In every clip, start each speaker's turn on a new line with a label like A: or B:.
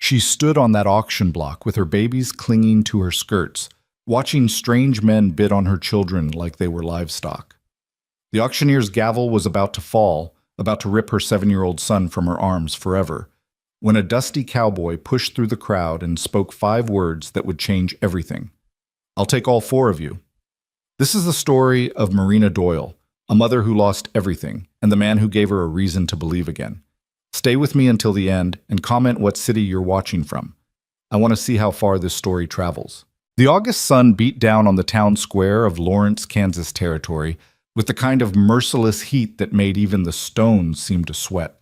A: She stood on that auction block with her babies clinging to her skirts, watching strange men bid on her children like they were livestock. The auctioneer's gavel was about to fall, about to rip her 7-year-old son from her arms forever, when a dusty cowboy pushed through the crowd and spoke 5 words that would change everything. "I'll take all 4 of you." This is the story of Marina Doyle, a mother who lost everything, and the man who gave her a reason to believe again. Stay with me until the end and comment what city you're watching from. I want to see how far this story travels. The August sun beat down on the town square of Lawrence, Kansas territory with the kind of merciless heat that made even the stones seem to sweat.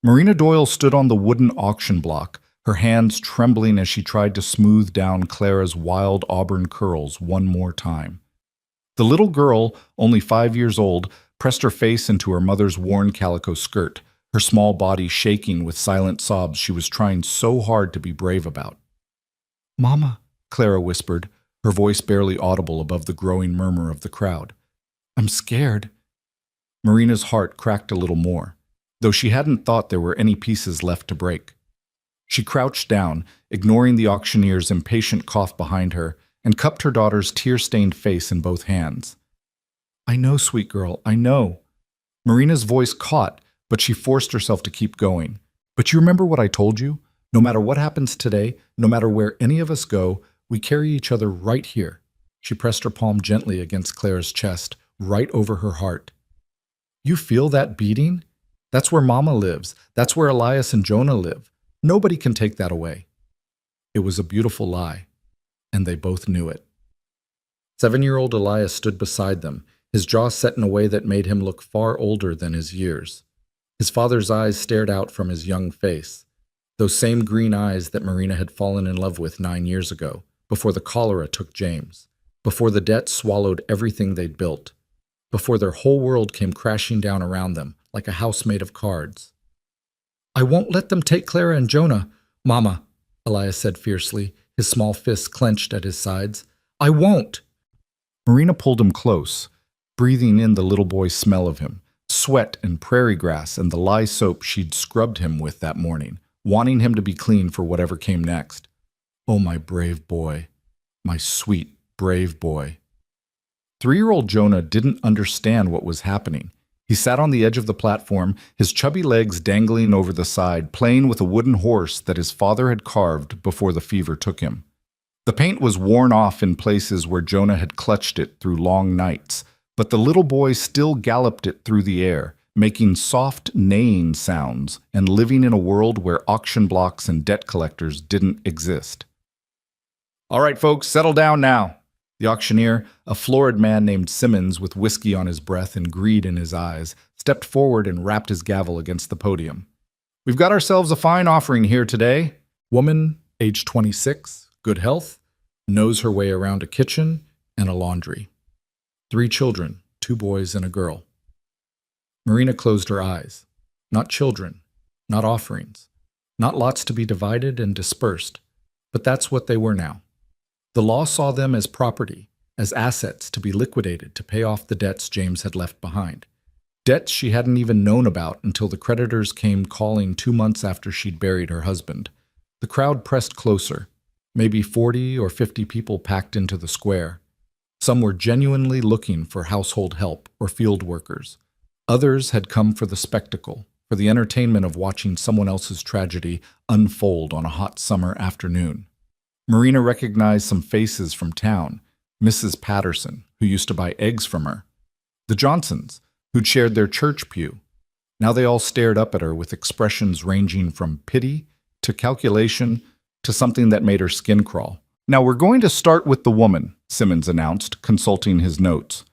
A: Marina Doyle stood on the wooden auction block, her hands trembling as she tried to smooth down Clara's wild auburn curls one more time. The little girl, only 5 years old, pressed her face into her mother's worn calico skirt, her small body shaking with silent sobs she was trying so hard to be brave about. "Mama," Clara whispered, her voice barely audible above the growing murmur of the crowd. "I'm scared." Marina's heart cracked a little more, though she hadn't thought there were any pieces left to break. She crouched down, ignoring the auctioneer's impatient cough behind her, and cupped her daughter's tear-stained face in both hands. "I know, sweet girl, I know." Marina's voice caught, but she forced herself to keep going. "But you remember what I told you? No matter what happens today, no matter where any of us go, we carry each other right here." She pressed her palm gently against Clara's chest, right over her heart. "You feel that beating? That's where Mama lives. That's where Elias and Jonah live. Nobody can take that away." It was a beautiful lie, and they both knew it. 7-year-old Elias stood beside them, his jaw set in a way that made him look far older than his years. His father's eyes stared out from his young face, those same green eyes that Marina had fallen in love with 9 years ago, before the cholera took James, before the debt swallowed everything they'd built, before their whole world came crashing down around them like a house made of cards. "I won't let them take Clara and Jonah, Mama," Elias said fiercely, his small fists clenched at his sides. "I won't." Marina pulled him close, breathing in the little boy's smell of him, sweat and prairie grass and the lye soap she'd scrubbed him with that morning, wanting him to be clean for whatever came next. "Oh, my brave boy, my sweet, brave boy." 3-year-old Jonah didn't understand what was happening. He sat on the edge of the platform, his chubby legs dangling over the side, playing with a wooden horse that his father had carved before the fever took him. The paint was worn off in places where Jonah had clutched it through long nights, but the little boy still galloped it through the air, making soft neighing sounds and living in a world where auction blocks and debt collectors didn't exist. "All right, folks, settle down now." The auctioneer, a florid man named Simmons with whiskey on his breath and greed in his eyes, stepped forward and rapped his gavel against the podium. "We've got ourselves a fine offering here today." Woman, age 26, good health, knows her way around a kitchen and a laundry. 3 children, 2 boys and a girl. Marina closed her eyes. Not children, not offerings, not lots to be divided and dispersed, but that's what they were now. The law saw them as property, as assets to be liquidated to pay off the debts James had left behind. Debts she hadn't even known about until the creditors came calling 2 months after she'd buried her husband. The crowd pressed closer. Maybe 40 or 50 people packed into the square. Some were genuinely looking for household help or field workers. Others had come for the spectacle, for the entertainment of watching someone else's tragedy unfold on a hot summer afternoon. Marina recognized some faces from town. Mrs. Patterson, who used to buy eggs from her. The Johnsons, who'd shared their church pew. Now they all stared up at her with expressions ranging from pity to calculation to something that made her skin crawl. "Now we're going to start with the woman," Simmons announced, consulting his notes.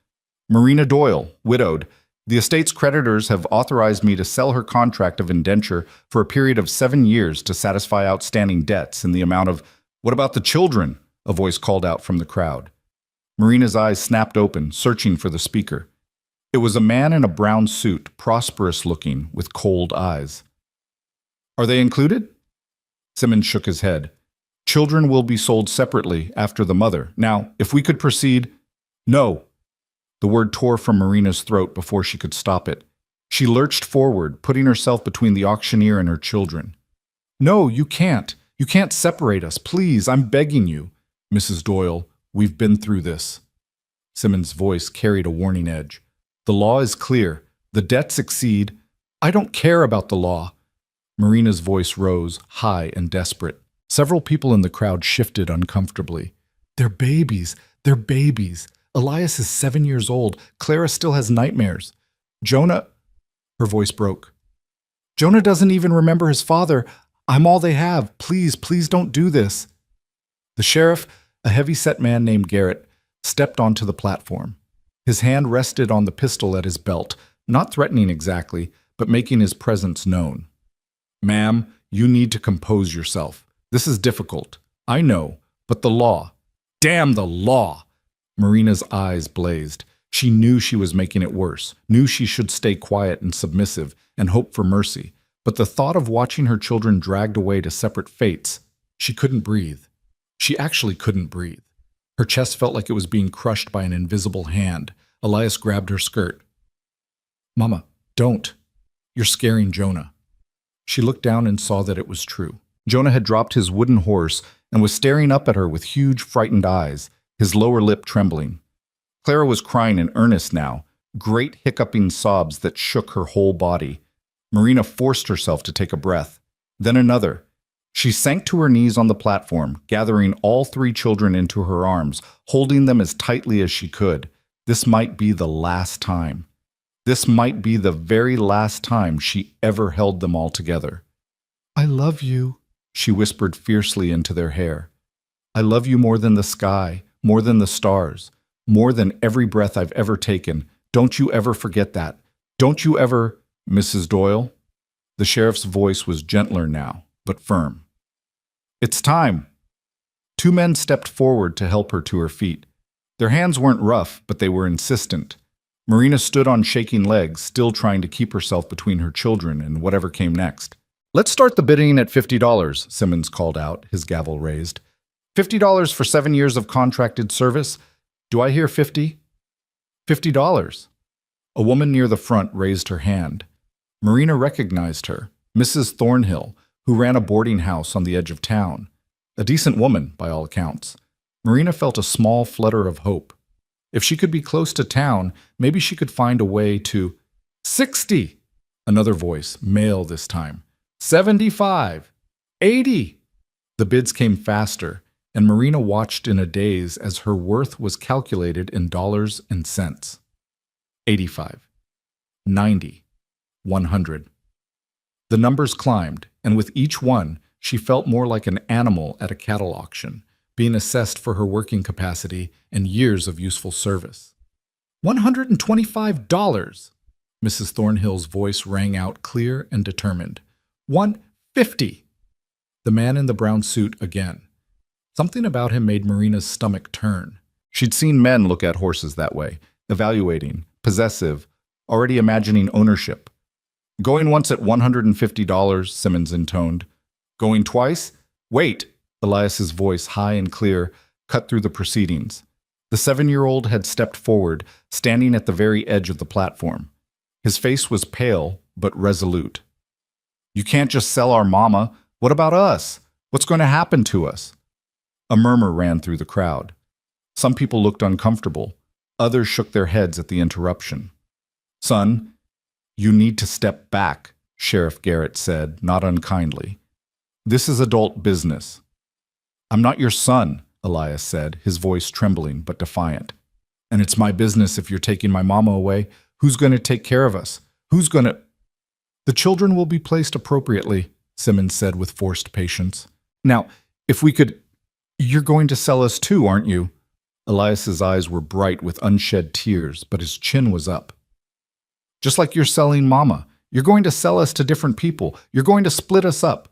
A: "Marina Doyle, widowed. The estate's creditors have authorized me to sell her contract of indenture for a period of 7 years to satisfy outstanding debts in the amount of—" "What about the children?" a voice called out from the crowd. Marina's eyes snapped open, searching for the speaker. It was a man in a brown suit, prosperous looking, with cold eyes. "Are they included?" Simmons shook his head. "Children will be sold separately after the mother. Now, if we could proceed—" "No!" The word tore from Marina's throat before she could stop it. She lurched forward, putting herself between the auctioneer and her children. No, you can't. You can't separate us. Please, I'm begging you. Mrs. Doyle, we've been through this. Simmons' voice carried a warning edge. The law is clear. The debts exceed. I don't care about the law. Marina's voice rose, high and desperate. Several people in the crowd shifted uncomfortably. They're babies. They're babies. Elias is 7 years old. Clara still has nightmares. Jonah... Her voice broke. Jonah doesn't even remember his father. I'm all they have. Please, please don't do this. The sheriff, a heavy-set man named Garrett, stepped onto the platform. His hand rested on the pistol at his belt, not threatening exactly, but making his presence known. Ma'am, you need to compose yourself. This is difficult. I know, but the law. Damn the law! Marina's eyes blazed. She knew she was making it worse, knew she should stay quiet and submissive and hope for mercy. But the thought of watching her children dragged away to separate fates, she couldn't breathe. She actually couldn't breathe. Her chest felt like it was being crushed by an invisible hand. Elias grabbed her skirt. Mama, don't. You're scaring Jonah. She looked down and saw that it was true. Jonah had dropped his wooden horse and was staring up at her with huge, frightened eyes, his lower lip trembling. Clara was crying in earnest now, great hiccuping sobs that shook her whole body. Marina forced herself to take a breath, then another. She sank to her knees on the platform, gathering all three children into her arms, holding them as tightly as she could. This might be the last time. This might be the very last time she ever held them all together. I love you, she whispered fiercely into their hair. I love you more than the sky, more than the stars, more than every breath I've ever taken. Don't you ever forget that. Don't you ever... Mrs. Doyle? The sheriff's voice was gentler now, but firm. It's time. Two men stepped forward to help her to her feet. Their hands weren't rough, but they were insistent. Marina stood on shaking legs, still trying to keep herself between her children and whatever came next. Let's start the bidding at $50, Simmons called out, his gavel raised. $50 for 7 years of contracted service? Do I hear 50? $50. A woman near the front raised her hand. Marina recognized her, Mrs. Thornhill, who ran a boarding house on the edge of town. A decent woman, by all accounts. Marina felt a small flutter of hope. If she could be close to town, maybe she could find a way to... 60! Another voice, male this time. 75! 80! The bids came faster, and Marina watched in a daze as her worth was calculated in dollars and cents. 85. 90. 100. The numbers climbed, and with each one, she felt more like an animal at a cattle auction, being assessed for her working capacity and years of useful service. $125! Mrs. Thornhill's voice rang out clear and determined. $150! The man in the brown suit again. Something about him made Marina's stomach turn. She'd seen men look at horses that way, evaluating, possessive, already imagining ownership. Going once at $150, Simmons intoned. Going twice? Wait! Elias's voice, high and clear, cut through the proceedings. The 7-year-old had stepped forward, standing at the very edge of the platform. His face was pale, but resolute. You can't just sell our mama. What about us? What's going to happen to us? A murmur ran through the crowd. Some people looked uncomfortable. Others shook their heads at the interruption. Son, you need to step back, Sheriff Garrett said, not unkindly. This is adult business. I'm not your son, Elias said, his voice trembling but defiant. And it's my business if you're taking my mama away. Who's going to take care of us? Who's going to... The children will be placed appropriately, Simmons said with forced patience. Now, if we could... You're going to sell us too, aren't you? Elias's eyes were bright with unshed tears, but his chin was up. Just like you're selling Mama. You're going to sell us to different people. You're going to split us up.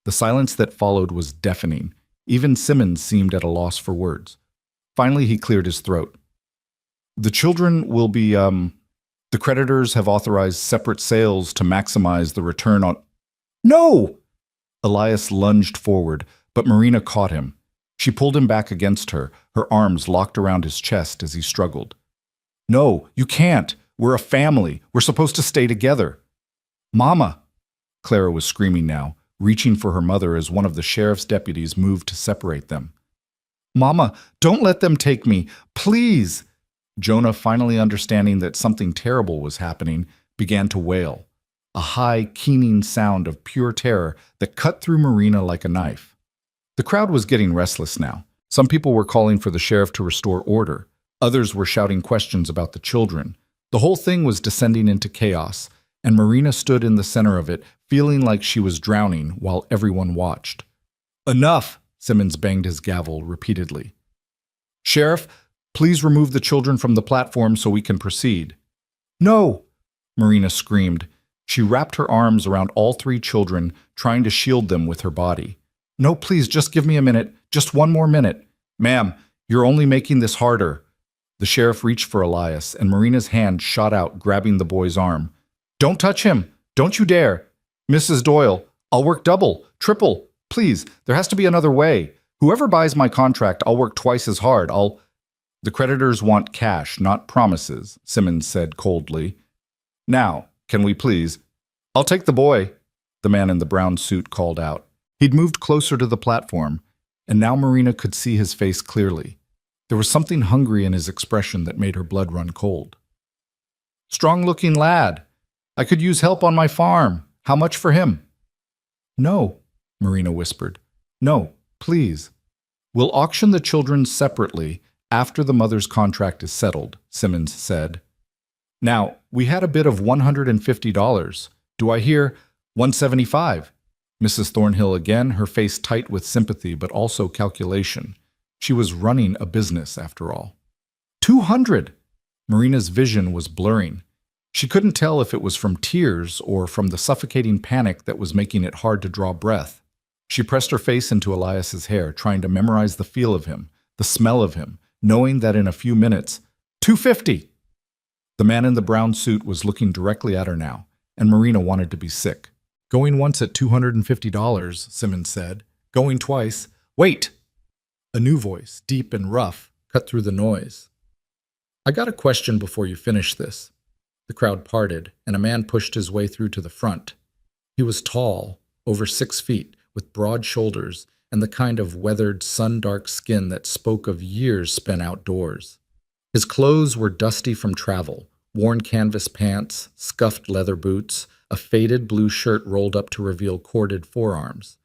A: The silence that followed was deafening. Even Simmons seemed at a loss for words. Finally, he cleared his throat. The children will be, The creditors have authorized separate sales to maximize the return on... No! Elias lunged forward, but Marina caught him. She pulled him back against her, her arms locked around his chest as he struggled. No, you can't. We're a family. We're supposed to stay together. Mama! Clara was screaming now. reaching for her mother as one of the sheriff's deputies moved to separate them. "Mama, don't let them take me, please!" Jonah, finally understanding that something terrible was happening, began to wail, a high, keening sound of pure terror that cut through Marina like a knife. The crowd was getting restless now. Some people were calling for the sheriff to restore order. Others were shouting questions about the children. The whole thing was descending into chaos, and Marina stood in the center of it, feeling like she was drowning while everyone watched. "Enough!" Simmons banged his gavel repeatedly. "Sheriff, please remove the children from the platform so we can proceed." "No!" Marina screamed. She wrapped her arms around all three children, trying to shield them with her body. "No, please, just give me a minute. Just one more minute. Ma'am, you're only making this harder." The sheriff reached for Elias, and Marina's hand shot out, grabbing the boy's arm. "Don't touch him! Don't you dare! Mrs. Doyle, I'll work double, triple. Please, there has to be another way. Whoever buys my contract, I'll work twice as hard. The creditors want cash, not promises," Simmons said coldly. "Now, can we please?" "I'll take the boy," the man in the brown suit called out. He'd moved closer to the platform, and now Marina could see his face clearly. There was something hungry in his expression that made her blood run cold. "Strong-looking lad. I could use help on my farm. How much for him?" "No," Marina whispered. "No, please." "We'll auction the children separately after the mother's contract is settled," Simmons said. "Now, we had a bid of $150. Do I hear $175? Mrs. Thornhill again, her face tight with sympathy but also calculation. She was running a business, after all. $200! Marina's vision was blurring. She couldn't tell if it was from tears or from the suffocating panic that was making it hard to draw breath. She pressed her face into Elias's hair, trying to memorize the feel of him, the smell of him, knowing that in a few minutes, $250! The man in the brown suit was looking directly at her now, and Marina wanted to be sick. "Going once at $250, Simmons said. Going twice. Wait! A new voice, deep and rough, cut through the noise. "I got a question before you finish this." The crowd parted, and a man pushed his way through to the front. He was tall, over 6 feet, with broad shoulders and the kind of weathered, sun-dark skin that spoke of years spent outdoors. His clothes were dusty from travel, worn canvas pants, scuffed leather boots, a faded blue shirt rolled up to reveal corded forearms.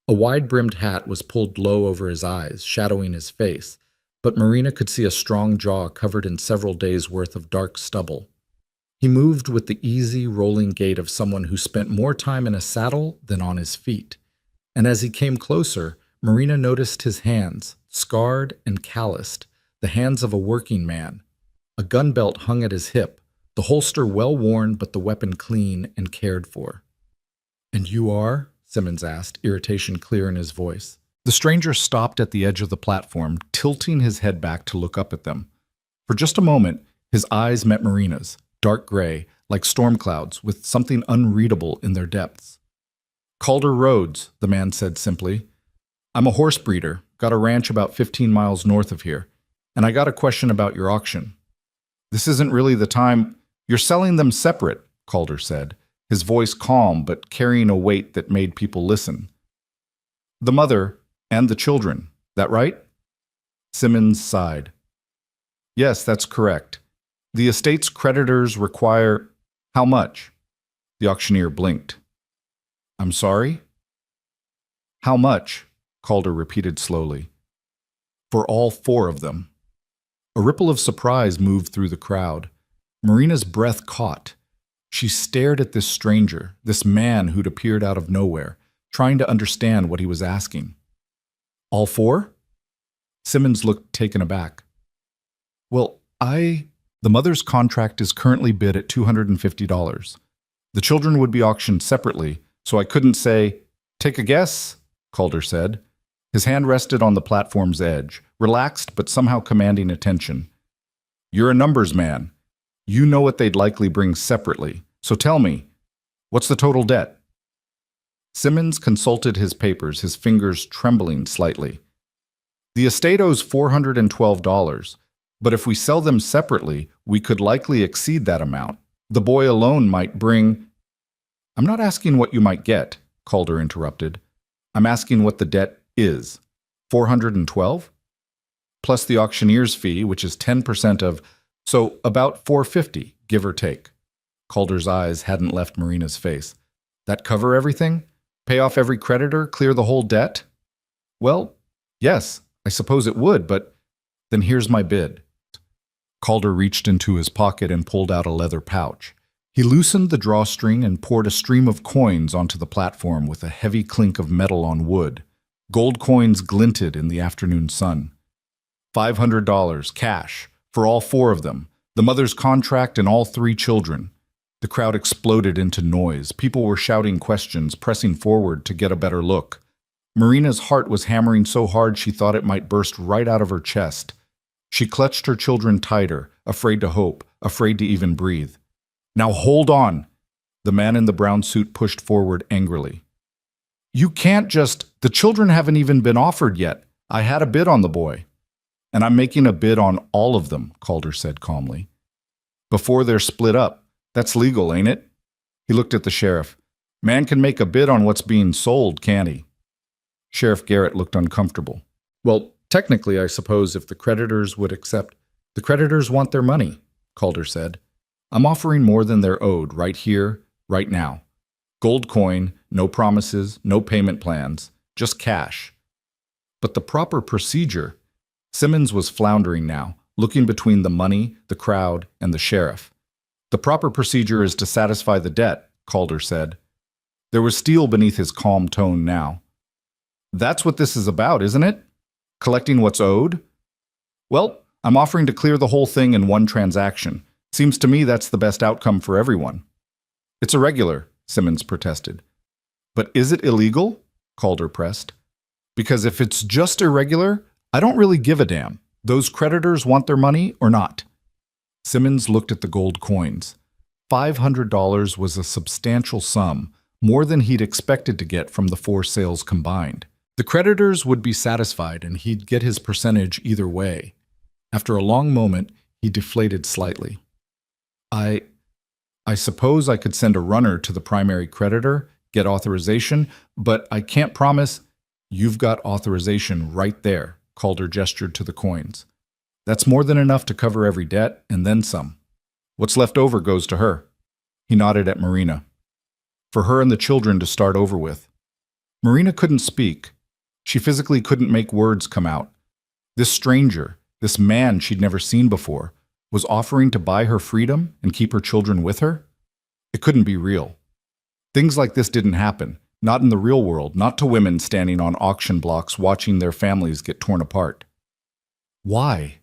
A: A wide-brimmed hat was pulled low over his eyes, shadowing his face, but Marina could see a strong jaw covered in several days' worth of dark stubble. He moved with the easy, rolling gait of someone who spent more time in a saddle than on his feet. And as he came closer, Marina noticed his hands, scarred and calloused, the hands of a working man. A gun belt hung at his hip, the holster well-worn but the weapon clean and cared for. "And you are?" Simmons asked, irritation clear in his voice. The stranger stopped at the edge of the platform, tilting his head back to look up at them. For just a moment, his eyes met Marina's, dark gray, like storm clouds, with something unreadable in their depths. "Calder Rhodes," the man said simply. "I'm a horse breeder, got a ranch about 15 miles north of here, and I got a question about your auction." "This isn't really the time. You're selling them separate," Calder said, his voice calm but carrying a weight that made people listen. "The mother and the children, that right?" Simmons sighed. "Yes, that's correct. The estate's creditors require—" "How much?" The auctioneer blinked. "I'm sorry?" "How much?" Calder repeated slowly. "For all 4 of them." A ripple of surprise moved through the crowd. Marina's breath caught. She stared at this stranger, this man who'd appeared out of nowhere, trying to understand what he was asking. "All 4? Simmons looked taken aback. "Well, The mother's contract is currently bid at $250. The children would be auctioned separately, so I couldn't say—" "Take a guess," Calder said. His hand rested on the platform's edge, relaxed but somehow commanding attention. "You're a numbers man. You know what they'd likely bring separately. So tell me, what's the total debt?" Simmons consulted his papers, his fingers trembling slightly. "The estate owes $412, but if we sell them separately, we could likely exceed that amount. The boy alone might bring—" "I'm not asking what you might get," Calder interrupted. I'm asking what the debt is. 412? Plus the auctioneer's fee, which is 10% of, so about 450, give or take. Calder's eyes hadn't left Marina's face. That cover everything? Pay off every creditor? Clear the whole debt? Well, yes, I suppose it would, but then here's my bid. Calder reached into his pocket and pulled out a leather pouch. He loosened the drawstring and poured a stream of coins onto the platform with a heavy clink of metal on wood. Gold coins glinted in the afternoon sun. $500, cash, for all 4 of them, the mother's contract and all 3 children. The crowd exploded into noise. People were shouting questions, pressing forward to get a better look. Marina's heart was hammering so hard she thought it might burst right out of her chest. She clutched her children tighter, afraid to hope, afraid to even breathe. Now hold on! The man in the brown suit pushed forward angrily. You can't just... The children haven't even been offered yet. I had a bid on the boy. And I'm making a bid on all of them, Calder said calmly. Before they're split up. That's legal, ain't it? He looked at the sheriff. Man can make a bid on what's being sold, can't he? Sheriff Garrett looked uncomfortable. Well, technically, I suppose if the creditors would accept... The creditors want their money, Calder said. I'm offering more than they're owed right here, right now. Gold coin, no promises, no payment plans, just cash. But the proper procedure... Simmons was floundering now, looking between the money, the crowd, and the sheriff. The proper procedure is to satisfy the debt, Calder said. There was steel beneath his calm tone now. That's what this is about, isn't it? Collecting what's owed? Well, I'm offering to clear the whole thing in one transaction. Seems to me that's the best outcome for everyone. It's irregular, Simmons protested. But is it illegal? Calder pressed. Because if it's just irregular, I don't really give a damn. Those creditors want their money or not. Simmons looked at the gold coins. $500 was a substantial sum, more than he'd expected to get from the 4 sales combined. The creditors would be satisfied and he'd get his percentage either way. After a long moment, he deflated slightly. I suppose I could send a runner to the primary creditor, get authorization, but I can't promise. You've got authorization right there, Calder gestured to the coins. That's more than enough to cover every debt and then some. What's left over goes to her. He nodded at Marina. For her and the children to start over with. Marina couldn't speak. She physically couldn't make words come out. This stranger, this man she'd never seen before, was offering to buy her freedom and keep her children with her? It couldn't be real. Things like this didn't happen, not in the real world, not to women standing on auction blocks watching their families get torn apart. Why?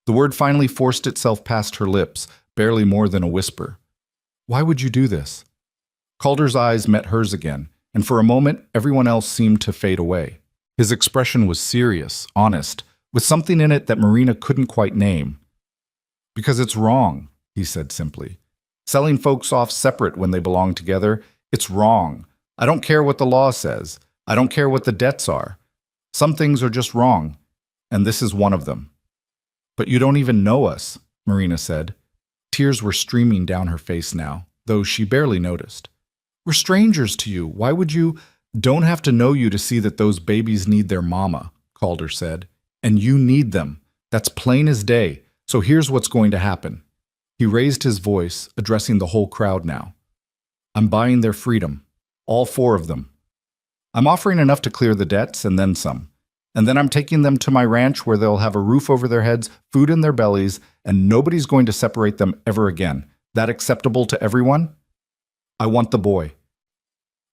A: The word finally forced itself past her lips, barely more than a whisper. Why would you do this? Calder's eyes met hers again, and for a moment everyone else seemed to fade away. His expression was serious, honest, with something in it that Marina couldn't quite name. Because it's wrong, he said simply. Selling folks off separate when they belong together, it's wrong. I don't care what the law says. I don't care what the debts are. Some things are just wrong, and this is one of them. But you don't even know us, Marina said. Tears were streaming down her face now, though she barely noticed. We're strangers to you. Why would you? Don't have to know you to see that those babies need their mama, Calder said. And you need them. That's plain as day. So here's what's going to happen. He raised his voice, addressing the whole crowd now. I'm buying their freedom. All 4 of them. I'm offering enough to clear the debts and then some. And then I'm taking them to my ranch where they'll have a roof over their heads, food in their bellies, and nobody's going to separate them ever again. That acceptable to everyone? I want the boy.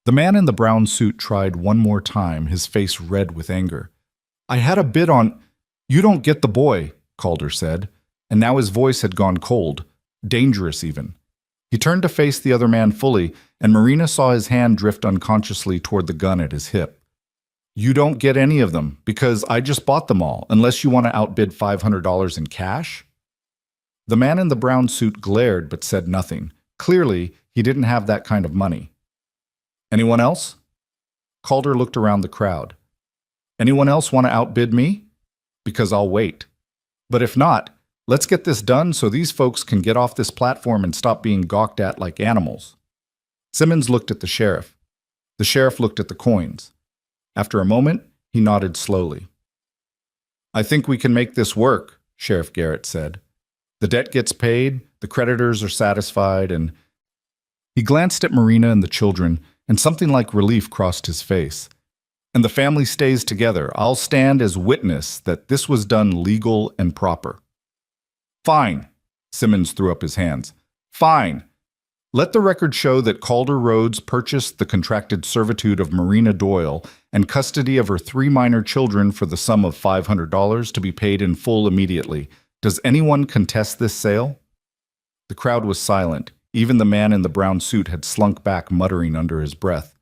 A: The man in the brown suit tried one more time, his face red with anger. I had a bid on... You don't get the boy, Calder said, and now his voice had gone cold, dangerous even. He turned to face the other man fully, and Marina saw his hand drift unconsciously toward the gun at his hip. You don't get any of them, because I just bought them all, unless you want to outbid $500 in cash? The man in the brown suit glared but said nothing. Clearly, he didn't have that kind of money. Anyone else? Calder looked around the crowd. Anyone else want to outbid me? Because I'll wait. But if not, let's get this done so these folks can get off this platform and stop being gawked at like animals. Simmons looked at the sheriff. The sheriff looked at the coins. After a moment, he nodded slowly. "I think we can make this work," Sheriff Garrett said. "The debt gets paid, the creditors are satisfied, and—" He glanced at Marina and the children, and something like relief crossed his face. "And the family stays together. I'll stand as witness that this was done legal and proper." "Fine," Simmons threw up his hands. "Fine. Let the record show that Calder Rhodes purchased the contracted servitude of Marina Doyle and custody of her 3 minor children for the sum of $500 to be paid in full immediately. Does anyone contest this sale?" The crowd was silent. Even the man in the brown suit had slunk back, muttering under his breath.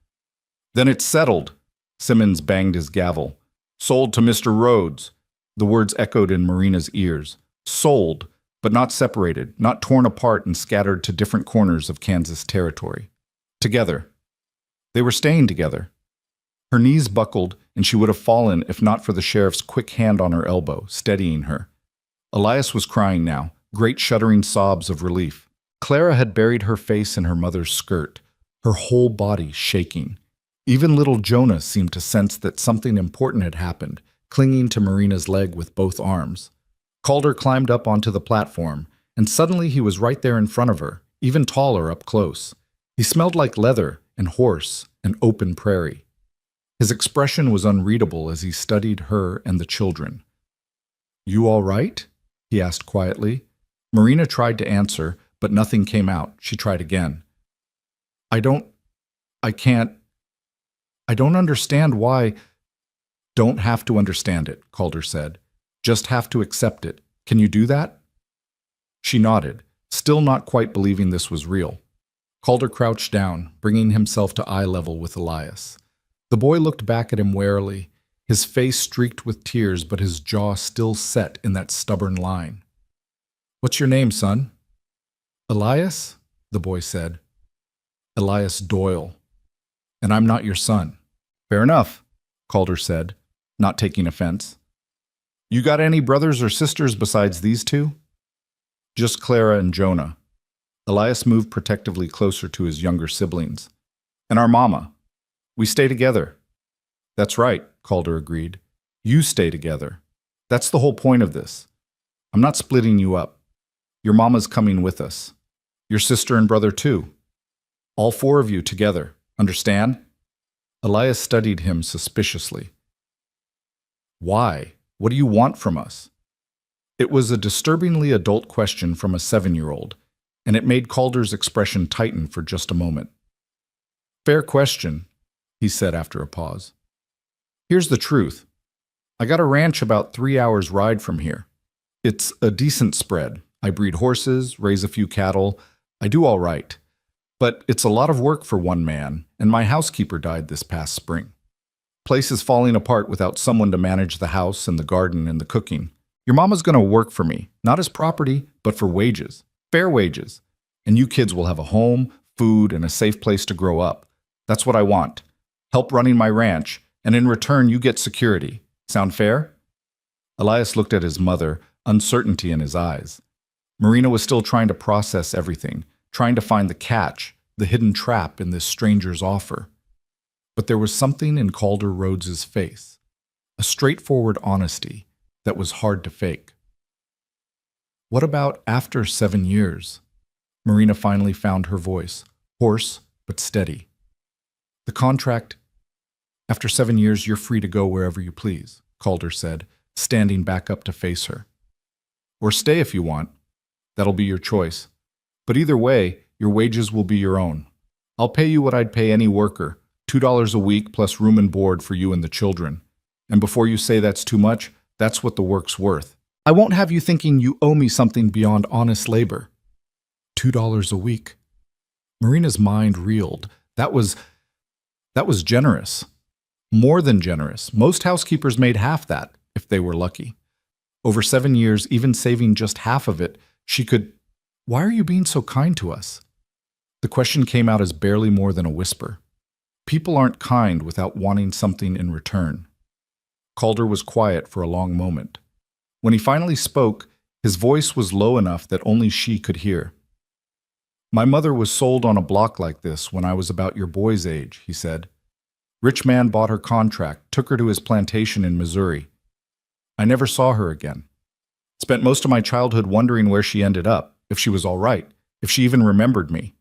A: "Then it's settled." Simmons banged his gavel. "Sold to Mr. Rhodes." The words echoed in Marina's ears. Sold, but not separated, not torn apart and scattered to different corners of Kansas territory. Together. They were staying together. Her knees buckled, and she would have fallen if not for the sheriff's quick hand on her elbow, steadying her. Elias was crying now, great shuddering sobs of relief. Clara had buried her face in her mother's skirt, her whole body shaking. Even little Jonah seemed to sense that something important had happened, clinging to Marina's leg with both arms. Calder climbed up onto the platform, and suddenly he was right there in front of her, even taller up close. He smelled like leather and horse and open prairie. His expression was unreadable as he studied her and the children. "You all right?" he asked quietly. Marina tried to answer, but nothing came out. She tried again. I don't understand why." "Don't have to understand it," Calder said. "Just have to accept it. Can you do that?" She nodded, still not quite believing this was real. Calder crouched down, bringing himself to eye level with Elias. The boy looked back at him warily, his face streaked with tears, but his jaw still set in that stubborn line. "What's your name, son?" "Elias," the boy said. "Elias Doyle. And I'm not your son." "Fair enough," Calder said, not taking offense. "You got any brothers or sisters besides these two?" "Just Clara and Jonah." Elias moved protectively closer to his younger siblings. "And our mama. We stay together." "That's right," Calder agreed. "You stay together. That's the whole point of this. I'm not splitting you up. Your mama's coming with us. Your sister and brother too. All 4 of you together. Understand?" Elias studied him suspiciously. "Why? What do you want from us?" It was a disturbingly adult question from a 7-year-old, and it made Calder's expression tighten for just a moment. "Fair question," he said after a pause. "Here's the truth. I got a ranch about 3 hours' ride from here. It's a decent spread. I breed horses, raise a few cattle. I do all right. But it's a lot of work for one man, and my housekeeper died this past spring. Place is falling apart without someone to manage the house and the garden and the cooking. Your mama's going to work for me, not as property, but for wages. Fair wages. And you kids will have a home, food, and a safe place to grow up. That's what I want. Help running my ranch, and in return you get security. Sound fair?" Elias looked at his mother, uncertainty in his eyes. Marina was still trying to process everything, trying to find the catch, the hidden trap in this stranger's offer. But there was something in Calder Rhodes's face, a straightforward honesty that was hard to fake. "What about after 7 years?" Marina finally found her voice, hoarse but steady. "The contract, after 7 years you're free to go wherever you please," Calder said, standing back up to face her. "Or stay if you want. That'll be your choice. But either way, your wages will be your own. I'll pay you what I'd pay any worker, $2 a week plus room and board for you and the children. And before you say that's too much, that's what the work's worth. I won't have you thinking you owe me something beyond honest labor." $2 a week. Marina's mind reeled. That was generous. More than generous. Most housekeepers made half that, if they were lucky. Over 7 years, even saving just half of it, she could... "Why are you being so kind to us?" The question came out as barely more than a whisper. People aren't kind without wanting something in return. Calder was quiet for a long moment. When he finally spoke, his voice was low enough that only she could hear. "My mother was sold on a block like this when I was about your boy's age," he said. Rich man bought her contract, took her to his plantation in Missouri. I never saw her again. Spent most of my childhood wondering where she ended up, if she was all right, if she even remembered me.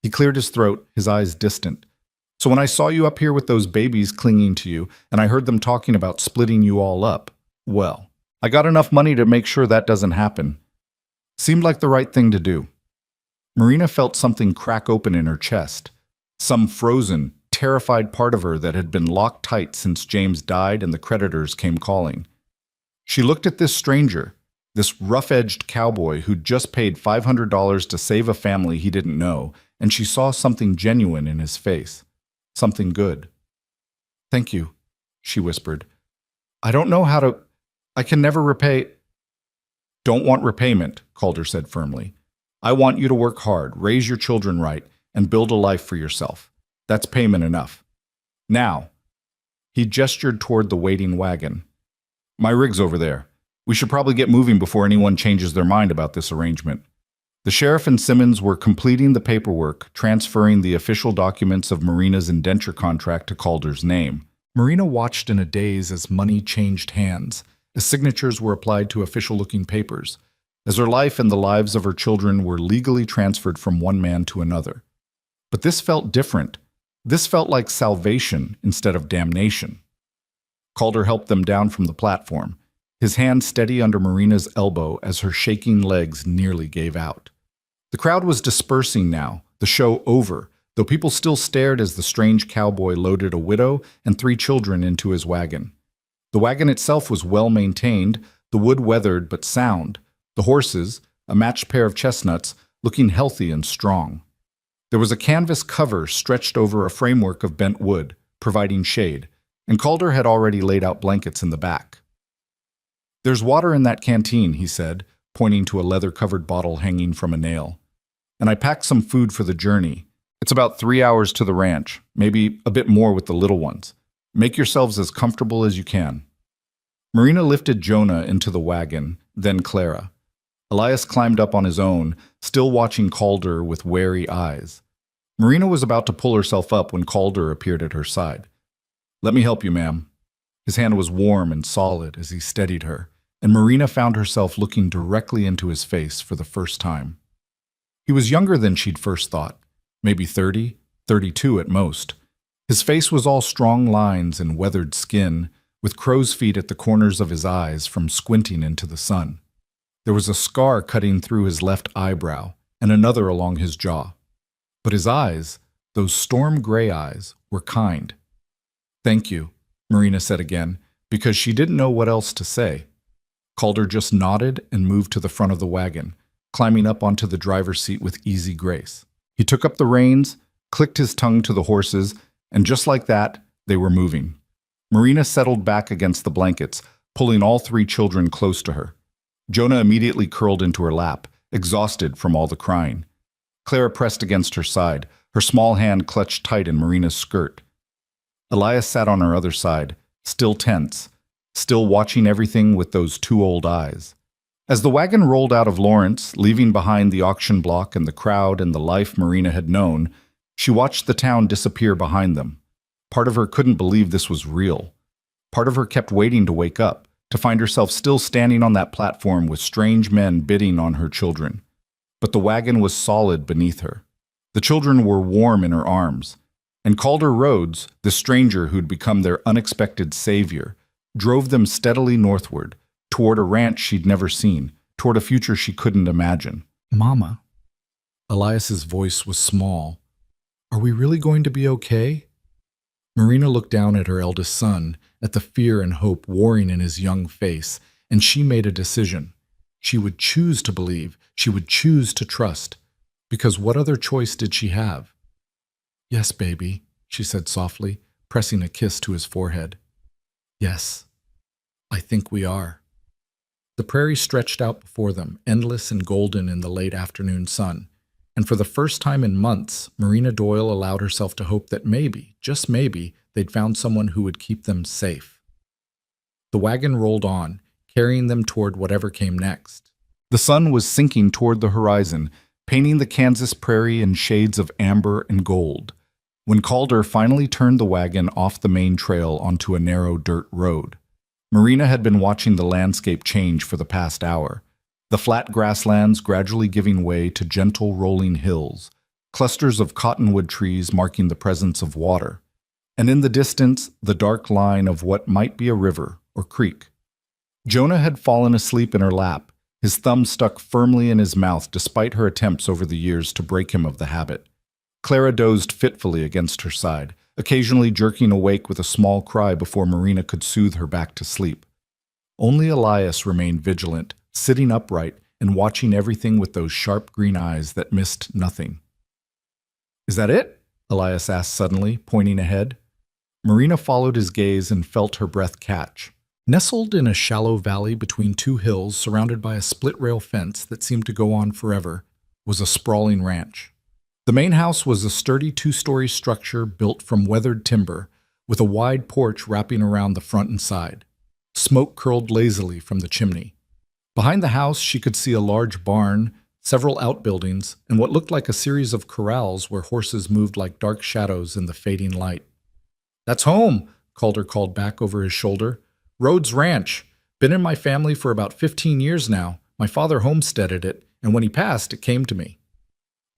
A: He cleared his throat, his eyes distant. So when I saw you up here with those babies clinging to you, and I heard them talking about splitting you all up, well, I got enough money to make sure that doesn't happen. Seemed like the right thing to do. Marina felt something crack open in her chest. Some frozen, terrified part of her that had been locked tight since James died and the creditors came calling. She looked at this stranger, this rough-edged cowboy who'd just paid $500 to save a family he didn't know, and she saw something genuine in his face. Something good. "Thank you," she whispered. "I don't know how to... I can never repay..." "Don't want repayment," Calder said firmly. "I want you to work hard, raise your children right, and build a life for yourself. That's payment enough. Now," he gestured toward the waiting wagon. "My rig's over there. We should probably get moving before anyone changes their mind about this arrangement." The sheriff and Simmons were completing the paperwork, transferring the official documents of Marina's indenture contract to Calder's name. Marina watched in a daze as money changed hands, as signatures were applied to official-looking papers, as her life and the lives of her children were legally transferred from one man to another. But this felt different. This felt like salvation instead of damnation. Calder helped them down from the platform, his hand steady under Marina's elbow as her shaking legs nearly gave out. The crowd was dispersing now, the show over, though people still stared as the strange cowboy loaded a widow and 3 children into his wagon. The wagon itself was well maintained, the wood weathered but sound, the horses, a matched pair of chestnuts, looking healthy and strong. There was a canvas cover stretched over a framework of bent wood, providing shade, and Calder had already laid out blankets in the back. "There's water in that canteen," he said, pointing to a leather-covered bottle hanging from a nail. "And I packed some food for the journey. It's about 3 hours to the ranch, maybe a bit more with the little ones. Make yourselves as comfortable as you can." Marina lifted Jonah into the wagon, then Clara. Elias climbed up on his own, still watching Calder with wary eyes. Marina was about to pull herself up when Calder appeared at her side. "Let me help you, ma'am." His hand was warm and solid as he steadied her, and Marina found herself looking directly into his face for the first time. He was younger than she'd first thought, maybe 30, 32 at most. His face was all strong lines and weathered skin, with crow's feet at the corners of his eyes from squinting into the sun. There was a scar cutting through his left eyebrow, and another along his jaw. But his eyes, those storm-gray eyes, were kind. "Thank you," Marina said again, because she didn't know what else to say. Calder just nodded and moved to the front of the wagon, climbing up onto the driver's seat with easy grace. He took up the reins, clicked his tongue to the horses, and just like that, they were moving. Marina settled back against the blankets, pulling all 3 children close to her. Jonah immediately curled into her lap, exhausted from all the crying. Clara pressed against her side, her small hand clutched tight in Marina's skirt. Elias sat on her other side, still tense, still watching everything with those 2 old eyes. As the wagon rolled out of Lawrence, leaving behind the auction block and the crowd and the life Marina had known, she watched the town disappear behind them. Part of her couldn't believe this was real. Part of her kept waiting to wake up, to find herself still standing on that platform with strange men bidding on her children. But the wagon was solid beneath her. The children were warm in her arms. And Calder Rhodes, the stranger who'd become their unexpected savior, drove them steadily northward, toward a ranch she'd never seen, toward a future she couldn't imagine. "Mama." Elias's voice was small. "Are we really going to be okay?" Marina looked down at her eldest son, at the fear and hope warring in his young face, and she made a decision. She would choose to believe, she would choose to trust, because what other choice did she have? "Yes, baby," she said softly, pressing a kiss to his forehead. "Yes, I think we are." The prairie stretched out before them, endless and golden in the late afternoon sun, and for the first time in months, Marina Doyle allowed herself to hope that maybe, just maybe, they'd found someone who would keep them safe. The wagon rolled on, carrying them toward whatever came next. The sun was sinking toward the horizon, painting the Kansas prairie in shades of amber and gold. When Calder finally turned the wagon off the main trail onto a narrow dirt road, Marina had been watching the landscape change for the past hour, the flat grasslands gradually giving way to gentle rolling hills, clusters of cottonwood trees marking the presence of water, and in the distance, the dark line of what might be a river or creek. Jonah had fallen asleep in her lap, his thumb stuck firmly in his mouth despite her attempts over the years to break him of the habit. Clara dozed fitfully against her side, occasionally jerking awake with a small cry before Marina could soothe her back to sleep. Only Elias remained vigilant, sitting upright and watching everything with those sharp green eyes that missed nothing. "Is that it?" Elias asked suddenly, pointing ahead. Marina followed his gaze and felt her breath catch. Nestled in a shallow valley between two hills surrounded by a split-rail fence that seemed to go on forever, was a sprawling ranch. The main house was a sturdy two-story structure built from weathered timber, with a wide porch wrapping around the front and side. Smoke curled lazily from the chimney. Behind the house, she could see a large barn, several outbuildings, and what looked like a series of corrals where horses moved like dark shadows in the fading light. "That's home," Calder called back over his shoulder. "Rhodes Ranch. Been in my family for about 15 years now. My father homesteaded it, and when he passed, it came to me."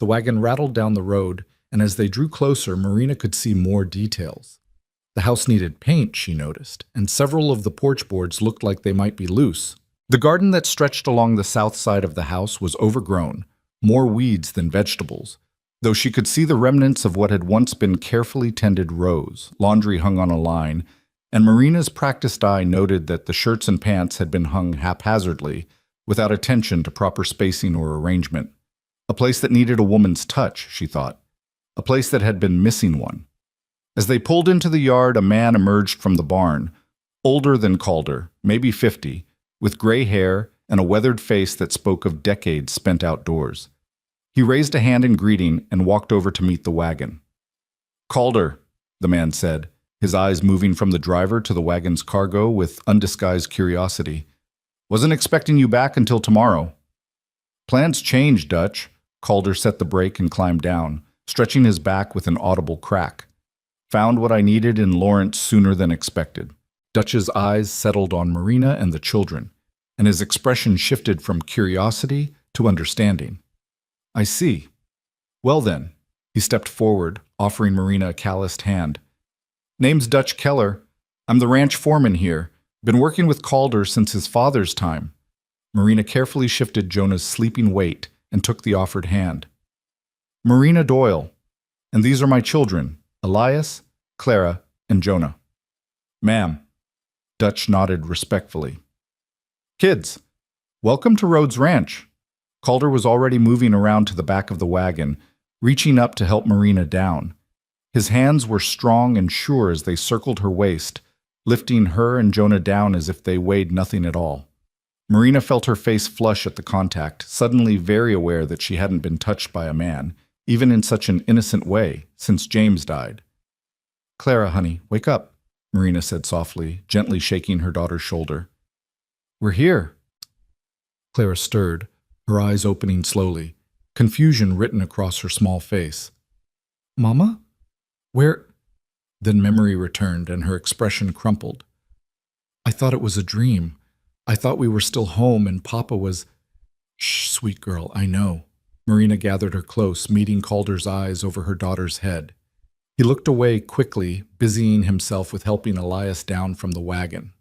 A: The wagon rattled down the road, and as they drew closer, Marina could see more details. The house needed paint, she noticed, and several of the porch boards looked like they might be loose. The garden that stretched along the south side of the house was overgrown, more weeds than vegetables, though she could see the remnants of what had once been carefully tended rows, laundry hung on a line, and Marina's practiced eye noted that the shirts and pants had been hung haphazardly, without attention to proper spacing or arrangement. A place that needed a woman's touch, she thought. A place that had been missing one. As they pulled into the yard, a man emerged from the barn, older than Calder, maybe 50, with gray hair and a weathered face that spoke of decades spent outdoors. He raised a hand in greeting and walked over to meet the wagon. "Calder," the man said, his eyes moving from the driver to the wagon's cargo with undisguised curiosity. "Wasn't expecting you back until tomorrow." "Plans changed, Dutch." Calder set the brake and climbed down, stretching his back with an audible crack. "Found what I needed in Lawrence sooner than expected." Dutch's eyes settled on Marina and the children, and his expression shifted from curiosity to understanding. "I see. Well then," he stepped forward, offering Marina a calloused hand. "Name's Dutch Keller. I'm the ranch foreman here. Been working with Calder since his father's time." Marina carefully shifted Jonah's sleeping weight and took the offered hand. "Marina Doyle, and these are my children, Elias, Clara, and Jonah." "Ma'am." Dutch nodded respectfully. "Kids, welcome to Rhodes Ranch." Calder was already moving around to the back of the wagon, reaching up to help Marina down. His hands were strong and sure as they circled her waist, lifting her and Jonah down as if they weighed nothing at all. Marina felt her face flush at the contact, suddenly very aware that she hadn't been touched by a man, even in such an innocent way, since James died. "Clara, honey, wake up," Marina said softly, gently shaking her daughter's shoulder. "We're here." Clara stirred, her eyes opening slowly, confusion written across her small face. "Mama? Where?" Then memory returned and her expression crumpled. "I thought it was a dream. I thought we were still home and Papa was—" "Shh, sweet girl, I know." Marina gathered her close, meeting Calder's eyes over her daughter's head. He looked away quickly, busying himself with helping Elias down from the wagon.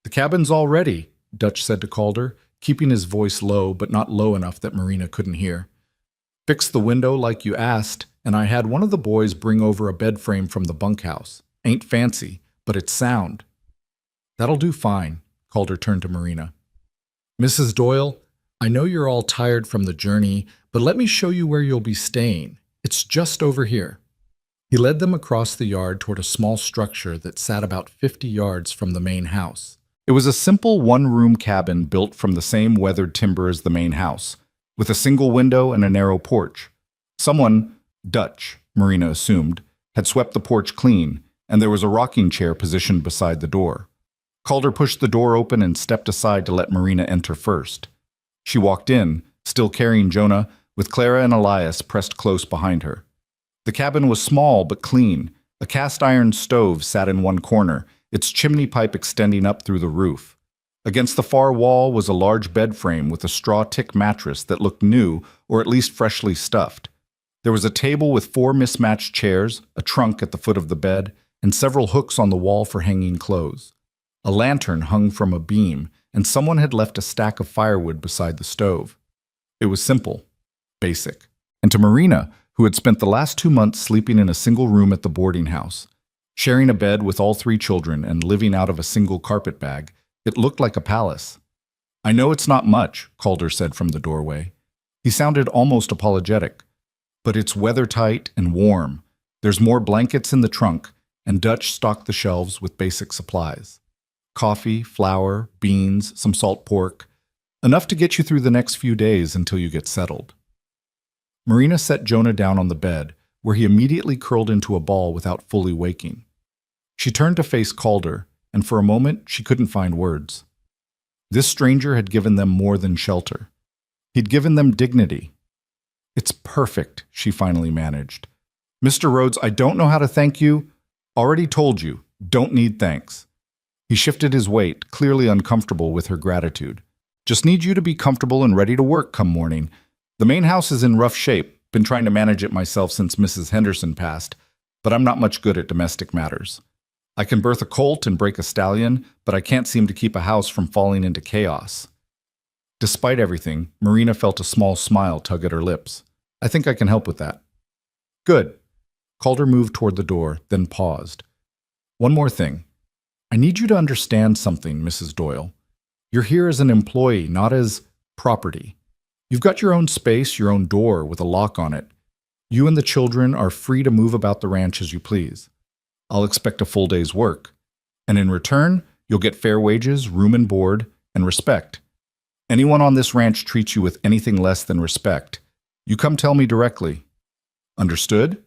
A: "The cabin's all ready," Dutch said to Calder, keeping his voice low but not low enough that Marina couldn't hear. "Fixed the window like you asked, and I had one of the boys bring over a bed frame from the bunkhouse. Ain't fancy, but it's sound." "That'll do fine." Calder turned to Marina. "Mrs. Doyle, I know you're all tired from the journey, but let me show you where you'll be staying. It's just over here." He led them across the yard toward a small structure that sat about 50 yards from the main house. It was a simple one-room cabin built from the same weathered timber as the main house, with a single window and a narrow porch. Someone, Dutch, Marina assumed, had swept the porch clean, and there was a rocking chair positioned beside the door. Calder pushed the door open and stepped aside to let Marina enter first. She walked in, still carrying Jonah, with Clara and Elias pressed close behind her. The cabin was small but clean. A cast-iron stove sat in one corner, its chimney pipe extending up through the roof. Against the far wall was a large bed frame with a straw tick mattress that looked new, or at least freshly stuffed. There was a table with 4 mismatched chairs, a trunk at the foot of the bed, and several hooks on the wall for hanging clothes. A lantern hung from a beam, and someone had left a stack of firewood beside the stove. It was simple, basic. And to Marina, who had spent the last 2 months sleeping in a single room at the boarding house, sharing a bed with all 3 children and living out of a single carpet bag, it looked like a palace. "I know it's not much," Calder said from the doorway. He sounded almost apologetic. "But it's weather-tight and warm. There's more blankets in the trunk, and Dutch stocked the shelves with basic supplies. Coffee, flour, beans, some salt pork. Enough to get you through the next few days until you get settled." Marina set Jonah down on the bed, where he immediately curled into a ball without fully waking. She turned to face Calder, and for a moment she couldn't find words. This stranger had given them more than shelter. He'd given them dignity. "It's perfect," she finally managed. "Mr. Rhodes, I don't know how to thank you. Already told you, don't need thanks." He shifted his weight, clearly uncomfortable with her gratitude. "Just need you to be comfortable and ready to work come morning. The main house is in rough shape. Been trying to manage it myself since Mrs. Henderson passed, but I'm not much good at domestic matters. I can birth a colt and break a stallion, but I can't seem to keep a house from falling into chaos." Despite everything, Marina felt a small smile tug at her lips. "I think I can help with that." "Good." Calder moved toward the door, then paused. "One more thing. I need you to understand something, Mrs. Doyle. You're here as an employee, not as property. You've got your own space, your own door with a lock on it. You and the children are free to move about the ranch as you please. I'll expect a full day's work. And in return, you'll get fair wages, room and board, and respect. Anyone on this ranch treats you with anything less than respect. You come tell me directly. Understood?"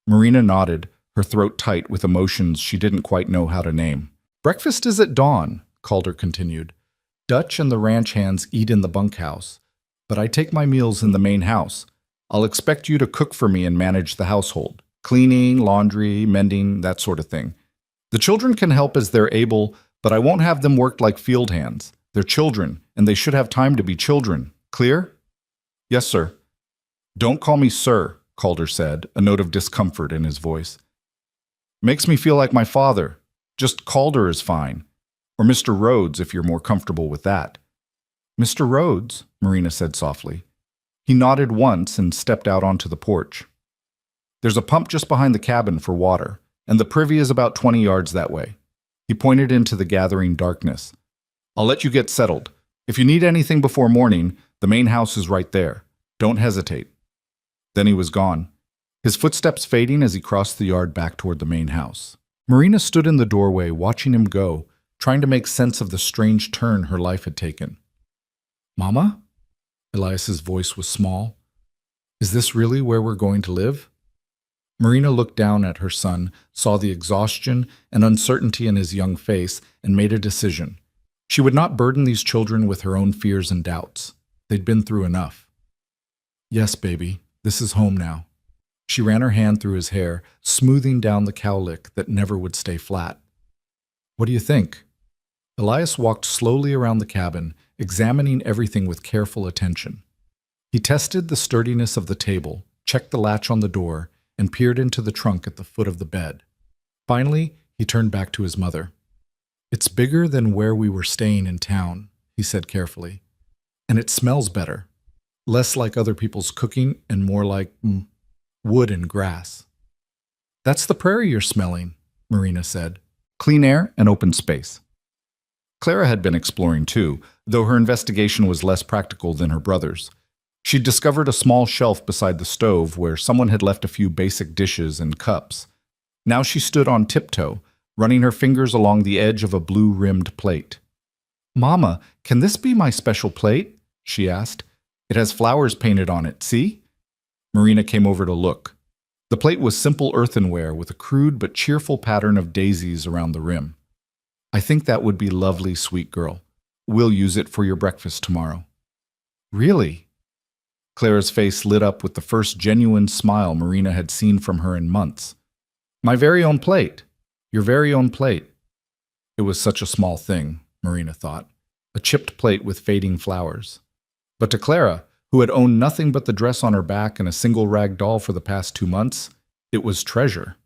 A: Marina nodded, her throat tight with emotions she didn't quite know how to name. "Breakfast is at dawn," Calder continued. "Dutch and the ranch hands eat in the bunkhouse, but I take my meals in the main house. I'll expect you to cook for me and manage the household. Cleaning, laundry, mending, that sort of thing. The children can help as they're able, but I won't have them worked like field hands. They're children, and they should have time to be children. Clear?" "Yes, sir." "Don't call me sir," Calder said, a note of discomfort in his voice. "Makes me feel like my father. Just Calder is fine. Or Mr. Rhodes, if you're more comfortable with that." "Mr. Rhodes," Marina said softly. He nodded once and stepped out onto the porch. "There's a pump just behind the cabin for water, and the privy is about 20 yards that way." He pointed into the gathering darkness. "I'll let you get settled. If you need anything before morning, the main house is right there. Don't hesitate." Then he was gone, his footsteps fading as he crossed the yard back toward the main house. Marina stood in the doorway watching him go, trying to make sense of the strange turn her life had taken. "Mama?" Elias's voice was small. "Is this really where we're going to live?" Marina looked down at her son, saw the exhaustion and uncertainty in his young face, and made a decision. She would not burden these children with her own fears and doubts. They'd been through enough. "Yes, baby, this is home now." She ran her hand through his hair, smoothing down the cowlick that never would stay flat. "What do you think?" Elias walked slowly around the cabin, examining everything with careful attention. He tested the sturdiness of the table, checked the latch on the door, and peered into the trunk at the foot of the bed. Finally, he turned back to his mother. "It's bigger than where we were staying in town," he said carefully. "And it smells better. Less like other people's cooking and more like wood and grass." "That's the prairie you're smelling," Marina said. "Clean air and open space." Clara had been exploring too, though her investigation was less practical than her brother's. She'd discovered a small shelf beside the stove where someone had left a few basic dishes and cups. Now she stood on tiptoe, running her fingers along the edge of a blue-rimmed plate. "Mama, can this be my special plate?" she asked. "It has flowers painted on it, see?" Marina came over to look. The plate was simple earthenware with a crude but cheerful pattern of daisies around the rim. "I think that would be lovely, sweet girl. We'll use it for your breakfast tomorrow." "Really?" Clara's face lit up with the first genuine smile Marina had seen from her in months. "My very own plate. Your very own plate." It was such a small thing, Marina thought. A chipped plate with fading flowers. But to Clara, who had owned nothing but the dress on her back and a single rag doll for the past 2 months, it was treasure.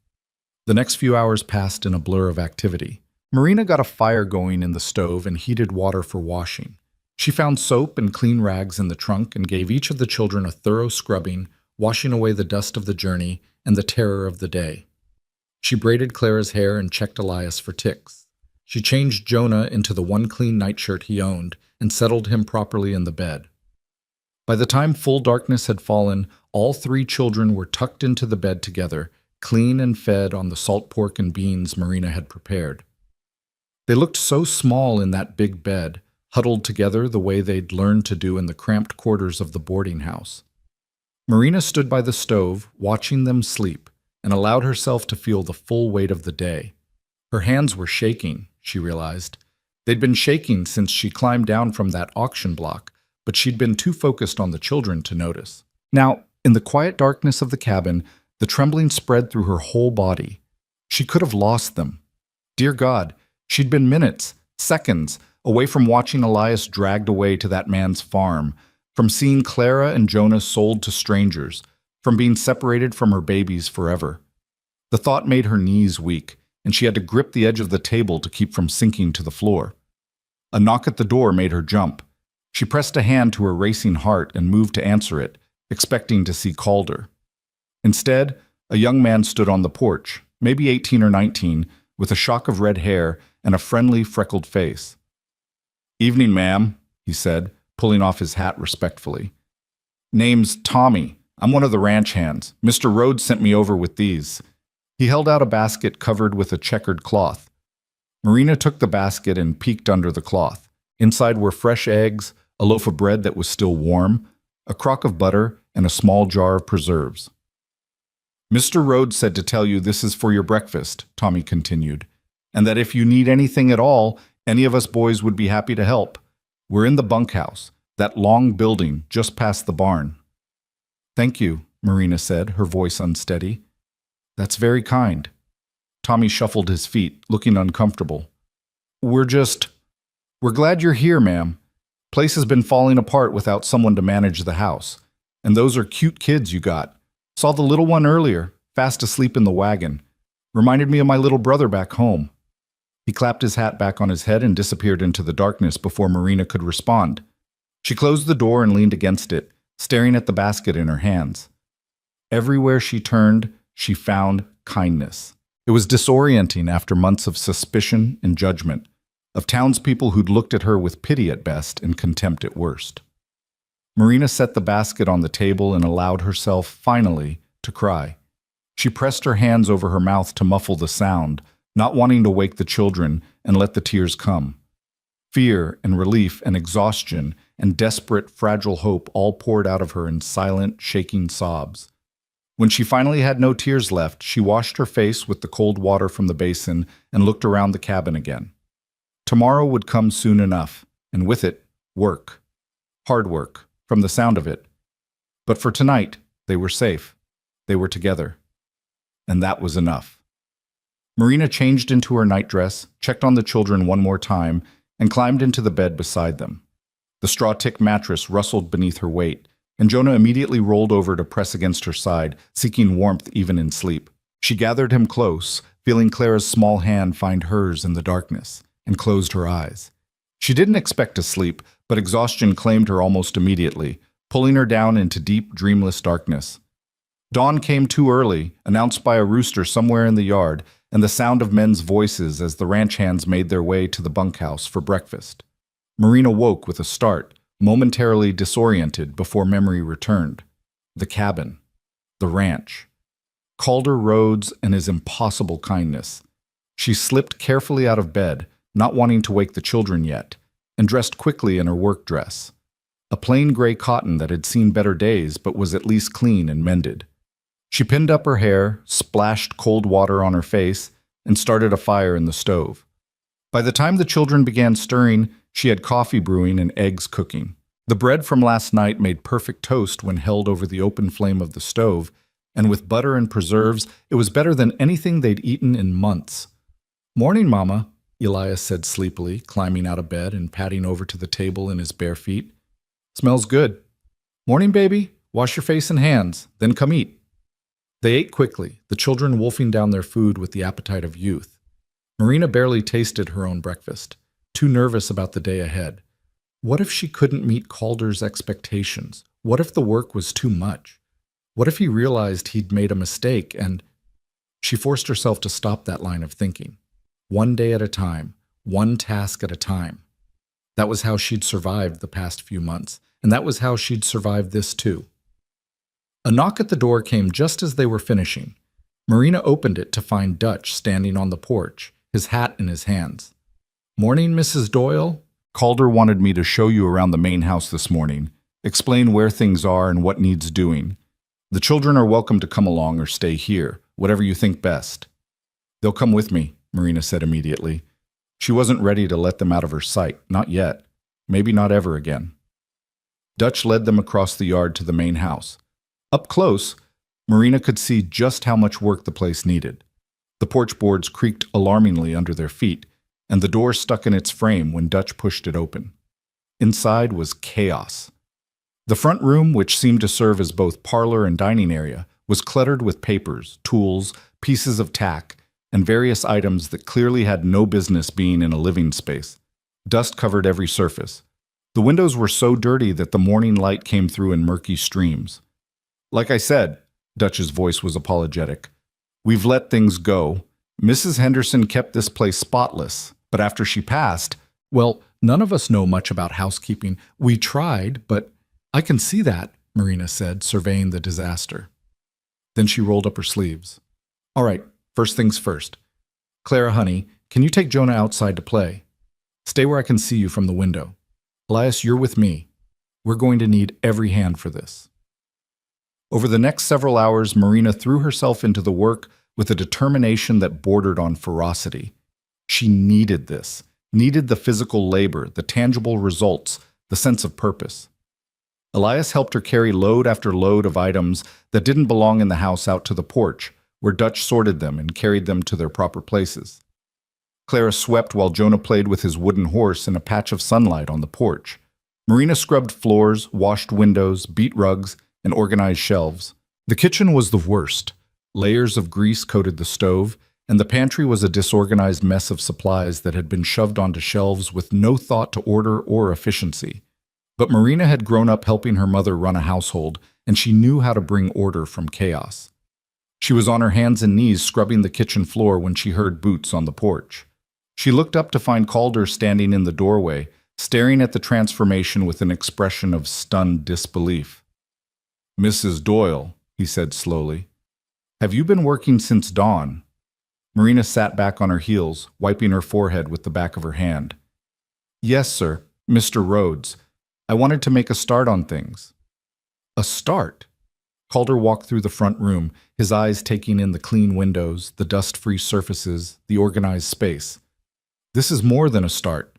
A: The next few hours passed in a blur of activity. Marina got a fire going in the stove and heated water for washing. She found soap and clean rags in the trunk and gave each of the children a thorough scrubbing, washing away the dust of the journey and the terror of the day. She braided Clara's hair and checked Elias for ticks. She changed Jonah into the one clean nightshirt he owned and settled him properly in the bed. By the time full darkness had fallen, all 3 children were tucked into the bed together, clean and fed on the salt pork and beans Marina had prepared. They looked so small in that big bed, huddled together the way they'd learned to do in the cramped quarters of the boarding house. Marina stood by the stove, watching them sleep, and allowed herself to feel the full weight of the day. Her hands were shaking, she realized. They'd been shaking since she climbed down from that auction block, but she'd been too focused on the children to notice. Now, in the quiet darkness of the cabin, the trembling spread through her whole body. She could have lost them. Dear God, she'd been minutes, seconds, away from watching Elias dragged away to that man's farm, from seeing Clara and Jonah sold to strangers, from being separated from her babies forever. The thought made her knees weak, and she had to grip the edge of the table to keep from sinking to the floor. A knock at the door made her jump. She pressed a hand to her racing heart and moved to answer it, expecting to see Calder. Instead, a young man stood on the porch, maybe 18 or 19, with a shock of red hair and a friendly, freckled face. "Evening, ma'am," he said, pulling off his hat respectfully. "Name's Tommy. I'm one of the ranch hands. Mr. Rhodes sent me over with these." He held out a basket covered with a checkered cloth. Marina took the basket and peeked under the cloth. Inside were fresh eggs, a loaf of bread that was still warm, a crock of butter, and a small jar of preserves. "Mr. Rhodes said to tell you this is for your breakfast," Tommy continued, "and that if you need anything at all, any of us boys would be happy to help. We're in the bunkhouse, that long building just past the barn." "Thank you," Marina said, her voice unsteady. "That's very kind." Tommy shuffled his feet, looking uncomfortable. We're glad you're here, ma'am. Place has been falling apart without someone to manage the house. And those are cute kids you got. Saw the little one earlier, fast asleep in the wagon. Reminded me of my little brother back home." He clapped his hat back on his head and disappeared into the darkness before Marina could respond. She closed the door and leaned against it, staring at the basket in her hands. Everywhere she turned, she found kindness. It was disorienting after months of suspicion and judgment, of townspeople who'd looked at her with pity at best and contempt at worst. Marina set the basket on the table and allowed herself, finally, to cry. She pressed her hands over her mouth to muffle the sound, not wanting to wake the children and let the tears come. Fear and relief and exhaustion and desperate, fragile hope all poured out of her in silent, shaking sobs. When she finally had no tears left, she washed her face with the cold water from the basin and looked around the cabin again. Tomorrow would come soon enough, and with it, work. Hard work, from the sound of it. But for tonight, they were safe. They were together. And that was enough. Marina changed into her nightdress, checked on the children one more time, and climbed into the bed beside them. The straw-tick mattress rustled beneath her weight, and Jonah immediately rolled over to press against her side, seeking warmth even in sleep. She gathered him close, feeling Clara's small hand find hers in the darkness, and closed her eyes. She didn't expect to sleep, but exhaustion claimed her almost immediately, pulling her down into deep, dreamless darkness. Dawn came too early, announced by a rooster somewhere in the yard, and the sound of men's voices as the ranch hands made their way to the bunkhouse for breakfast. Marina woke with a start, momentarily disoriented before memory returned. The cabin. The ranch. Calder Rhodes and his impossible kindness. She slipped carefully out of bed, not wanting to wake the children yet, and dressed quickly in her work dress. A plain gray cotton that had seen better days but was at least clean and mended. She pinned up her hair, splashed cold water on her face, and started a fire in the stove. By the time the children began stirring, she had coffee brewing and eggs cooking. The bread from last night made perfect toast when held over the open flame of the stove, and with butter and preserves, it was better than anything they'd eaten in months. "Morning, Mama," Elias said sleepily, climbing out of bed and padding over to the table in his bare feet. "Smells good." "Morning, baby. Wash your face and hands, then come eat." They ate quickly, the children wolfing down their food with the appetite of youth. Marina barely tasted her own breakfast, too nervous about the day ahead. What if she couldn't meet Calder's expectations? What if the work was too much? What if he realized he'd made a mistake and... She forced herself to stop that line of thinking. One day at a time, one task at a time. That was how she'd survived the past few months, and that was how she'd survived this too. A knock at the door came just as they were finishing. Marina opened it to find Dutch standing on the porch, his hat in his hands. "Morning, Mrs. Doyle. Calder wanted me to show you around the main house this morning, explain where things are and what needs doing. The children are welcome to come along or stay here, whatever you think best." "They'll come with me," Marina said immediately. She wasn't ready to let them out of her sight, not yet. Maybe not ever again. Dutch led them across the yard to the main house. Up close, Marina could see just how much work the place needed. The porch boards creaked alarmingly under their feet, and the door stuck in its frame when Dutch pushed it open. Inside was chaos. The front room, which seemed to serve as both parlor and dining area, was cluttered with papers, tools, pieces of tack, and various items that clearly had no business being in a living space. Dust covered every surface. The windows were so dirty that the morning light came through in murky streams. "Like I said," Dutch's voice was apologetic, "we've let things go. Mrs. Henderson kept this place spotless, but after she passed, well, none of us know much about housekeeping. We tried, but I can see that," Marina said, surveying the disaster. Then she rolled up her sleeves. "All right, first things first. Clara, honey, can you take Jonah outside to play? Stay where I can see you from the window. Elias, you're with me. We're going to need every hand for this." Over the next several hours, Marina threw herself into the work with a determination that bordered on ferocity. She needed this, needed the physical labor, the tangible results, the sense of purpose. Elias helped her carry load after load of items that didn't belong in the house out to the porch, where Dutch sorted them and carried them to their proper places. Clara swept while Jonah played with his wooden horse in a patch of sunlight on the porch. Marina scrubbed floors, washed windows, beat rugs, and organized shelves. The kitchen was the worst. Layers of grease coated the stove, and the pantry was a disorganized mess of supplies that had been shoved onto shelves with no thought to order or efficiency. But Marina had grown up helping her mother run a household, and she knew how to bring order from chaos. She was on her hands and knees scrubbing the kitchen floor when she heard boots on the porch. She looked up to find Calder standing in the doorway, staring at the transformation with an expression of stunned disbelief. "Mrs. Doyle," he said slowly, "have you been working since dawn?" Marina sat back on her heels, wiping her forehead with the back of her hand. "Yes, sir, Mr. Rhodes. I wanted to make a start on things." "A start?" Calder walked through the front room, his eyes taking in the clean windows, the dust-free surfaces, the organized space. "This is more than a start.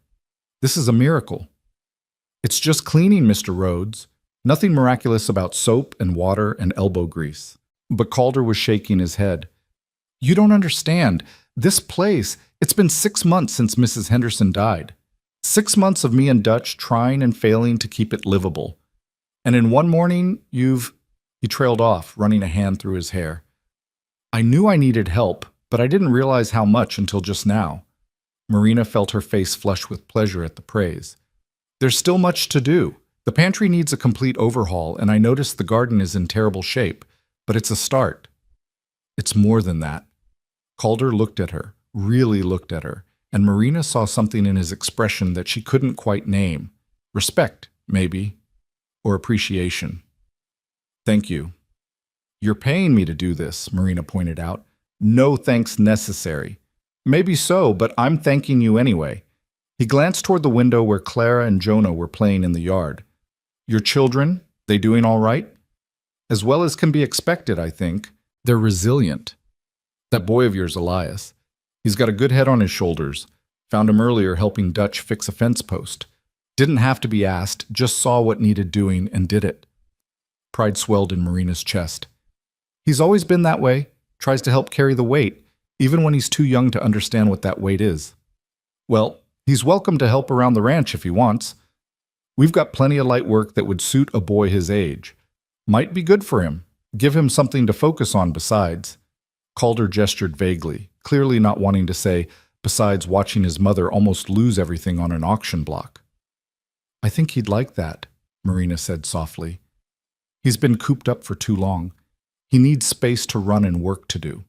A: This is a miracle." "It's just cleaning, Mr. Rhodes. Nothing miraculous about soap and water and elbow grease." But Calder was shaking his head. "You don't understand. This place, it's been 6 months since Mrs. Henderson died. 6 months of me and Dutch trying and failing to keep it livable. And in one morning, you've..." He trailed off, running a hand through his hair. "I knew I needed help, but I didn't realize how much until just now." Marina felt her face flush with pleasure at the praise. "There's still much to do. The pantry needs a complete overhaul, and I noticed the garden is in terrible shape, but it's a start." "It's more than that." Calder looked at her, really looked at her, and Marina saw something in his expression that she couldn't quite name. Respect, maybe, or appreciation. "Thank you." "You're paying me to do this," Marina pointed out. "No thanks necessary." "Maybe so, but I'm thanking you anyway." He glanced toward the window where Clara and Jonah were playing in the yard. "Your children, they doing all right?" "As well as can be expected, I think. They're resilient. That boy of yours, Elias, he's got a good head on his shoulders. Found him earlier helping Dutch fix a fence post. Didn't have to be asked, just saw what needed doing and did it. Pride swelled in Marina's chest. He's always been that way, tries to help carry the weight, even when he's too young to understand what that weight is. Well, he's welcome to help around the ranch if he wants. We've got plenty of light work that would suit a boy his age. Might be good for him. Give him something to focus on besides. Calder gestured vaguely, clearly not wanting to say, besides watching his mother almost lose everything on an auction block. I think he'd like that, Marina said softly. He's been cooped up for too long. He needs space to run and work to do.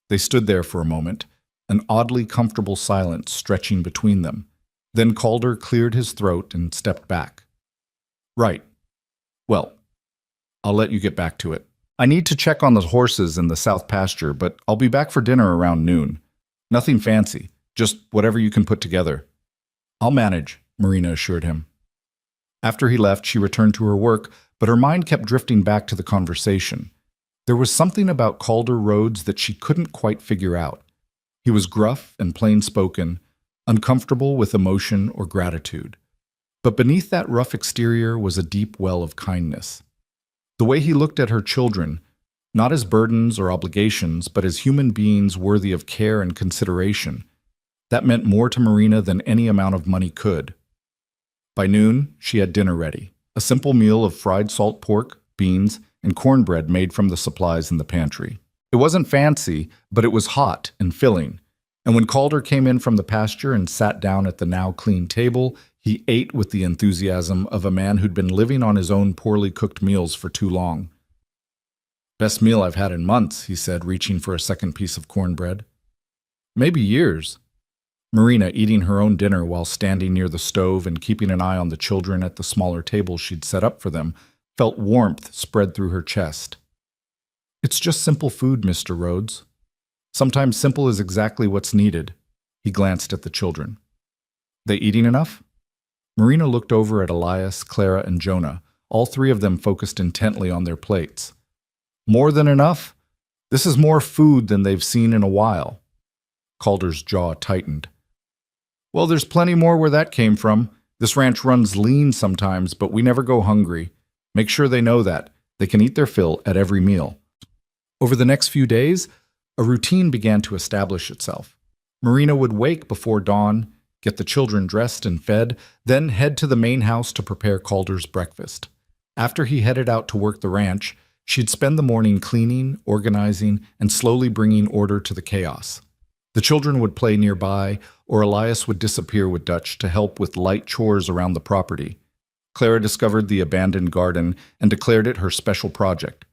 A: They stood there for a moment, an oddly comfortable silence stretching between them. Then Calder cleared his throat and stepped back. Right. Well, I'll let you get back to it. I need to check on the horses in the south pasture, but I'll be back for dinner around noon. Nothing fancy, just whatever you can put together. I'll manage, Marina assured him. After he left, she returned to her work, but her mind kept drifting back to the conversation. There was something about Calder Rhodes that she couldn't quite figure out. He was gruff and plain-spoken, uncomfortable with emotion or gratitude. But beneath that rough exterior was a deep well of kindness. The way he looked at her children, not as burdens or obligations, but as human beings worthy of care and consideration, that meant more to Marina than any amount of money could. By noon, she had dinner ready, a simple meal of fried salt pork, beans, and cornbread made from the supplies in the pantry. It wasn't fancy, but it was hot and filling, and when Calder came in from the pasture and sat down at the now clean table, he ate with the enthusiasm of a man who'd been living on his own poorly cooked meals for too long. Best meal I've had in months, he said, reaching for a second piece of cornbread. Maybe years. Marina, eating her own dinner while standing near the stove and keeping an eye on the children at the smaller table she'd set up for them, felt warmth spread through her chest. It's just simple food, Mr. Rhodes. Sometimes simple is exactly what's needed. He glanced at the children. They eating enough? Marina looked over at Elias, Clara, and Jonah, all three of them focused intently on their plates. More than enough? This is more food than they've seen in a while. Calder's jaw tightened. Well, there's plenty more where that came from. This ranch runs lean sometimes, but we never go hungry. Make sure they know that. They can eat their fill at every meal. Over the next few days, a routine began to establish itself. Marina would wake before dawn, get the children dressed and fed, then head to the main house to prepare Calder's breakfast. After he headed out to work the ranch, she'd spend the morning cleaning, organizing, and slowly bringing order to the chaos. The children would play nearby, or Elias would disappear with Dutch to help with light chores around the property. Clara discovered the abandoned garden and declared it her special project.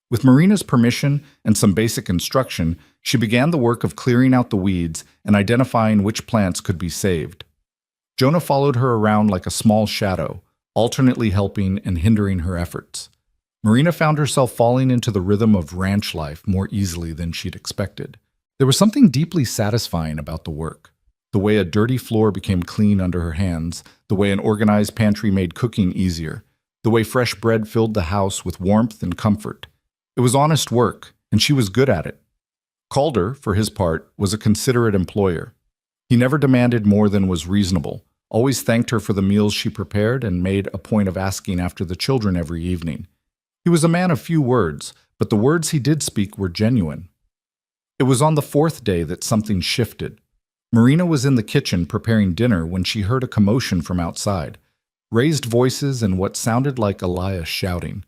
A: With Marina's permission and some basic instruction, she began the work of clearing out the weeds and identifying which plants could be saved. Jonah followed her around like a small shadow, alternately helping and hindering her efforts. Marina found herself falling into the rhythm of ranch life more easily than she'd expected. There was something deeply satisfying about the work. The way a dirty floor became clean under her hands, the way an organized pantry made cooking easier, the way fresh bread filled the house with warmth and comfort. It was honest work, and she was good at it. Calder, for his part, was a considerate employer. He never demanded more than was reasonable, always thanked her for the meals she prepared, and made a point of asking after the children every evening. He was a man of few words, but the words he did speak were genuine. It was on the fourth day that something shifted. Marina was in the kitchen preparing dinner when she heard a commotion from outside, raised voices and what sounded like Elias shouting.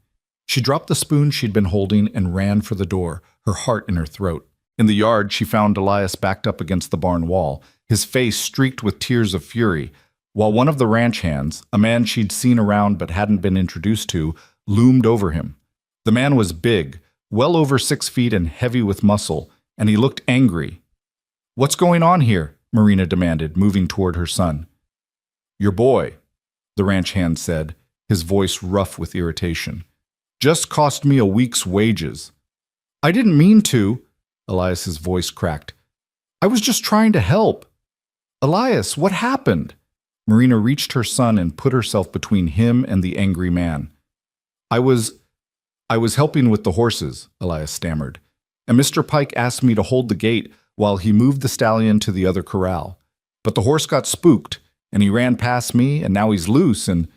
A: She dropped the spoon she'd been holding and ran for the door, her heart in her throat. In the yard, she found Elias backed up against the barn wall, his face streaked with tears of fury, while one of the ranch hands, a man she'd seen around but hadn't been introduced to, loomed over him. The man was big, well over 6 feet and heavy with muscle, and he looked angry. "What's going on here?" Marina demanded, moving toward her son. "Your boy," the ranch hand said, his voice rough with irritation. "Just cost me a week's wages." "I didn't mean to," Elias's voice cracked. "I was just trying to help." "Elias, what happened?" Marina reached her son and put herself between him and the angry man. I was helping with the horses," Elias stammered, "and Mr. Pike asked me to hold the gate while he moved the stallion to the other corral. But the horse got spooked. and he ran past me, and now he's loose, and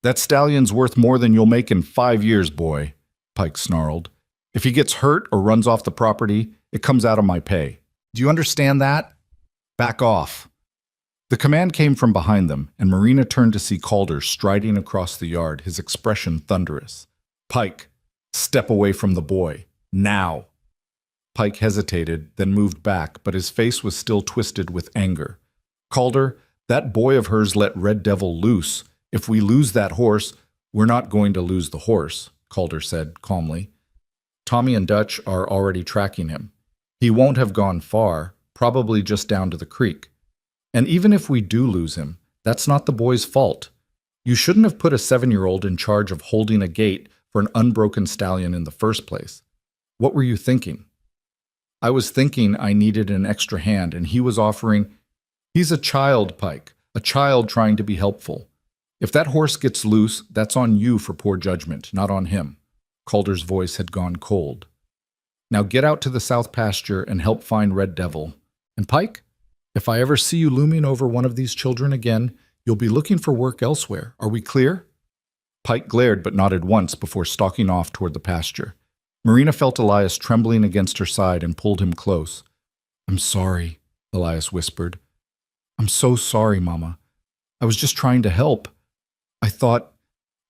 A: that stallion's worth more than you'll make in 5 years, boy, Pike snarled. If he gets hurt or runs off the property, it comes out of my pay. Do you understand that? Back off. The command came from behind them, and Marina turned to see Calder striding across the yard, his expression thunderous. Pike, step away from the boy. Now. Pike hesitated, then moved back, but his face was still twisted with anger. Calder, that boy of hers let Red Devil loose. If we lose that horse, we're not going to lose the horse, Calder said calmly. Tommy and Dutch are already tracking him. He won't have gone far, probably just down to the creek. And even if we do lose him, that's not the boy's fault. You shouldn't have put a 7-year-old in charge of holding a gate for an unbroken stallion in the first place. What were you thinking? I was thinking I needed an extra hand, and he was offering. He's a child, Pike, a child trying to be helpful. If that horse gets loose, that's on you for poor judgment, not on him. Calder's voice had gone cold. Now get out to the south pasture and help find Red Devil. And Pike, if I ever see you looming over one of these children again, you'll be looking for work elsewhere. Are we clear? Pike glared but nodded once before stalking off toward the pasture. Marina felt Elias trembling against her side and pulled him close. I'm sorry, Elias whispered. I'm so sorry, Mama. I was just trying to help. I thought,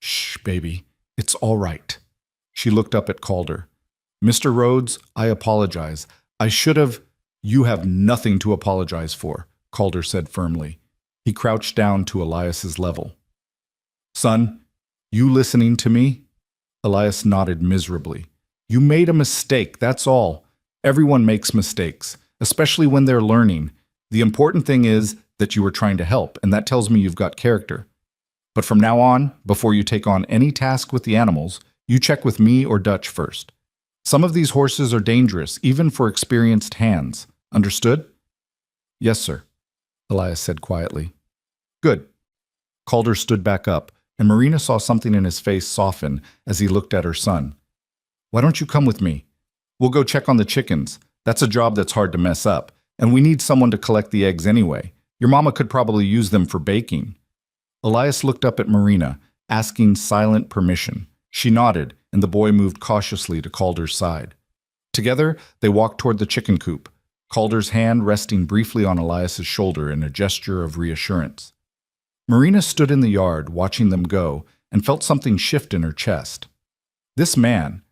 A: shh, baby, it's all right. She looked up at Calder. Mr. Rhodes, I apologize. I should have. You have nothing to apologize for, Calder said firmly. He crouched down to Elias's level. Son, you listening to me? Elias nodded miserably. You made a mistake, that's all. Everyone makes mistakes, especially when they're learning. The important thing is that you were trying to help, and that tells me you've got character. But from now on, before you take on any task with the animals, you check with me or Dutch first. Some of these horses are dangerous, even for experienced hands. Understood? Yes, sir, Elias said quietly. Good. Calder stood back up, and Marina saw something in his face soften as he looked at her son. Why don't you come with me? We'll go check on the chickens. That's a job that's hard to mess up, and we need someone to collect the eggs anyway. Your mama could probably use them for baking. Elias looked up at Marina, asking silent permission. She nodded, and the boy moved cautiously to Calder's side. Together, they walked toward the chicken coop, Calder's hand resting briefly on Elias's shoulder in a gesture of reassurance. Marina stood in the yard, watching them go, and felt something shift in her chest. This man,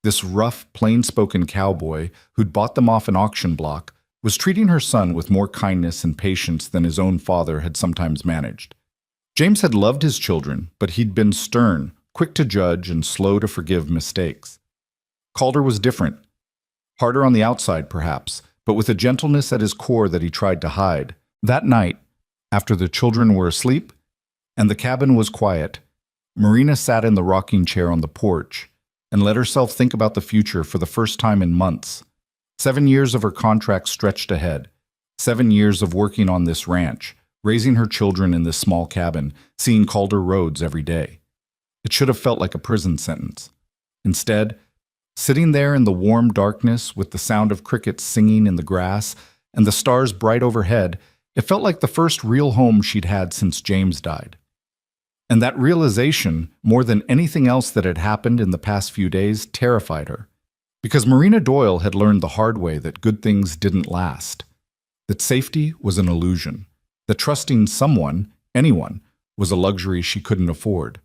A: this rough, plain-spoken cowboy who'd bought them off an auction block, was treating her son with more kindness and patience than his own father had sometimes managed. James had loved his children, but he'd been stern, quick to judge, and slow to forgive mistakes. Calder was different. Harder on the outside, perhaps, but with a gentleness at his core that he tried to hide. That night, after the children were asleep and the cabin was quiet, Marina sat in the rocking chair on the porch and let herself think about the future for the first time in months. 7 years of her contract stretched ahead. 7 years of working on this ranch, raising her children in this small cabin, seeing Calder Rhodes every day. It should have felt like a prison sentence. Instead, sitting there in the warm darkness with the sound of crickets singing in the grass and the stars bright overhead, it felt like the first real home she'd had since James died. And that realization, more than anything else that had happened in the past few days, terrified her. Because Marina Doyle had learned the hard way that good things didn't last, that safety was an illusion, that trusting someone, anyone, was a luxury she couldn't afford.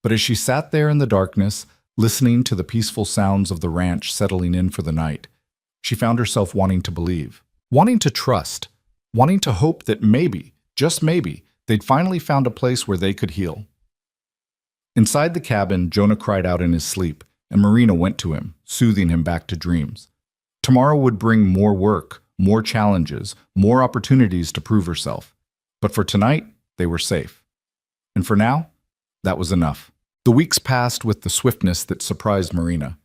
A: But as she sat there in the darkness, listening to the peaceful sounds of the ranch settling in for the night, she found herself wanting to believe, wanting to trust, wanting to hope that maybe, just maybe, they'd finally found a place where they could heal. Inside the cabin, Jonah cried out in his sleep, and Marina went to him, soothing him back to dreams. Tomorrow would bring more work, more challenges, more opportunities to prove herself. But for tonight, they were safe. And for now, that was enough. The weeks passed with the swiftness that surprised Marina.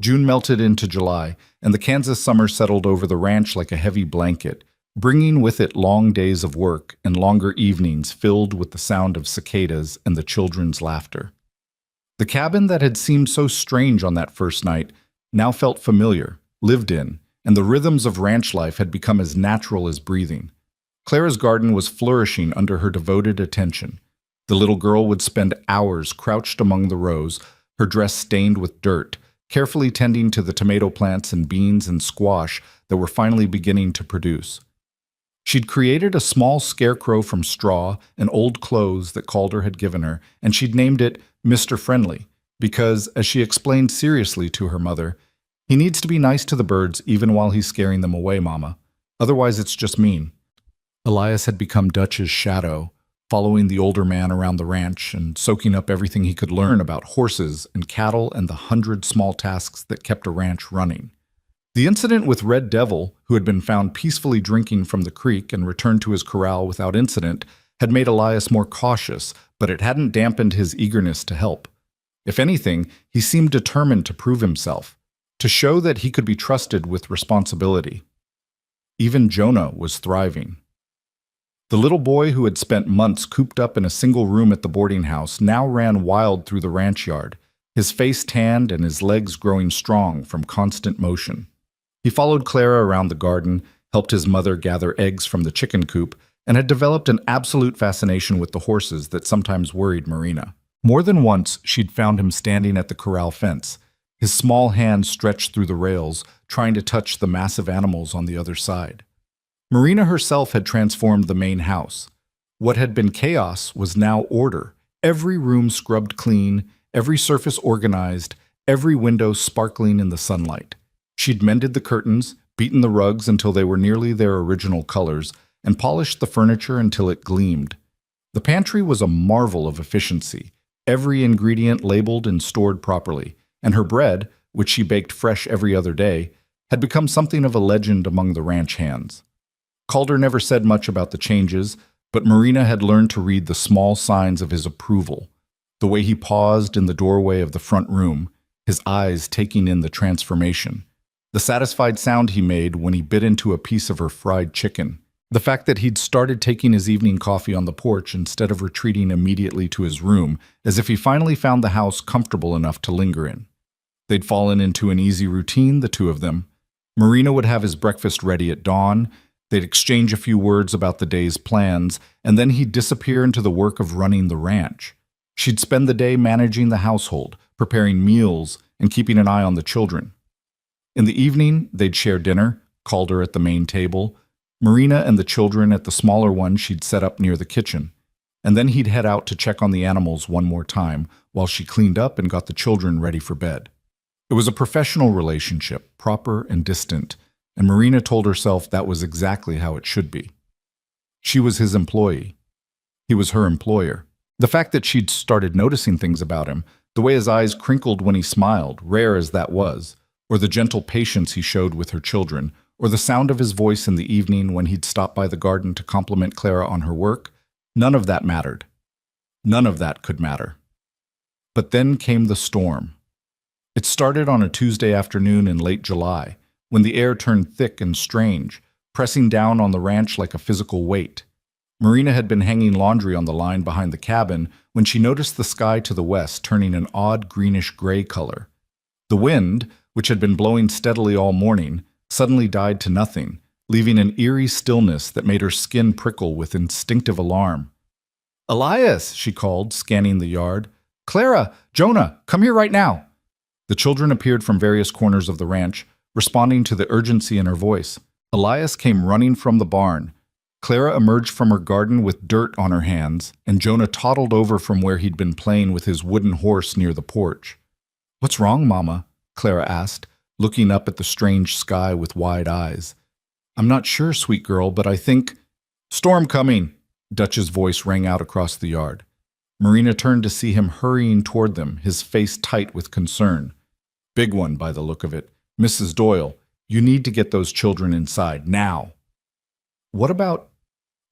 A: June melted into July, and the Kansas summer settled over the ranch like a heavy blanket, bringing with it long days of work and longer evenings filled with the sound of cicadas and the children's laughter. The cabin that had seemed so strange on that first night now felt familiar, lived in, and the rhythms of ranch life had become as natural as breathing. Clara's garden was flourishing under her devoted attention. The little girl would spend hours crouched among the rows, her dress stained with dirt, carefully tending to the tomato plants and beans and squash that were finally beginning to produce. She'd created a small scarecrow from straw and old clothes that Calder had given her, and she'd named it Mr. Friendly, because, as she explained seriously to her mother, he needs to be nice to the birds even while he's scaring them away, Mama. Otherwise it's just mean. Elias had become Dutch's shadow, following the older man around the ranch and soaking up everything he could learn about horses and cattle and the 100 small tasks that kept a ranch running. The incident with Red Devil, who had been found peacefully drinking from the creek and returned to his corral without incident, had made Elias more cautious, but it hadn't dampened his eagerness to help. If anything, he seemed determined to prove himself, to show that he could be trusted with responsibility. Even Jonah was thriving. The little boy who had spent months cooped up in a single room at the boarding house now ran wild through the ranch yard, his face tanned and his legs growing strong from constant motion. He followed Clara around the garden, helped his mother gather eggs from the chicken coop, and had developed an absolute fascination with the horses that sometimes worried Marina. More than once, she'd found him standing at the corral fence, his small hands stretched through the rails, trying to touch the massive animals on the other side. Marina herself had transformed the main house. What had been chaos was now order, every room scrubbed clean, every surface organized, every window sparkling in the sunlight. She'd mended the curtains, beaten the rugs until they were nearly their original colors, and polished the furniture until it gleamed. The pantry was a marvel of efficiency, every ingredient labeled and stored properly, and her bread, which she baked fresh every other day, had become something of a legend among the ranch hands. Calder never said much about the changes, but Marina had learned to read the small signs of his approval, the way he paused in the doorway of the front room, his eyes taking in the transformation, the satisfied sound he made when he bit into a piece of her fried chicken, the fact that he'd started taking his evening coffee on the porch instead of retreating immediately to his room, as if he finally found the house comfortable enough to linger in. They'd fallen into an easy routine, the two of them. Marina would have his breakfast ready at dawn. They'd exchange a few words about the day's plans, and then he'd disappear into the work of running the ranch. She'd spend the day managing the household, preparing meals, and keeping an eye on the children. In the evening, they'd share dinner, Calder at the main table, Marina and the children at the smaller one she'd set up near the kitchen. And then he'd head out to check on the animals one more time, while she cleaned up and got the children ready for bed. It was a professional relationship, proper and distant, and Marina told herself that was exactly how it should be. She was his employee. He was her employer. The fact that she'd started noticing things about him, the way his eyes crinkled when he smiled, rare as that was, or the gentle patience he showed with her children, or the sound of his voice in the evening when he'd stop by the garden to compliment Clara on her work, none of that mattered. None of that could matter. But then came the storm. It started on a Tuesday afternoon in late July, when the air turned thick and strange, pressing down on the ranch like a physical weight. Marina had been hanging laundry on the line behind the cabin when she noticed the sky to the west turning an odd greenish-gray color. The wind, which had been blowing steadily all morning, suddenly died to nothing, leaving an eerie stillness that made her skin prickle with instinctive alarm. "Elias," she called, scanning the yard. "Clara! Jonah! Come here right now!" The children appeared from various corners of the ranch, responding to the urgency in her voice. Elias came running from the barn. Clara emerged from her garden with dirt on her hands, and Jonah toddled over from where he'd been playing with his wooden horse near the porch. "What's wrong, Mama?" Clara asked, looking up at the strange sky with wide eyes. "I'm not sure, sweet girl, but I think—" "Storm coming!" Dutch's voice rang out across the yard. Marina turned to see him hurrying toward them, his face tight with concern. "Big one, by the look of it. Mrs. Doyle, you need to get those children inside, now." "What about—"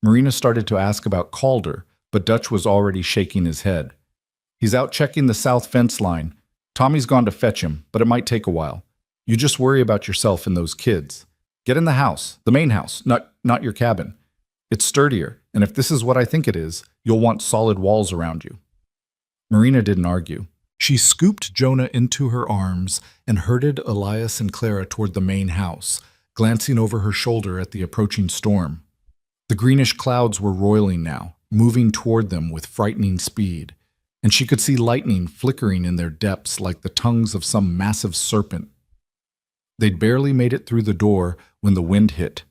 A: Marina started to ask about Calder, but Dutch was already shaking his head. "He's out checking the south fence line. Tommy's gone to fetch him, but it might take a while. You just worry about yourself and those kids. Get in the house, the main house, not your cabin. It's sturdier, and if this is what I think it is, you'll want solid walls around you." Marina didn't argue. She scooped Jonah into her arms and herded Elias and Clara toward the main house, glancing over her shoulder at the approaching storm. The greenish clouds were roiling now, moving toward them with frightening speed, and she could see lightning flickering in their depths like the tongues of some massive serpent. They'd barely made it through the door when the wind hit.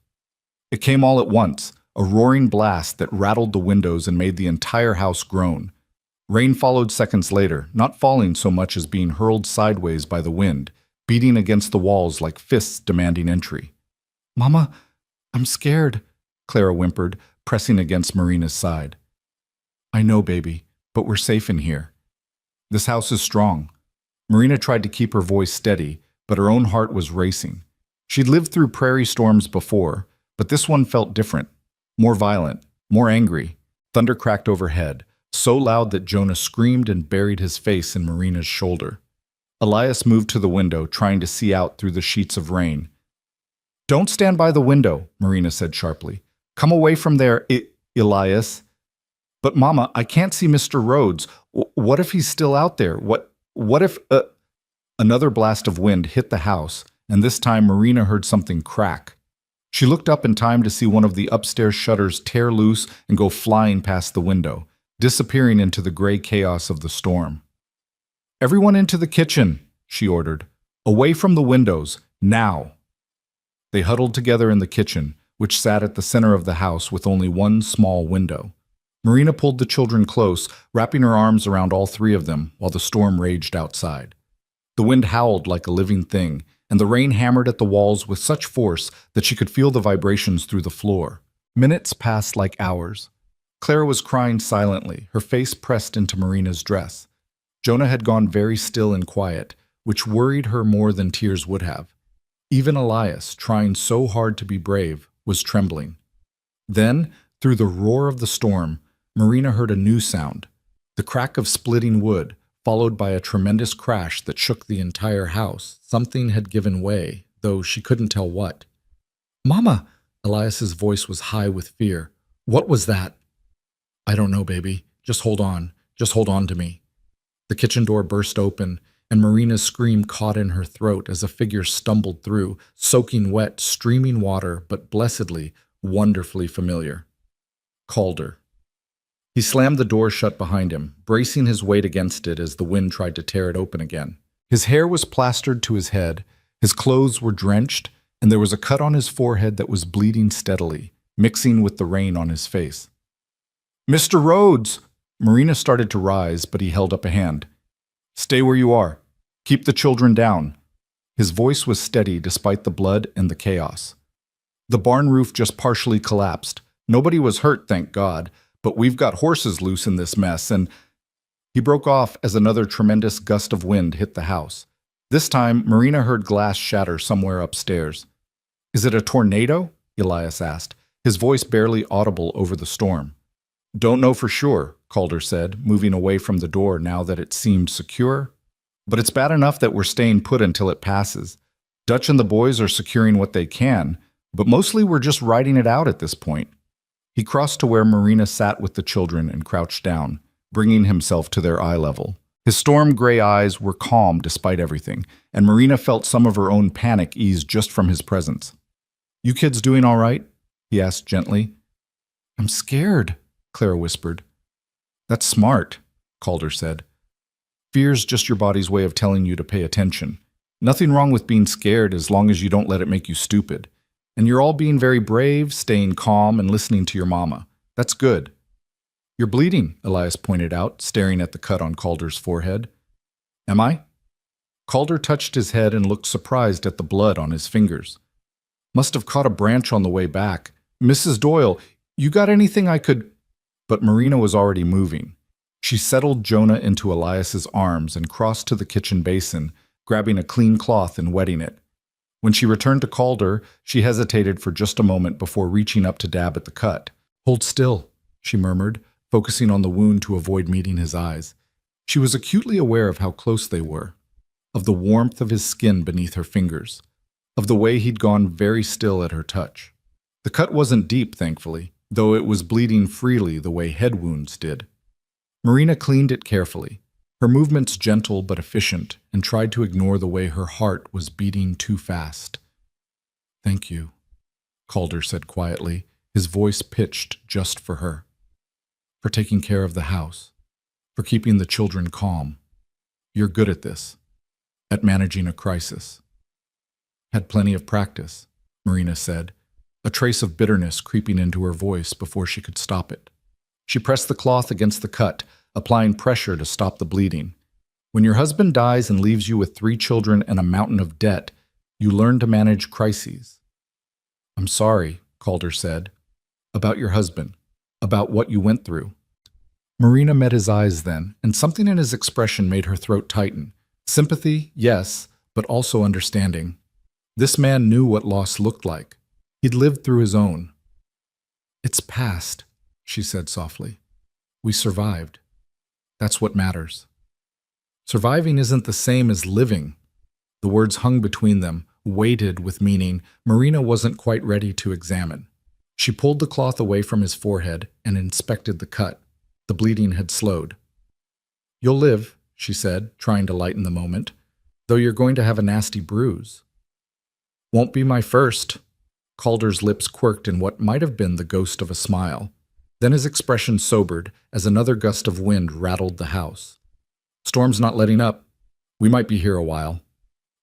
A: It came all at once, a roaring blast that rattled the windows and made the entire house groan. Rain followed seconds later, not falling so much as being hurled sideways by the wind, beating against the walls like fists demanding entry. "Mama, I'm scared," Clara whimpered, pressing against Marina's side. "I know, baby, but we're safe in here. This house is strong." Marina tried to keep her voice steady, but her own heart was racing. She'd lived through prairie storms before, but this one felt different, more violent, more angry. Thunder cracked overhead, so loud that Jonah screamed and buried his face in Marina's shoulder. Elias moved to the window, trying to see out through the sheets of rain. "Don't stand by the window," Marina said sharply. "Come away from there, Elias." "But Mama, I can't see Mr. Rhodes. What if he's still out there? What if—" Another blast of wind hit the house, and this time Marina heard something crack. She looked up in time to see one of the upstairs shutters tear loose and go flying past the window, disappearing into the gray chaos of the storm. "Everyone into the kitchen," she ordered. "Away from the windows, now." They huddled together in the kitchen, which sat at the center of the house with only one small window. Marina pulled the children close, wrapping her arms around all three of them while the storm raged outside. The wind howled like a living thing, and the rain hammered at the walls with such force that she could feel the vibrations through the floor. Minutes passed like hours. Clara was crying silently, her face pressed into Marina's dress. Jonah had gone very still and quiet, which worried her more than tears would have. Even Elias, trying so hard to be brave, was trembling. Then, through the roar of the storm, Marina heard a new sound, the crack of splitting wood, followed by a tremendous crash that shook the entire house. Something had given way, though she couldn't tell what. "Mama!" Elias's voice was high with fear. "What was that?" "I don't know, baby. Just hold on. Just hold on to me." The kitchen door burst open, and Marina's scream caught in her throat as a figure stumbled through, soaking wet, streaming water, but blessedly, wonderfully familiar. Calder. He slammed the door shut behind him, bracing his weight against it as the wind tried to tear it open again. His hair was plastered to his head, his clothes were drenched, and there was a cut on his forehead that was bleeding steadily, mixing with the rain on his face. "Mr. Rhodes!" Marina started to rise, but he held up a hand. "Stay where you are. Keep the children down." His voice was steady despite the blood and the chaos. "The barn roof just partially collapsed. Nobody was hurt, thank God, but we've got horses loose in this mess, and—" He broke off as another tremendous gust of wind hit the house. This time, Marina heard glass shatter somewhere upstairs. "Is it a tornado?" Elias asked, his voice barely audible over the storm. "Don't know for sure," Calder said, moving away from the door now that it seemed secure. "But it's bad enough that we're staying put until it passes. Dutch and the boys are securing what they can, but mostly we're just riding it out at this point." He crossed to where Marina sat with the children and crouched down, bringing himself to their eye level. His storm-gray eyes were calm despite everything, and Marina felt some of her own panic ease just from his presence. "You kids doing all right?" he asked gently. "I'm scared," Clara whispered. "That's smart," Calder said. "Fear's just your body's way of telling you to pay attention. Nothing wrong with being scared as long as you don't let it make you stupid. And you're all being very brave, staying calm, and listening to your mama. That's good." "You're bleeding," Elias pointed out, staring at the cut on Calder's forehead. "Am I?" Calder touched his head and looked surprised at the blood on his fingers. "Must have caught a branch on the way back. Mrs. Doyle, you got anything I could—" But Marina was already moving. She settled Jonah into Elias's arms and crossed to the kitchen basin, grabbing a clean cloth and wetting it. When she returned to Calder, she hesitated for just a moment before reaching up to dab at the cut. "Hold still," she murmured, focusing on the wound to avoid meeting his eyes. She was acutely aware of how close they were, of the warmth of his skin beneath her fingers, of the way he'd gone very still at her touch. The cut wasn't deep, thankfully, though it was bleeding freely the way head wounds did. Marina cleaned it carefully, her movements gentle but efficient, and tried to ignore the way her heart was beating too fast. "Thank you," Calder said quietly, his voice pitched just for her. For taking care of the house. For keeping the children calm. You're good at this. At managing a crisis. Had plenty of practice, Marina said, a trace of bitterness creeping into her voice before she could stop it. She pressed the cloth against the cut, applying pressure to stop the bleeding. When your husband dies and leaves you with 3 children and a mountain of debt, you learn to manage crises. I'm sorry, Calder said, about your husband, about what you went through. Marina met his eyes then, and something in his expression made her throat tighten. Sympathy, yes, but also understanding. This man knew what loss looked like. He'd lived through his own. It's past, she said softly. We survived. That's what matters. Surviving isn't the same as living. The words hung between them, weighted with meaning Marina wasn't quite ready to examine. She pulled the cloth away from his forehead and inspected the cut. The bleeding had slowed. You'll live, she said, trying to lighten the moment, though you're going to have a nasty bruise. Won't be my first. Calder's lips quirked in what might have been the ghost of a smile. Then his expression sobered as another gust of wind rattled the house. Storm's not letting up. We might be here a while.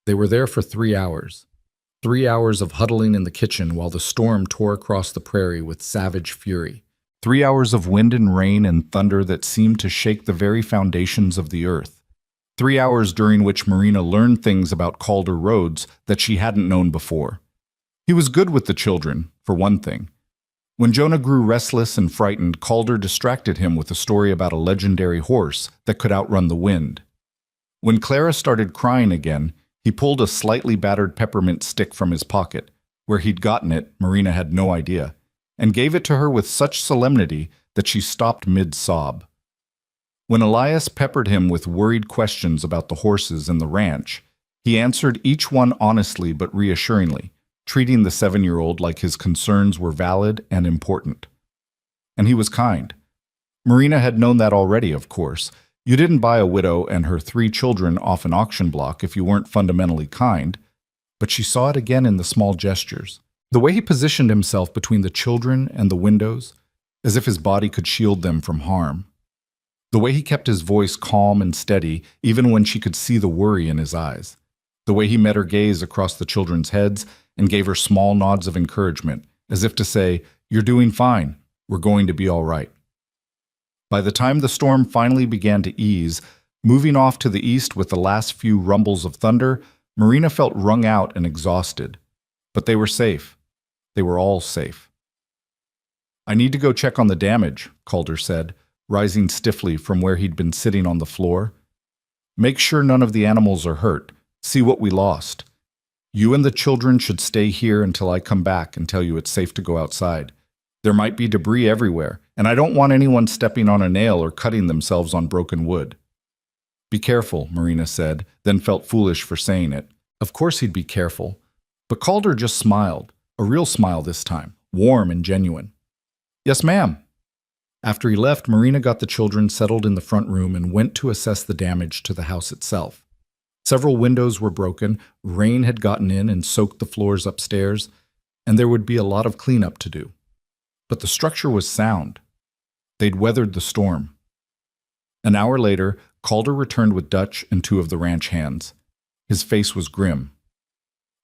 A: They were there for 3 hours. 3 hours of huddling in the kitchen while the storm tore across the prairie with savage fury. 3 hours of wind and rain and thunder that seemed to shake the very foundations of the earth. 3 hours during which Marina learned things about Calder roads that she hadn't known before. He was good with the children, for one thing. When Jonah grew restless and frightened, Calder distracted him with a story about a legendary horse that could outrun the wind. When Clara started crying again, he pulled a slightly battered peppermint stick from his pocket. Where he'd gotten it, Marina had no idea, and gave it to her with such solemnity that she stopped mid-sob. When Elias peppered him with worried questions about the horses and the ranch, he answered each one honestly but reassuringly, treating the 7-year-old like his concerns were valid and important. And he was kind. Marina had known that already, of course. You didn't buy a widow and her 3 children off an auction block if you weren't fundamentally kind, but she saw it again in the small gestures. The way he positioned himself between the children and the windows, as if his body could shield them from harm. The way he kept his voice calm and steady, even when she could see the worry in his eyes. The way he met her gaze across the children's heads and gave her small nods of encouragement, as if to say, "You're doing fine. We're going to be all right." By the time the storm finally began to ease, moving off to the east with the last few rumbles of thunder, Marina felt wrung out and exhausted. But they were safe. They were all safe. "I need to go check on the damage," Calder said, rising stiffly from where he'd been sitting on the floor. "Make sure none of the animals are hurt. See what we lost. You and the children should stay here until I come back and tell you it's safe to go outside. There might be debris everywhere, and I don't want anyone stepping on a nail or cutting themselves on broken wood." "Be careful," Marina said, then felt foolish for saying it. Of course he'd be careful. But Calder just smiled, a real smile this time, warm and genuine. "Yes, ma'am." After he left, Marina got the children settled in the front room and went to assess the damage to the house itself. Several windows were broken, rain had gotten in and soaked the floors upstairs, and there would be a lot of cleanup to do. But the structure was sound. They'd weathered the storm. An hour later, Calder returned with Dutch and 2 of the ranch hands. His face was grim.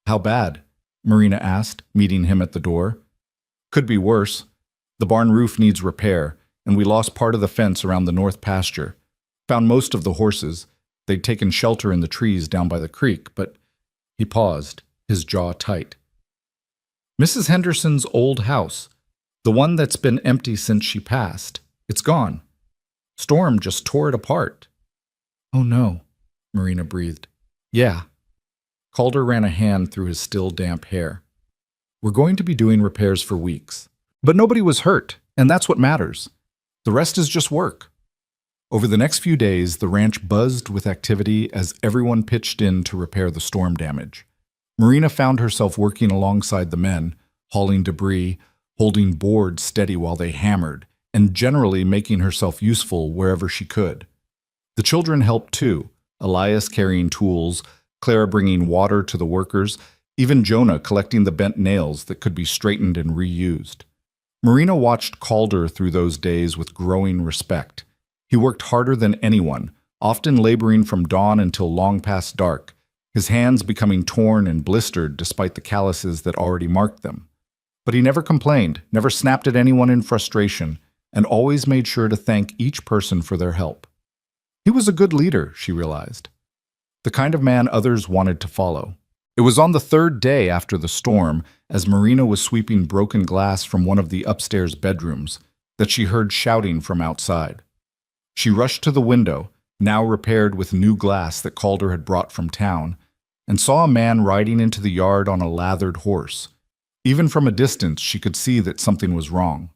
A: "How bad?" Marina asked, meeting him at the door. "Could be worse. The barn roof needs repair, and we lost part of the fence around the north pasture. Found most of the horses. They'd taken shelter in the trees down by the creek, but..." He paused, his jaw tight. "Mrs. Henderson's old house, the one that's been empty since she passed. It's gone. Storm just tore it apart." "Oh no," Marina breathed. "Yeah." Calder ran a hand through his still damp hair. "We're going to be doing repairs for weeks. But nobody was hurt, and that's what matters. The rest is just work." Over the next few days, the ranch buzzed with activity as everyone pitched in to repair the storm damage. Marina found herself working alongside the men, hauling debris, holding boards steady while they hammered, and generally making herself useful wherever she could. The children helped too, Elias carrying tools, Clara bringing water to the workers, even Jonah collecting the bent nails that could be straightened and reused. Marina watched Calder through those days with growing respect. He worked harder than anyone, often laboring from dawn until long past dark, his hands becoming torn and blistered despite the calluses that already marked them. But he never complained, never snapped at anyone in frustration, and always made sure to thank each person for their help. He was a good leader, she realized. The kind of man others wanted to follow. It was on the third day after the storm, as Marina was sweeping broken glass from one of the upstairs bedrooms, that she heard shouting from outside. She rushed to the window, now repaired with new glass that Calder had brought from town, and saw a man riding into the yard on a lathered horse. Even from a distance, she could see that something was wrong.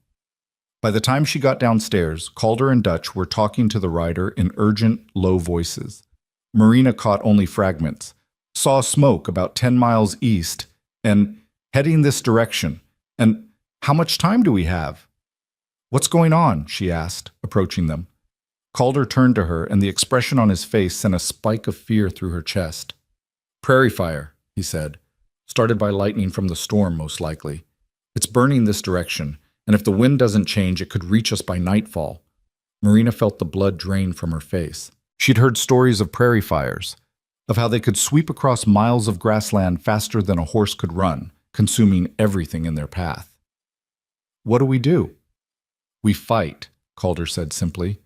A: By the time she got downstairs, Calder and Dutch were talking to the rider in urgent, low voices. Marina caught only fragments, saw smoke about 10 miles east, and heading this direction. And how much time do we have? What's going on? She asked, approaching them. Calder turned to her, and the expression on his face sent a spike of fear through her chest. Prairie fire, he said. Started by lightning from the storm, most likely. It's burning this direction, and if the wind doesn't change, it could reach us by nightfall. Marina felt the blood drain from her face. She'd heard stories of prairie fires, of how they could sweep across miles of grassland faster than a horse could run, consuming everything in their path. What do? We fight, Calder said simply.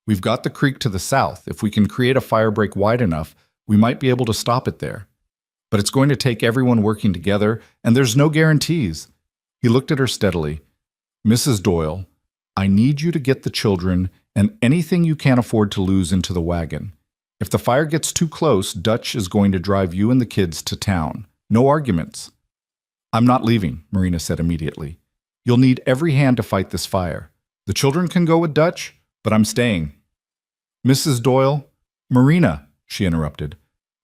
A: We've got the creek to the south. If we can create a firebreak wide enough, we might be able to stop it there. But it's going to take everyone working together, and there's no guarantees. He looked at her steadily. Mrs. Doyle, I need you to get the children and anything you can't afford to lose into the wagon. If the fire gets too close, Dutch is going to drive you and the kids to town. No arguments. I'm not leaving, Marina said immediately. You'll need every hand to fight this fire. The children can go with Dutch, but I'm staying. Mrs. Doyle, Marina, she interrupted.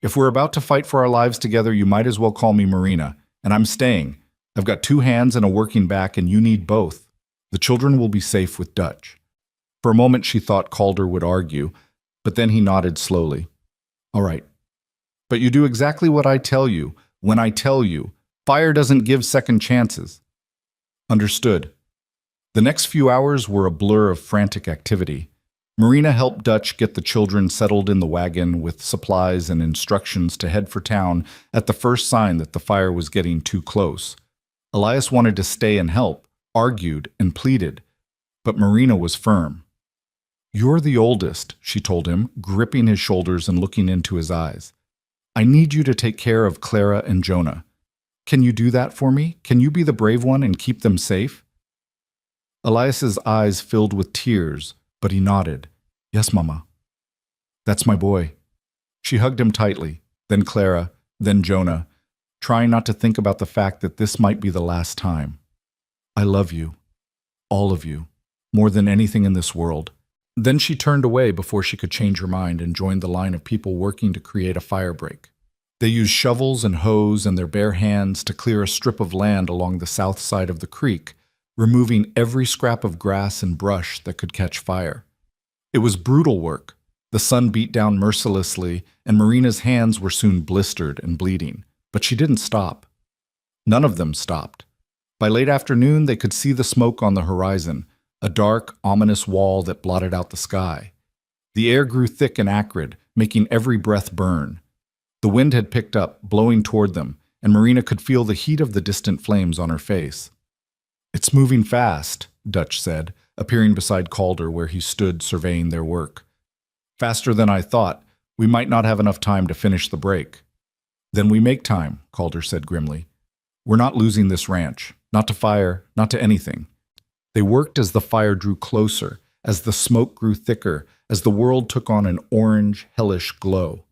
A: If we're about to fight for our lives together, you might as well call me Marina, and I'm staying. I've got 2 hands and a working back, and you need both. The children will be safe with Dutch. For a moment she thought Calder would argue, but then he nodded slowly. All right. But you do exactly what I tell you, when I tell you. Fire doesn't give second chances. Understood. The next few hours were a blur of frantic activity. Marina helped Dutch get the children settled in the wagon with supplies and instructions to head for town at the first sign that the fire was getting too close. Elias wanted to stay and help, argued and pleaded, but Marina was firm. You're the oldest, she told him, gripping his shoulders and looking into his eyes. I need you to take care of Clara and Jonah. Can you do that for me? Can you be the brave one and keep them safe? Elias's eyes filled with tears, but he nodded. Yes, Mama. That's my boy. She hugged him tightly, then Clara, then Jonah, trying not to think about the fact that this might be the last time. I love you, all of you, more than anything in this world. Then she turned away before she could change her mind and joined the line of people working to create a firebreak. They used shovels and hoes and their bare hands to clear a strip of land along the south side of the creek, removing every scrap of grass and brush that could catch fire. It was brutal work. The sun beat down mercilessly, and Marina's hands were soon blistered and bleeding. But she didn't stop. None of them stopped. By late afternoon, they could see the smoke on the horizon, a dark, ominous wall that blotted out the sky. The air grew thick and acrid, making every breath burn. The wind had picked up, blowing toward them, and Marina could feel the heat of the distant flames on her face. It's moving fast, Dutch said, appearing beside Calder where he stood surveying their work. Faster than I thought. We might not have enough time to finish the break. Then we make time, Calder said grimly. We're not losing this ranch. Not to fire, not to anything. They worked as the fire drew closer, as the smoke grew thicker, as the world took on an orange, hellish glow.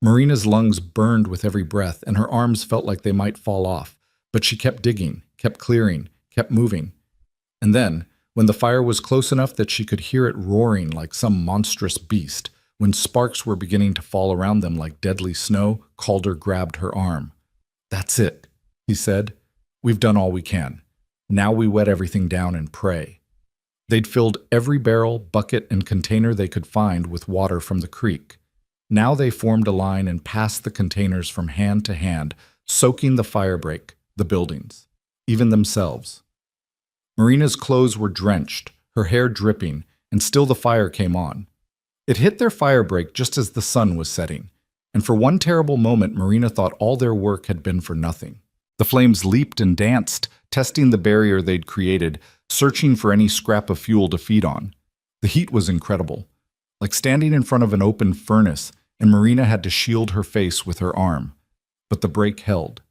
A: Marina's lungs burned with every breath, and her arms felt like they might fall off, but she kept digging, kept clearing, kept moving. And then, when the fire was close enough that she could hear it roaring like some monstrous beast, when sparks were beginning to fall around them like deadly snow, Calder grabbed her arm. That's it, he said. We've done all we can. Now we wet everything down and pray. They'd filled every barrel, bucket, and container they could find with water from the creek. Now they formed a line and passed the containers from hand to hand, soaking the firebreak, the buildings, even themselves. Marina's clothes were drenched, her hair dripping, and still the fire came on. It hit their fire break just as the sun was setting, and for one terrible moment Marina thought all their work had been for nothing. The flames leaped and danced, testing the barrier they'd created, searching for any scrap of fuel to feed on. The heat was incredible, like standing in front of an open furnace, and Marina had to shield her face with her arm. But the break held.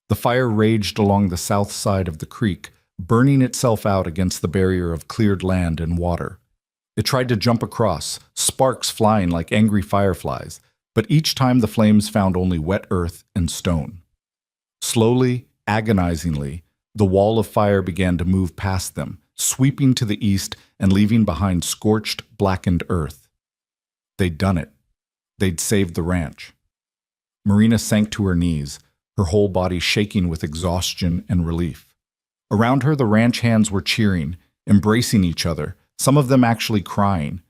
A: The fire raged along the south side of the creek, burning itself out against the barrier of cleared land and water. It tried to jump across, sparks flying like angry fireflies, but each time the flames found only wet earth and stone. Slowly, agonizingly, the wall of fire began to move past them, sweeping to the east and leaving behind scorched, blackened earth. They'd done it. They'd saved the ranch. Marina sank to her knees, her whole body shaking with exhaustion and relief. Around her, the ranch hands were cheering, embracing each other, some of them actually crying.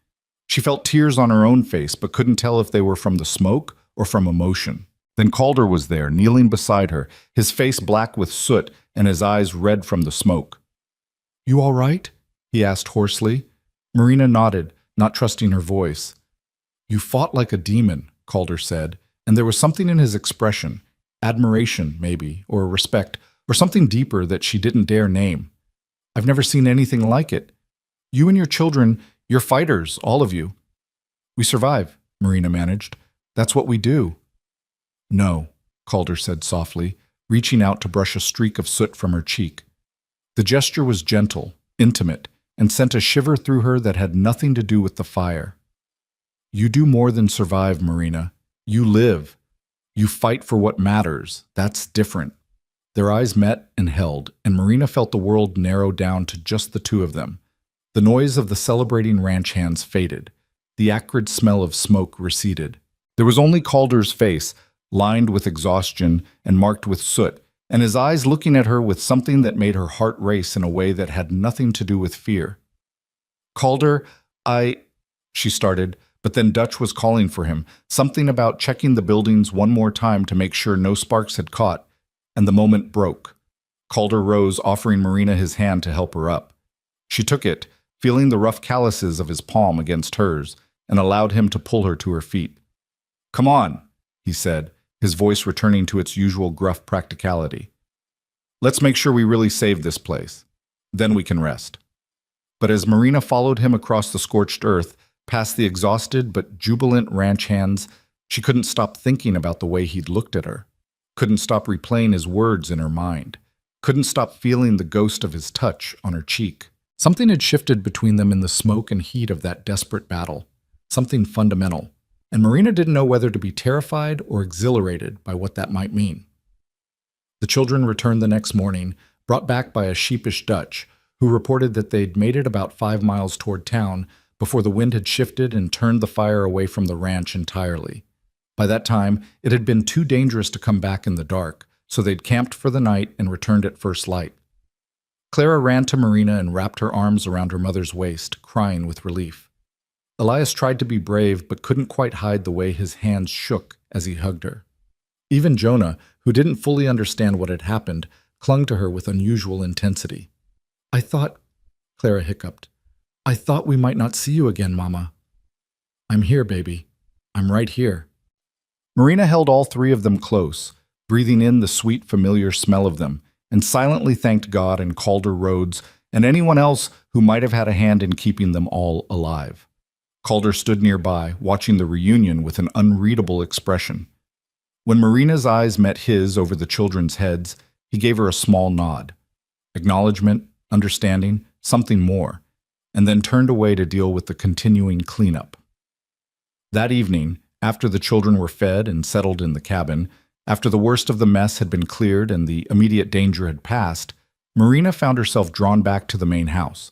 A: She felt tears on her own face, but couldn't tell if they were from the smoke or from emotion. Then Calder was there, kneeling beside her, his face black with soot and his eyes red from the smoke. "You all right?" he asked hoarsely. Marina nodded, not trusting her voice. "You fought like a demon," Calder said, and there was something in his expression, admiration maybe, or respect, or something deeper that she didn't dare name. "I've never seen anything like it. You and your children, you're fighters, all of you." "We survive," Marina managed. "That's what we do." "No," Calder said softly, reaching out to brush a streak of soot from her cheek. The gesture was gentle, intimate, and sent a shiver through her that had nothing to do with the fire. "You do more than survive, Marina. You live. You fight for what matters. That's different." Their eyes met and held, and Marina felt the world narrow down to just the two of them. The noise of the celebrating ranch hands faded. The acrid smell of smoke receded. There was only Calder's face, lined with exhaustion and marked with soot, and his eyes looking at her with something that made her heart race in a way that had nothing to do with fear. "Calder, she started, but then Dutch was calling for him, something about checking the buildings one more time to make sure no sparks had caught, and the moment broke. Calder rose, offering Marina his hand to help her up. She took it, feeling the rough calluses of his palm against hers, and allowed him to pull her to her feet. "Come on," he said, his voice returning to its usual gruff practicality. "Let's make sure we really save this place. Then we can rest." But as Marina followed him across the scorched earth, past the exhausted but jubilant ranch hands, she couldn't stop thinking about the way he'd looked at her, couldn't stop replaying his words in her mind, couldn't stop feeling the ghost of his touch on her cheek. Something had shifted between them in the smoke and heat of that desperate battle, something fundamental, and Marina didn't know whether to be terrified or exhilarated by what that might mean. The children returned the next morning, brought back by a sheepish Dutch, who reported that they'd made it about 5 miles toward town before the wind had shifted and turned the fire away from the ranch entirely. By that time, it had been too dangerous to come back in the dark, so they'd camped for the night and returned at first light. Clara ran to Marina and wrapped her arms around her mother's waist, crying with relief. Elias tried to be brave but couldn't quite hide the way his hands shook as he hugged her. Even Jonah, who didn't fully understand what had happened, clung to her with unusual intensity. "I thought," Clara hiccuped, "I thought we might not see you again, Mama." "I'm here, baby. I'm right here." Marina held all three of them close, breathing in the sweet, familiar smell of them, and silently thanked God and Calder Rhodes and anyone else who might have had a hand in keeping them all alive. Calder stood nearby, watching the reunion with an unreadable expression. When Marina's eyes met his over the children's heads, he gave her a small nod. Acknowledgement, understanding, something more, and then turned away to deal with the continuing cleanup. That evening, after the children were fed and settled in the cabin, after the worst of the mess had been cleared and the immediate danger had passed, Marina found herself drawn back to the main house.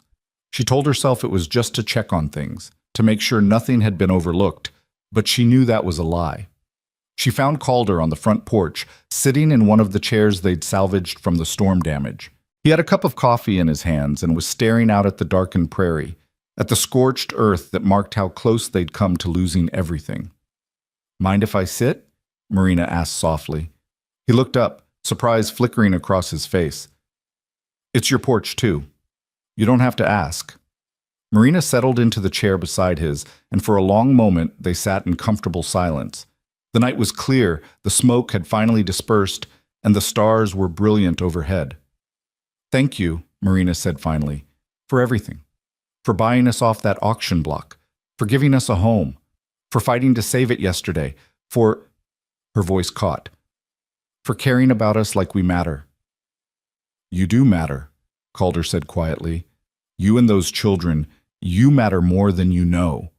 A: She told herself it was just to check on things, to make sure nothing had been overlooked, but she knew that was a lie. She found Calder on the front porch, sitting in one of the chairs they'd salvaged from the storm damage. He had a cup of coffee in his hands and was staring out at the darkened prairie, at the scorched earth that marked how close they'd come to losing everything. "Mind if I sit?" Marina asked softly. He looked up, surprise flickering across his face. "It's your porch, too." You don't have to ask. Marina settled into the chair beside his, and for a long moment they sat in comfortable silence. The night was clear, the smoke had finally dispersed, and the stars were brilliant overhead. "Thank you," Marina said finally, "for everything. For buying us off that auction block, for giving us a home, for fighting to save it yesterday, for—" her voice caught, "for caring about us like we matter." "You do matter," Calder said quietly. "You and those children, you matter more than you know."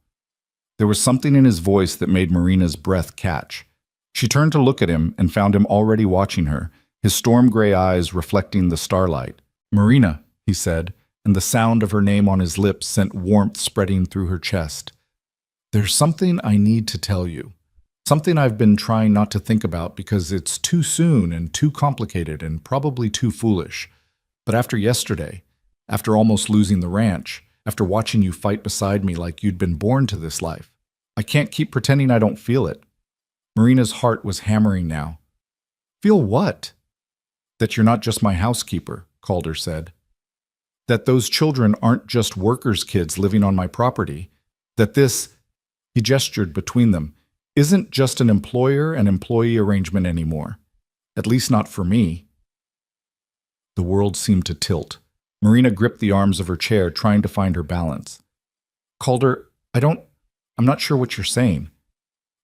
A: There was something in his voice that made Marina's breath catch. She turned to look at him and found him already watching her, his storm-gray eyes reflecting the starlight. "Marina," he said, and the sound of her name on his lips sent warmth spreading through her chest. "There's something I need to tell you. Something I've been trying not to think about because it's too soon and too complicated and probably too foolish. But after yesterday, after almost losing the ranch, after watching you fight beside me like you'd been born to this life, I can't keep pretending I don't feel it." Marina's heart was hammering now. "Feel what?" "That you're not just my housekeeper," Calder said. "That those children aren't just workers' kids living on my property. That this," he gestured between them, "isn't just an employer and employee arrangement anymore. At least not for me." The world seemed to tilt. Marina gripped the arms of her chair, trying to find her balance. "Calder, I'm not sure what you're saying."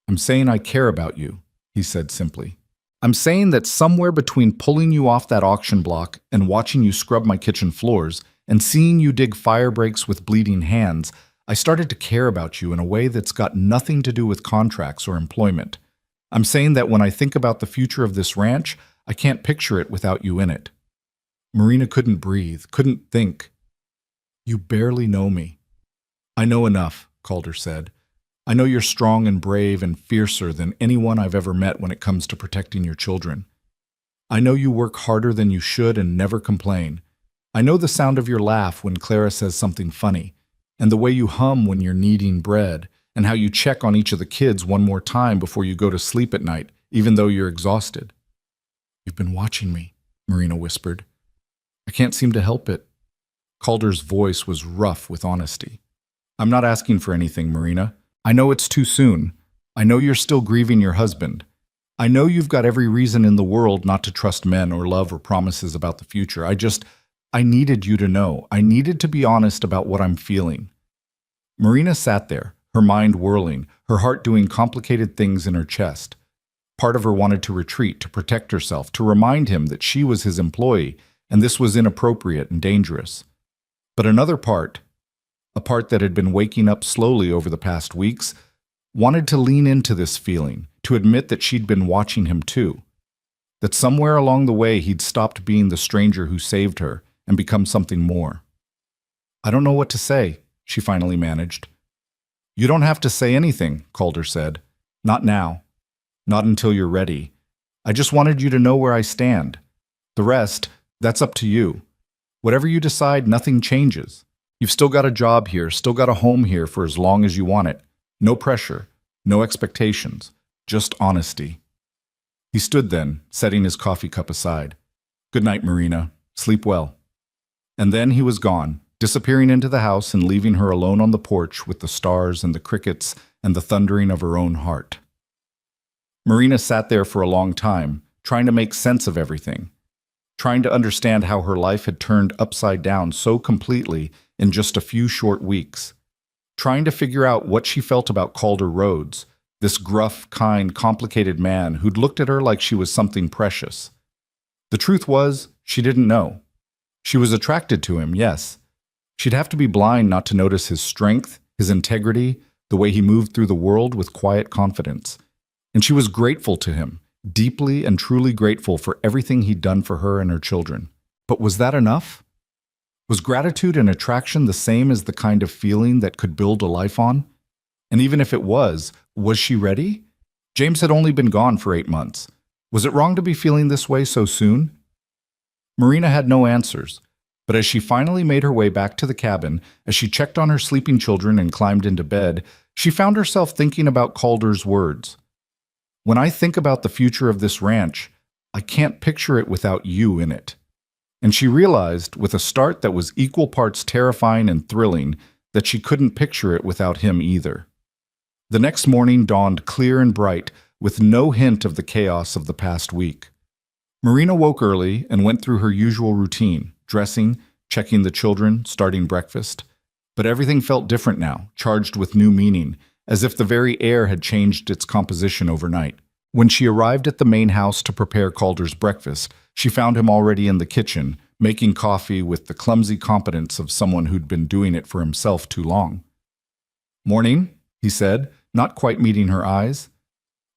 A: "I'm saying I care about you," he said simply. "I'm saying that somewhere between pulling you off that auction block and watching you scrub my kitchen floors and seeing you dig fire breaks with bleeding hands, I started to care about you in a way that's got nothing to do with contracts or employment. I'm saying that when I think about the future of this ranch, I can't picture it without you in it." Marina couldn't breathe, couldn't think. "You barely know me." "I know enough," Calder said. "I know you're strong and brave and fiercer than anyone I've ever met when it comes to protecting your children. I know you work harder than you should and never complain. I know the sound of your laugh when Clara says something funny, and the way you hum when you're kneading bread, and how you check on each of the kids one more time before you go to sleep at night, even though you're exhausted." "You've been watching me," Marina whispered. "I can't seem to help it." Calder's voice was rough with honesty. "I'm not asking for anything, Marina. I know it's too soon. I know you're still grieving your husband. I know you've got every reason in the world not to trust men or love or promises about the future. I needed you to know. I needed to be honest about what I'm feeling." Marina sat there, her mind whirling, her heart doing complicated things in her chest. Part of her wanted to retreat, to protect herself, to remind him that she was his employee, and this was inappropriate and dangerous. But another part, a part that had been waking up slowly over the past weeks, wanted to lean into this feeling, to admit that she'd been watching him too. That somewhere along the way he'd stopped being the stranger who saved her and become something more. "I don't know what to say," she finally managed. "You don't have to say anything," Calder said. "Not now. Not until you're ready. I just wanted you to know where I stand. The rest, that's up to you. Whatever you decide, nothing changes. You've still got a job here, still got a home here for as long as you want it. No pressure, no expectations, just honesty." He stood then, setting his coffee cup aside. "Good night, Marina. Sleep well." And then he was gone, disappearing into the house and leaving her alone on the porch with the stars and the crickets and the thundering of her own heart. Marina sat there for a long time, trying to make sense of everything, trying to understand how her life had turned upside down so completely in just a few short weeks, trying to figure out what she felt about Calder Rhodes, this gruff, kind, complicated man who'd looked at her like she was something precious. The truth was, she didn't know. She was attracted to him, yes. She'd have to be blind not to notice his strength, his integrity, the way he moved through the world with quiet confidence. And she was grateful to him, deeply and truly grateful for everything he'd done for her and her children. But was that enough? Was gratitude and attraction the same as the kind of feeling that could build a life on? And even if it was she ready? James had only been gone for 8 months. Was it wrong to be feeling this way so soon? Marina had no answers, but as she finally made her way back to the cabin, as she checked on her sleeping children and climbed into bed, she found herself thinking about Calder's words. "When I think about the future of this ranch, I can't picture it without you in it. and she realized, with a start that was equal parts terrifying and thrilling, that she couldn't picture it without him either. The next morning dawned clear and bright, with no hint of the chaos of the past week. Marina woke early and went through her usual routine, dressing, checking the children, starting breakfast. But everything felt different now, charged with new meaning, as if the very air had changed its composition overnight. When she arrived at the main house to prepare Calder's breakfast, she found him already in the kitchen, making coffee with the clumsy competence of someone who'd been doing it for himself too long. "Morning," he said, not quite meeting her eyes.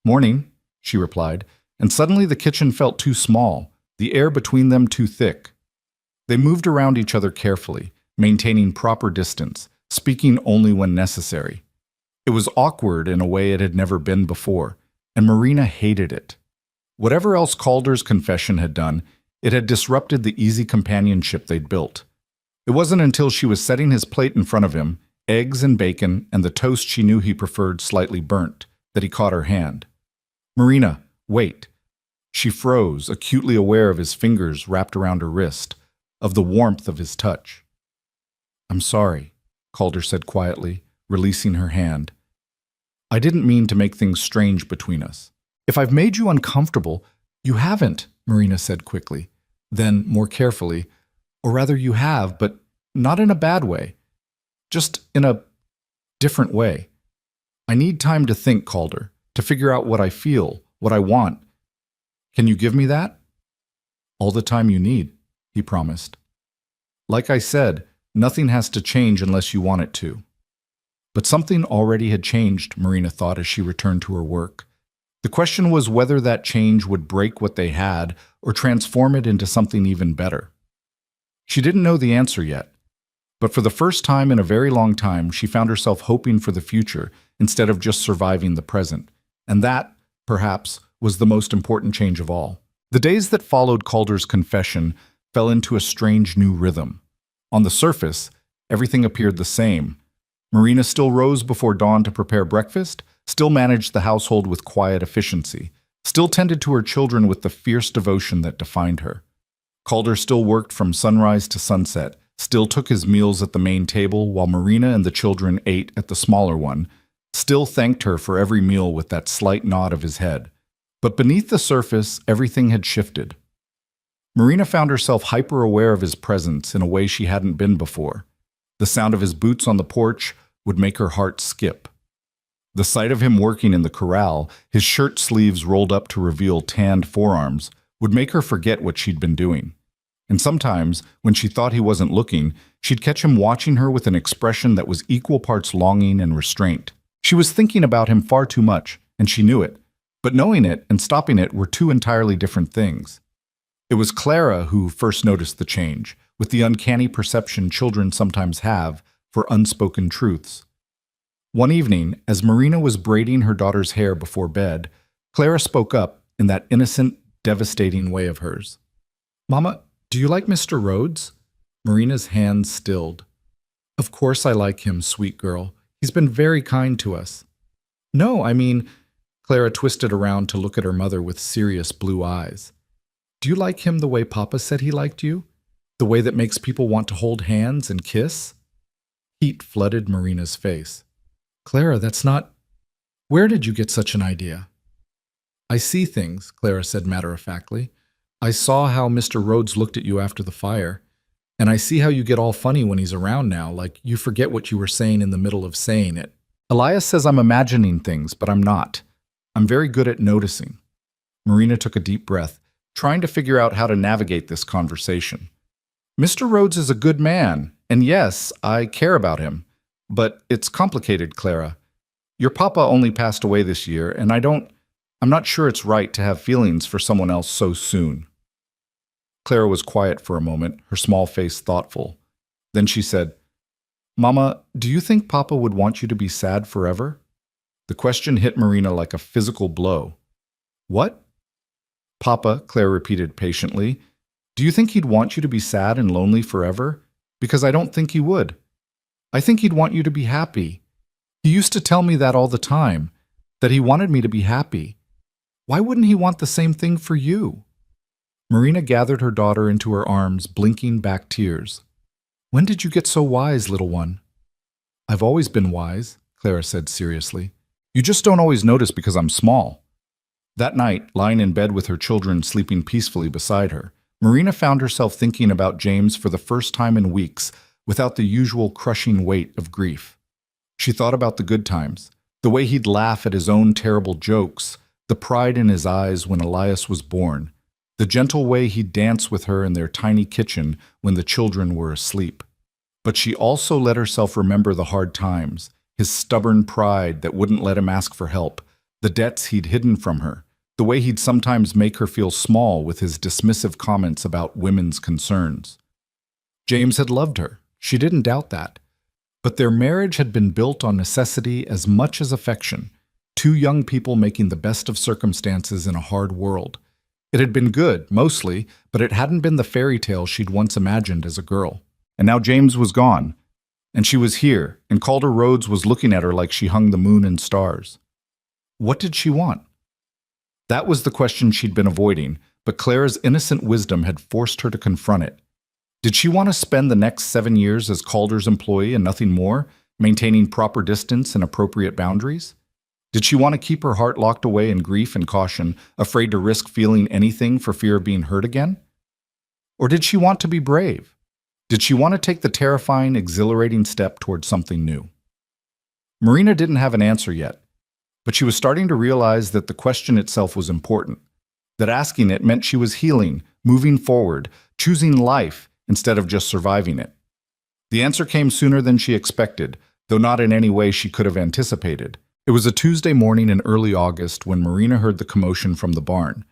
A: "Morning," she replied, and suddenly the kitchen felt too small, the air between them too thick. They moved around each other carefully, maintaining proper distance, speaking only when necessary. It was awkward in a way it had never been before, and Marina hated it. Whatever else Calder's confession had done, it had disrupted the easy companionship they'd built. It wasn't until she was setting his plate in front of him, eggs and bacon and the toast she knew he preferred slightly burnt, that he caught her hand. "Marina, wait." She froze, acutely aware of his fingers wrapped around her wrist, of the warmth of his touch. "I'm sorry," Calder said quietly, releasing her hand. "I didn't mean to make things strange between us. If I've made you uncomfortable—" "You haven't," Marina said quickly. Then, more carefully, "Or rather you have, but not in a bad way. Just in a different way. I need time to think, Calder, to figure out what I feel, what I want. Can you give me that?" "All the time you need," he promised. "Like I said, nothing has to change unless you want it to." But something already had changed, Marina thought as she returned to her work. The question was whether that change would break what they had or transform it into something even better. She didn't know the answer yet, but for the first time in a very long time, she found herself hoping for the future instead of just surviving the present. And that, perhaps, was the most important change of all. The days that followed Calder's confession fell into a strange new rhythm. On the surface, everything appeared the same. Marina still rose before dawn to prepare breakfast, still managed the household with quiet efficiency, still tended to her children with the fierce devotion that defined her. Calder still worked from sunrise to sunset, still took his meals at the main table while Marina and the children ate at the smaller one, still thanked her for every meal with that slight nod of his head. But beneath the surface, everything had shifted. Marina found herself hyper-aware of his presence in a way she hadn't been before. The sound of his boots on the porch would make her heart skip. The sight of him working in the corral, his shirt sleeves rolled up to reveal tanned forearms, would make her forget what she'd been doing. And sometimes, when she thought he wasn't looking, she'd catch him watching her with an expression that was equal parts longing and restraint. She was thinking about him far too much, and she knew it. But knowing it and stopping it were two entirely different things. It was Clara who first noticed the change, with the uncanny perception children sometimes have for unspoken truths. One evening, as Marina was braiding her daughter's hair before bed, Clara spoke up in that innocent, devastating way of hers. "Mama, do you like Mr. Rhodes?" Marina's hands stilled. "Of course I like him, sweet girl. He's been very kind to us." "No, I mean—" Clara twisted around to look at her mother with serious blue eyes. "Do you like him the way Papa said he liked you? The way that makes people want to hold hands and kiss?" Heat flooded Marina's face. "Clara, that's not— Where did you get such an idea?" "I see things," Clara said matter-of-factly. "I saw how Mr. Rhodes looked at you after the fire, and I see how you get all funny when he's around now, like you forget what you were saying in the middle of saying it. Elias says I'm imagining things, but I'm not. I'm very good at noticing." Marina took a deep breath, trying to figure out how to navigate this conversation. "Mr. Rhodes is a good man, and yes, I care about him. But it's complicated, Clara. Your papa only passed away this year, and I'm not sure it's right to have feelings for someone else so soon." Clara was quiet for a moment, her small face thoughtful. Then she said, "Mama, do you think Papa would want you to be sad forever?" The question hit Marina like a physical blow. "What?" "Papa," Claire repeated patiently, "do you think he'd want you to be sad and lonely forever? Because I don't think he would. I think he'd want you to be happy. He used to tell me that all the time, that he wanted me to be happy. Why wouldn't he want the same thing for you?" Marina gathered her daughter into her arms, blinking back tears. "When did you get so wise, little one?" "I've always been wise," Clara said seriously. "You just don't always notice because I'm small." That night, lying in bed with her children sleeping peacefully beside her, Marina found herself thinking about James for the first time in weeks without the usual crushing weight of grief. She thought about the good times, the way he'd laugh at his own terrible jokes, the pride in his eyes when Elias was born, the gentle way he'd dance with her in their tiny kitchen when the children were asleep. But she also let herself remember the hard times, his stubborn pride that wouldn't let him ask for help, the debts he'd hidden from her, the way he'd sometimes make her feel small with his dismissive comments about women's concerns. James had loved her. She didn't doubt that. But their marriage had been built on necessity as much as affection, two young people making the best of circumstances in a hard world. It had been good, mostly, but it hadn't been the fairy tale she'd once imagined as a girl. And now James was gone, and she was here, and Calder Rhodes was looking at her like she hung the moon and stars. What did she want? That was the question she'd been avoiding, but Clara's innocent wisdom had forced her to confront it. Did she want to spend the next 7 years as Calder's employee and nothing more, maintaining proper distance and appropriate boundaries? Did she want to keep her heart locked away in grief and caution, afraid to risk feeling anything for fear of being hurt again? Or did she want to be brave? Did she want to take the terrifying, exhilarating step towards something new? Marina didn't have an answer yet, but she was starting to realize that the question itself was important, that asking it meant she was healing, moving forward, choosing life instead of just surviving it. The answer came sooner than she expected, though not in any way she could have anticipated. It was a Tuesday morning in early August when Marina heard the commotion from the barn,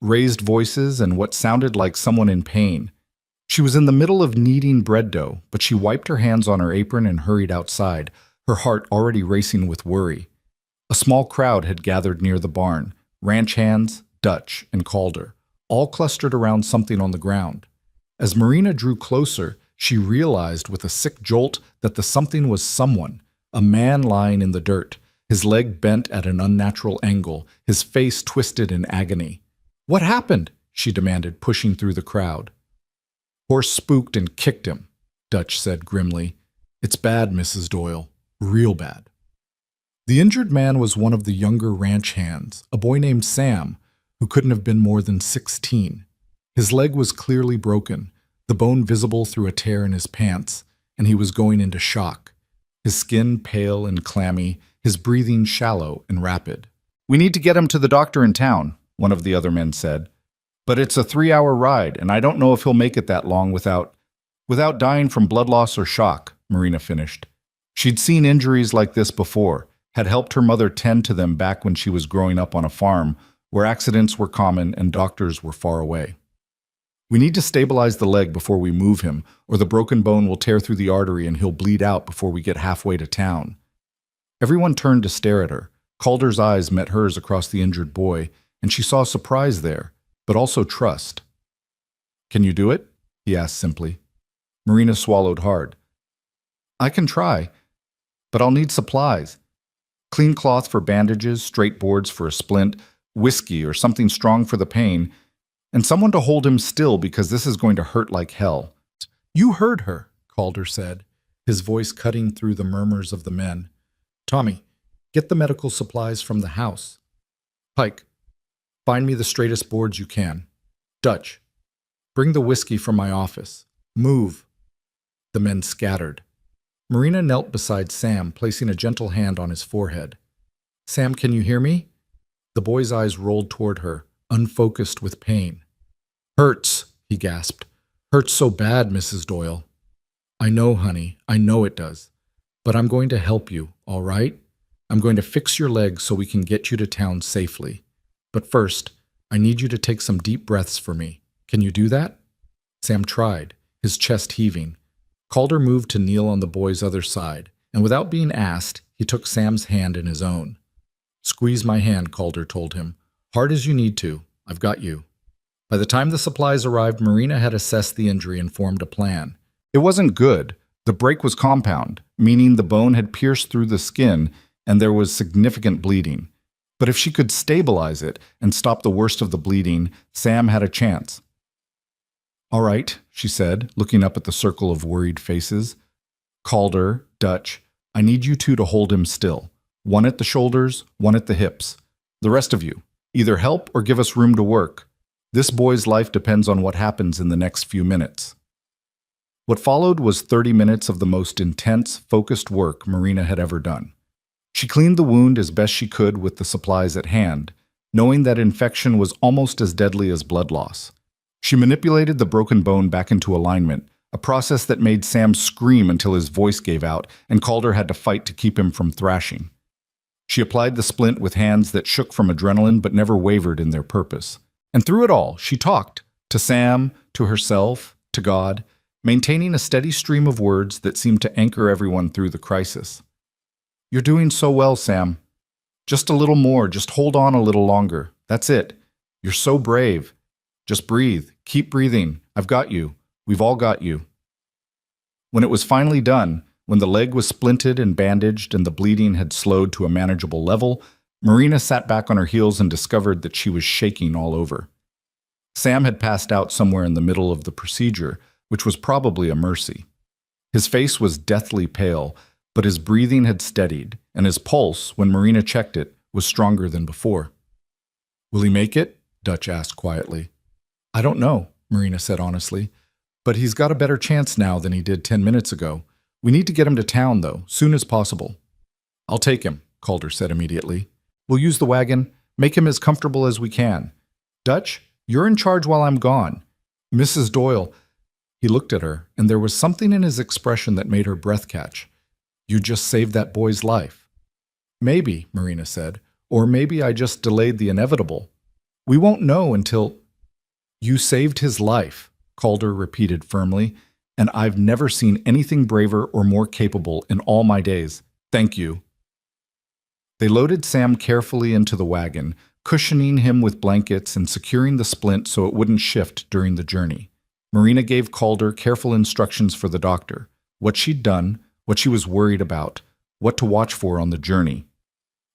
A: raised voices and what sounded like someone in pain. She was in the middle of kneading bread dough, but she wiped her hands on her apron and hurried outside, her heart already racing with worry. A small crowd had gathered near the barn, ranch hands, Dutch, and Calder, all clustered around something on the ground. As Marina drew closer, she realized with a sick jolt that the something was someone, a man lying in the dirt, his leg bent at an unnatural angle, his face twisted in agony. "What happened?" she demanded, pushing through the crowd. "Horse spooked and kicked him," Dutch said grimly. "It's bad, Mrs. Doyle. Real bad." The injured man was one of the younger ranch hands, a boy named Sam, who couldn't have been more than 16. His leg was clearly broken, the bone visible through a tear in his pants, and he was going into shock. His skin pale and clammy, his breathing shallow and rapid. "We need to get him to the doctor in town," one of the other men said. "But it's a 3-hour ride, and I don't know if he'll make it that long without dying from blood loss or shock," Marina finished. She'd seen injuries like this before, had helped her mother tend to them back when she was growing up on a farm where accidents were common and doctors were far away. "We need to stabilize the leg before we move him, or the broken bone will tear through the artery and he'll bleed out before we get halfway to town." Everyone turned to stare at her. Calder's eyes met hers across the injured boy, and she saw surprise there, but also trust. "Can you do it?" he asked simply. Marina swallowed hard. "I can try, but I'll need supplies. Clean cloth for bandages, straight boards for a splint, whiskey or something strong for the pain, and someone to hold him still because this is going to hurt like hell." "You heard her," Calder said, his voice cutting through the murmurs of the men. "Tommy, get the medical supplies from the house. Pike, find me the straightest boards you can. Dutch, bring the whiskey from my office. Move." The men scattered. Marina knelt beside Sam, placing a gentle hand on his forehead. "Sam, can you hear me?" The boy's eyes rolled toward her, unfocused with pain. "Hurts," he gasped. "Hurts so bad, Mrs. Doyle." "I know, honey, I know it does. But I'm going to help you, all right? I'm going to fix your leg so we can get you to town safely. But first, I need you to take some deep breaths for me. Can you do that?" Sam tried, his chest heaving. Calder moved to kneel on the boy's other side, and without being asked, he took Sam's hand in his own. "Squeeze my hand," Calder told him. "Hard as you need to. I've got you." By the time the supplies arrived, Marina had assessed the injury and formed a plan. It wasn't good. The break was compound, meaning the bone had pierced through the skin and there was significant bleeding. But if she could stabilize it and stop the worst of the bleeding, Sam had a chance. All right, she said, looking up at the circle of worried faces. Calder, Dutch, I need you two to hold him still. One at the shoulders, one at the hips. The rest of you, either help or give us room to work. This boy's life depends on what happens in the next few minutes. What followed was 30 minutes of the most intense, focused work Marina had ever done. She cleaned the wound as best she could with the supplies at hand, knowing that infection was almost as deadly as blood loss. She manipulated the broken bone back into alignment, a process that made Sam scream until his voice gave out and Calder had to fight to keep him from thrashing. She applied the splint with hands that shook from adrenaline but never wavered in their purpose. And through it all, she talked, to Sam, to herself, to God, maintaining a steady stream of words that seemed to anchor everyone through the crisis. You're doing so well, Sam. Just a little more, just hold on a little longer. That's it. You're so brave. Just breathe. Keep breathing. I've got you. We've all got you. When it was finally done, when the leg was splinted and bandaged and the bleeding had slowed to a manageable level, Marina sat back on her heels and discovered that she was shaking all over. Sam had passed out somewhere in the middle of the procedure, which was probably a mercy. His face was deathly pale, but his breathing had steadied, and his pulse, when Marina checked it, was stronger than before. Will he make it? Dutch asked quietly. I don't know, Marina said honestly, but he's got a better chance now than he did 10 minutes ago. We need to get him to town, though, soon as possible. I'll take him, Calder said immediately. We'll use the wagon, make him as comfortable as we can. Dutch, you're in charge while I'm gone. Mrs. Doyle. He looked at her, and there was something in his expression that made her breath catch. You just saved that boy's life. Maybe, Marina said, or maybe I just delayed the inevitable. We won't know until... You saved his life, Calder repeated firmly, and I've never seen anything braver or more capable in all my days. Thank you. They loaded Sam carefully into the wagon, cushioning him with blankets and securing the splint so it wouldn't shift during the journey. Marina gave Calder careful instructions for the doctor, what she'd done, what she was worried about, what to watch for on the journey.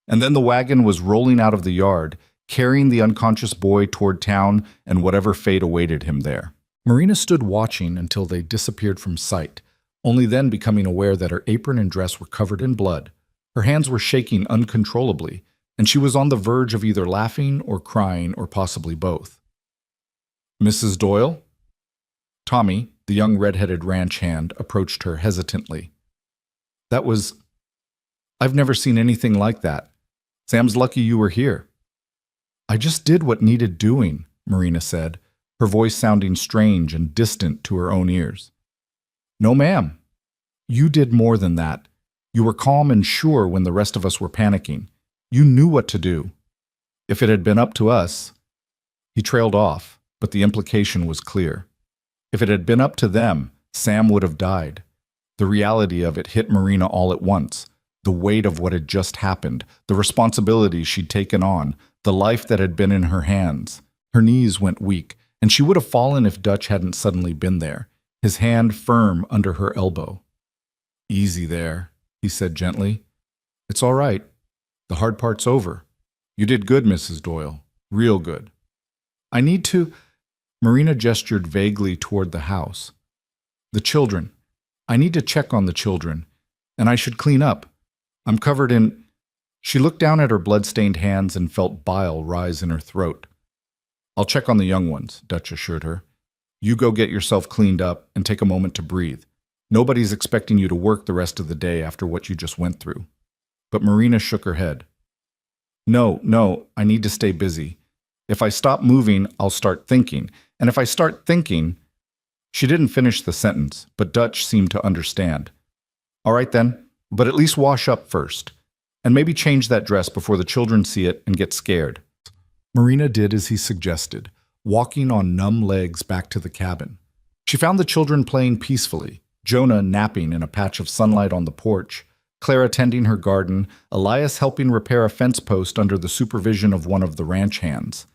A: And then the wagon was rolling out of the yard, carrying the unconscious boy toward town and whatever fate awaited him there. Marina stood watching until they disappeared from sight, only then becoming aware that her apron and dress were covered in blood. Her hands were shaking uncontrollably, and she was on the verge of either laughing or crying or possibly both. Mrs. Doyle? Tommy, the young red-headed ranch hand, approached her hesitantly. I've never seen anything like that. Sam's lucky you were here. I just did what needed doing, Marina said, her voice sounding strange and distant to her own ears. No, ma'am. You did more than that. You were calm and sure when the rest of us were panicking. You knew what to do. If it had been up to us... He trailed off, but the implication was clear. If it had been up to them, Sam would have died. The reality of it hit Marina all at once. The weight of what had just happened, the responsibility she'd taken on, the life that had been in her hands. Her knees went weak, and she would have fallen if Dutch hadn't suddenly been there, his hand firm under her elbow. Easy there, he said gently. It's all right. The hard part's over. You did good, Mrs. Doyle. Real good. I need to... Marina gestured vaguely toward the house. The children. I need to check on the children. And I should clean up. I'm covered in... She looked down at her blood-stained hands and felt bile rise in her throat. I'll check on the young ones, Dutch assured her. You go get yourself cleaned up and take a moment to breathe. Nobody's expecting you to work the rest of the day after what you just went through. But Marina shook her head. No, I need to stay busy. If I stop moving, I'll start thinking. And if I start thinking... She didn't finish the sentence, but Dutch seemed to understand. All right then, but at least wash up first. And maybe change that dress before the children see it and get scared. Marina did as he suggested, walking on numb legs back to the cabin. She found the children playing peacefully, Jonah napping in a patch of sunlight on the porch, Clara tending her garden, Elias helping repair a fence post under the supervision of one of the ranch hands.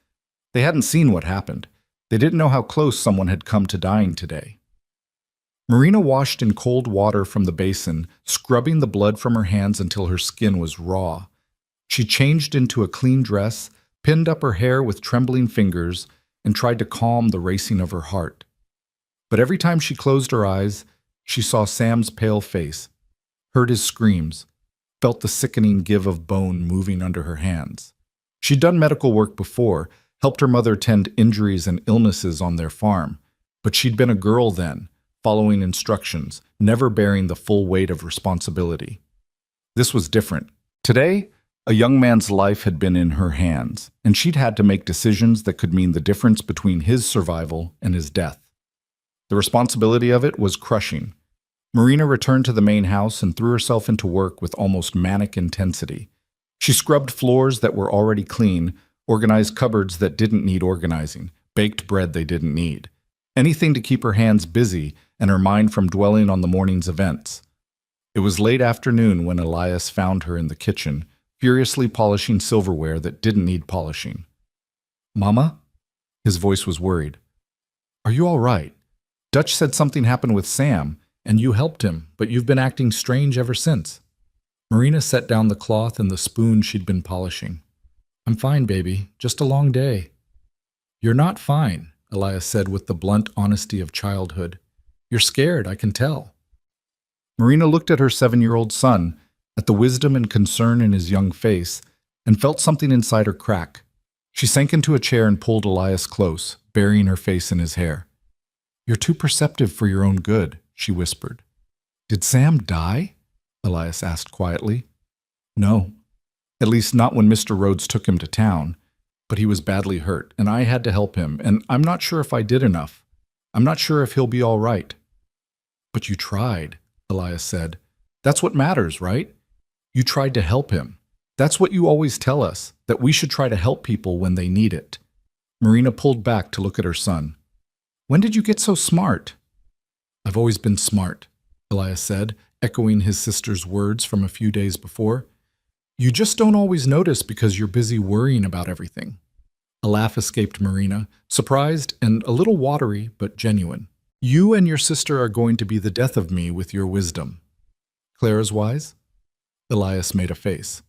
A: They hadn't seen what happened. They didn't know how close someone had come to dying today. Marina washed in cold water from the basin, scrubbing the blood from her hands until her skin was raw. She changed into a clean dress, pinned up her hair with trembling fingers, and tried to calm the racing of her heart. But every time she closed her eyes, she saw Sam's pale face, heard his screams, felt the sickening give of bone moving under her hands. She'd done medical work before, helped her mother tend injuries and illnesses on their farm, but she'd been a girl then, following instructions, never bearing the full weight of responsibility. This was different. Today, a young man's life had been in her hands, and she'd had to make decisions that could mean the difference between his survival and his death. The responsibility of it was crushing. Marina returned to the main house and threw herself into work with almost manic intensity. She scrubbed floors that were already clean, organized cupboards that didn't need organizing, baked bread they didn't need. Anything to keep her hands busy and her mind from dwelling on the morning's events. It was late afternoon when Elias found her in the kitchen, furiously polishing silverware that didn't need polishing. "Mama?" His voice was worried. "Are you all right? Dutch said something happened with Sam, and you helped him, but you've been acting strange ever since." Marina set down the cloth and the spoon she'd been polishing. "I'm fine, baby. Just a long day." "You're not fine," Elias said with the blunt honesty of childhood. "You're scared, I can tell." Marina looked at her 7-year-old son, at the wisdom and concern in his young face, and felt something inside her crack. She sank into a chair and pulled Elias close, burying her face in his hair. "You're too perceptive for your own good," she whispered. "Did Sam die?" Elias asked quietly. "No. At least not when Mr. Rhodes took him to town. But he was badly hurt, and I had to help him, and I'm not sure if I did enough. I'm not sure if he'll be all right." "But you tried," Elias said. "That's what matters, right? You tried to help him. That's what you always tell us, that we should try to help people when they need it." Marina pulled back to look at her son. "When did you get so smart?" "I've always been smart," Elias said, echoing his sister's words from a few days before. "You just don't always notice because you're busy worrying about everything." A laugh escaped Marina, surprised and a little watery, but genuine. "You and your sister are going to be the death of me with your wisdom." "Clara's wise?" Elias made a face.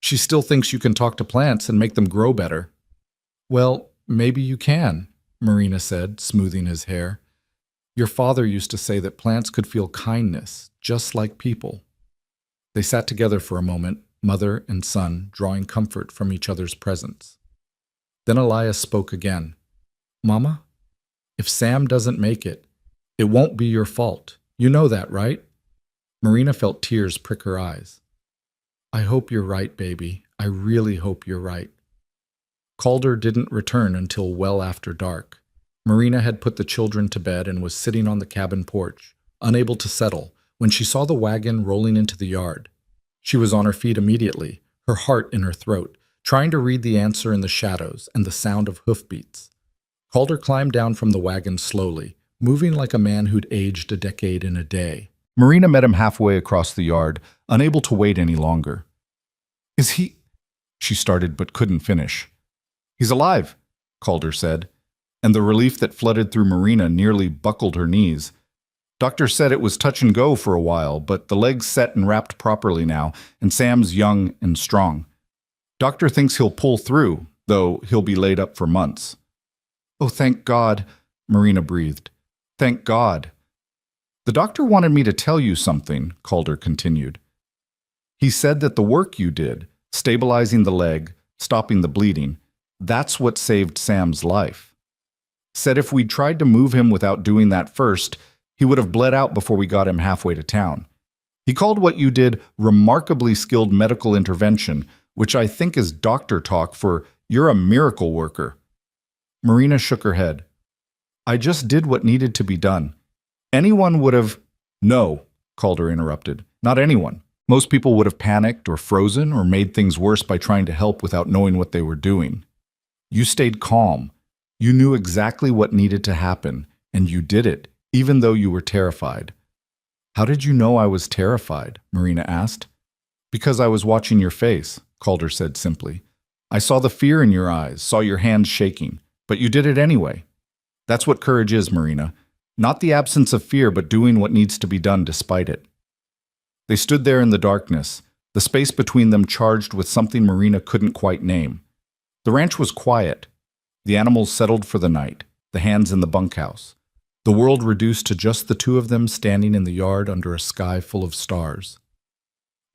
A: "She still thinks you can talk to plants and make them grow better." "Well, maybe you can," Marina said, smoothing his hair. "Your father used to say that plants could feel kindness, just like people." They sat together for a moment, mother and son, drawing comfort from each other's presence. Then Elias spoke again. "Mama, if Sam doesn't make it, it won't be your fault. You know that, right?" Marina felt tears prick her eyes. "I hope you're right, baby. I really hope you're right." Calder didn't return until well after dark. Marina had put the children to bed and was sitting on the cabin porch, unable to settle, when she saw the wagon rolling into the yard. She was on her feet immediately, her heart in her throat, trying to read the answer in the shadows and the sound of hoofbeats. Calder climbed down from the wagon slowly, moving like a man who'd aged a decade in a day. Marina met him halfway across the yard, unable to wait any longer. "Is he—" she started but couldn't finish. "He's alive," Calder said, and the relief that flooded through Marina nearly buckled her knees. "Doctor said it was touch and go for a while, but the leg's set and wrapped properly now, and Sam's young and strong. Doctor thinks he'll pull through, though he'll be laid up for months." "Oh, thank God," Marina breathed. "Thank God." "The doctor wanted me to tell you something," Calder continued. "He said that the work you did, stabilizing the leg, stopping the bleeding, that's what saved Sam's life. Said if we'd tried to move him without doing that first, he would have bled out before we got him halfway to town. He called what you did remarkably skilled medical intervention, which I think is doctor talk for you're a miracle worker." Marina shook her head. "I just did what needed to be done. Anyone would have—" "No," Calder interrupted. "Not anyone. Most people would have panicked or frozen or made things worse by trying to help without knowing what they were doing. You stayed calm. You knew exactly what needed to happen, and you did it, even though you were terrified." "How did you know I was terrified?" Marina asked. "Because I was watching your face," Calder said simply. "I saw the fear in your eyes, saw your hands shaking, but you did it anyway. That's what courage is, Marina. Not the absence of fear, but doing what needs to be done despite it." They stood there in the darkness, the space between them charged with something Marina couldn't quite name. The ranch was quiet. The animals settled for the night, the hands in the bunkhouse. The world reduced to just the two of them standing in the yard under a sky full of stars.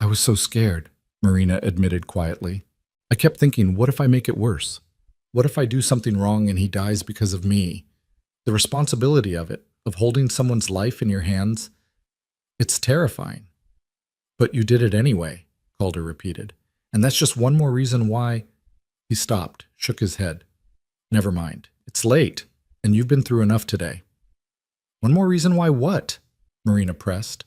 A: I was so scared, Marina admitted quietly. I kept thinking, what if I make it worse? What if I do something wrong and he dies because of me? The responsibility of it, of holding someone's life in your hands, it's terrifying. But you did it anyway, Calder repeated. And that's just one more reason why. He stopped, shook his head. Never mind. It's late, and you've been through enough today. One more reason why what? Marina pressed.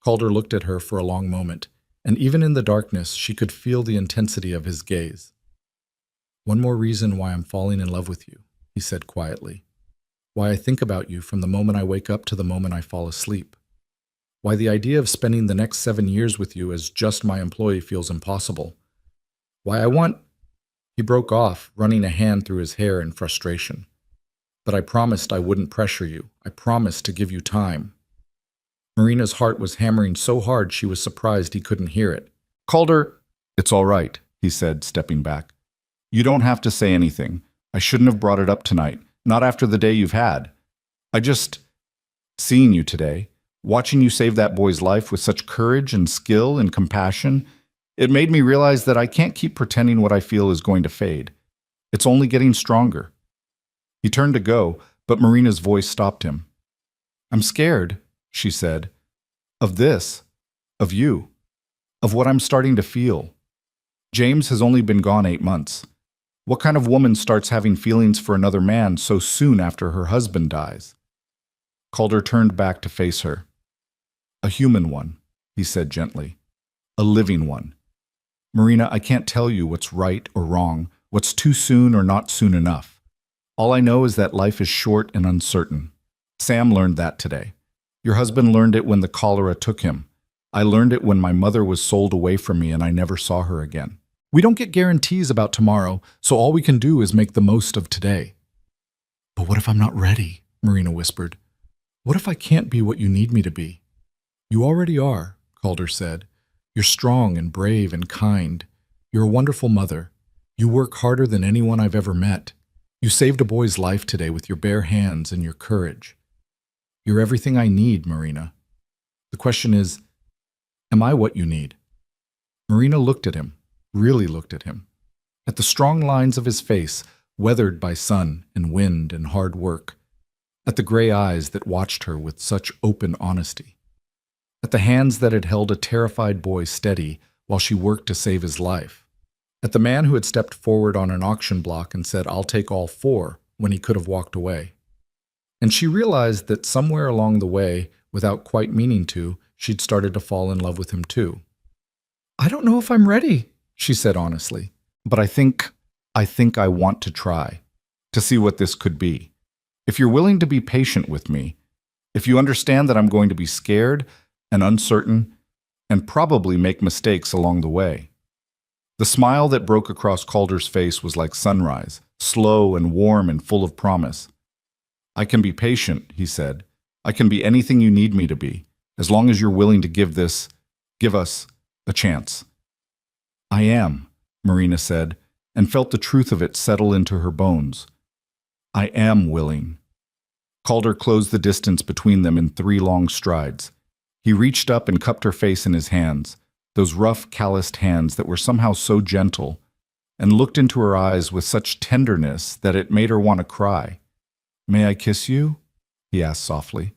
A: Calder looked at her for a long moment, and even in the darkness she could feel the intensity of his gaze. One more reason why I'm falling in love with you, he said quietly. Why I think about you from the moment I wake up to the moment I fall asleep. Why the idea of spending the next 7 years with you as just my employee feels impossible. Why I want... He broke off, running a hand through his hair in frustration. But I promised I wouldn't pressure you. I promised to give you time. Marina's heart was hammering so hard she was surprised he couldn't hear it. Calder, it's all right, he said, stepping back. You don't have to say anything. I shouldn't have brought it up tonight, not after the day you've had. Seeing you today, watching you save that boy's life with such courage and skill and compassion, it made me realize that I can't keep pretending what I feel is going to fade. It's only getting stronger. He turned to go, but Marina's voice stopped him. I'm scared, she said, of this, of you, of what I'm starting to feel. James has only been gone 8 months. What kind of woman starts having feelings for another man so soon after her husband dies? Calder turned back to face her. A human one, he said gently. A living one. Marina, I can't tell you what's right or wrong, what's too soon or not soon enough. All I know is that life is short and uncertain. Sam learned that today. Your husband learned it when the cholera took him. I learned it when my mother was sold away from me and I never saw her again. We don't get guarantees about tomorrow, so all we can do is make the most of today. But what if I'm not ready? Marina whispered. What if I can't be what you need me to be? You already are, Calder said. You're strong and brave and kind. You're a wonderful mother. You work harder than anyone I've ever met. You saved a boy's life today with your bare hands and your courage. You're everything I need, Marina. The question is, am I what you need? Marina looked at him, really looked at him, at the strong lines of his face, weathered by sun and wind and hard work, at the gray eyes that watched her with such open honesty, at the hands that had held a terrified boy steady while she worked to save his life, at the man who had stepped forward on an auction block and said, I'll take all 4, when he could have walked away. And she realized that somewhere along the way, without quite meaning to, she'd started to fall in love with him too. I don't know if I'm ready, she said honestly, but I think I want to try, to see what this could be. If you're willing to be patient with me, if you understand that I'm going to be scared and uncertain and probably make mistakes along the way. The smile that broke across Calder's face was like sunrise, slow and warm and full of promise. I can be patient, he said. I can be anything you need me to be, as long as you're willing to give us a chance. I am, Marina said, and felt the truth of it settle into her bones. I am willing. Calder closed the distance between them in 3 long strides. He reached up and cupped her face in his hands, those rough, calloused hands that were somehow so gentle, and looked into her eyes with such tenderness that it made her want to cry. May I kiss you? He asked softly.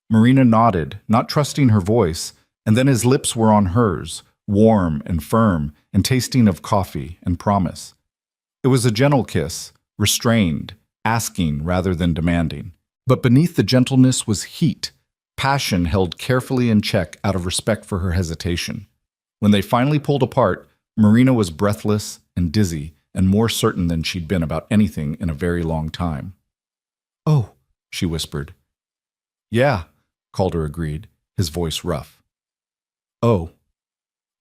A: Marina nodded, not trusting her voice, and then his lips were on hers, warm and firm and tasting of coffee and promise. It was a gentle kiss, restrained, asking rather than demanding. But beneath the gentleness was heat, passion held carefully in check out of respect for her hesitation. When they finally pulled apart, Marina was breathless and dizzy and more certain than she'd been about anything in a very long time. Oh, she whispered. Yeah, Calder agreed, his voice rough. Oh.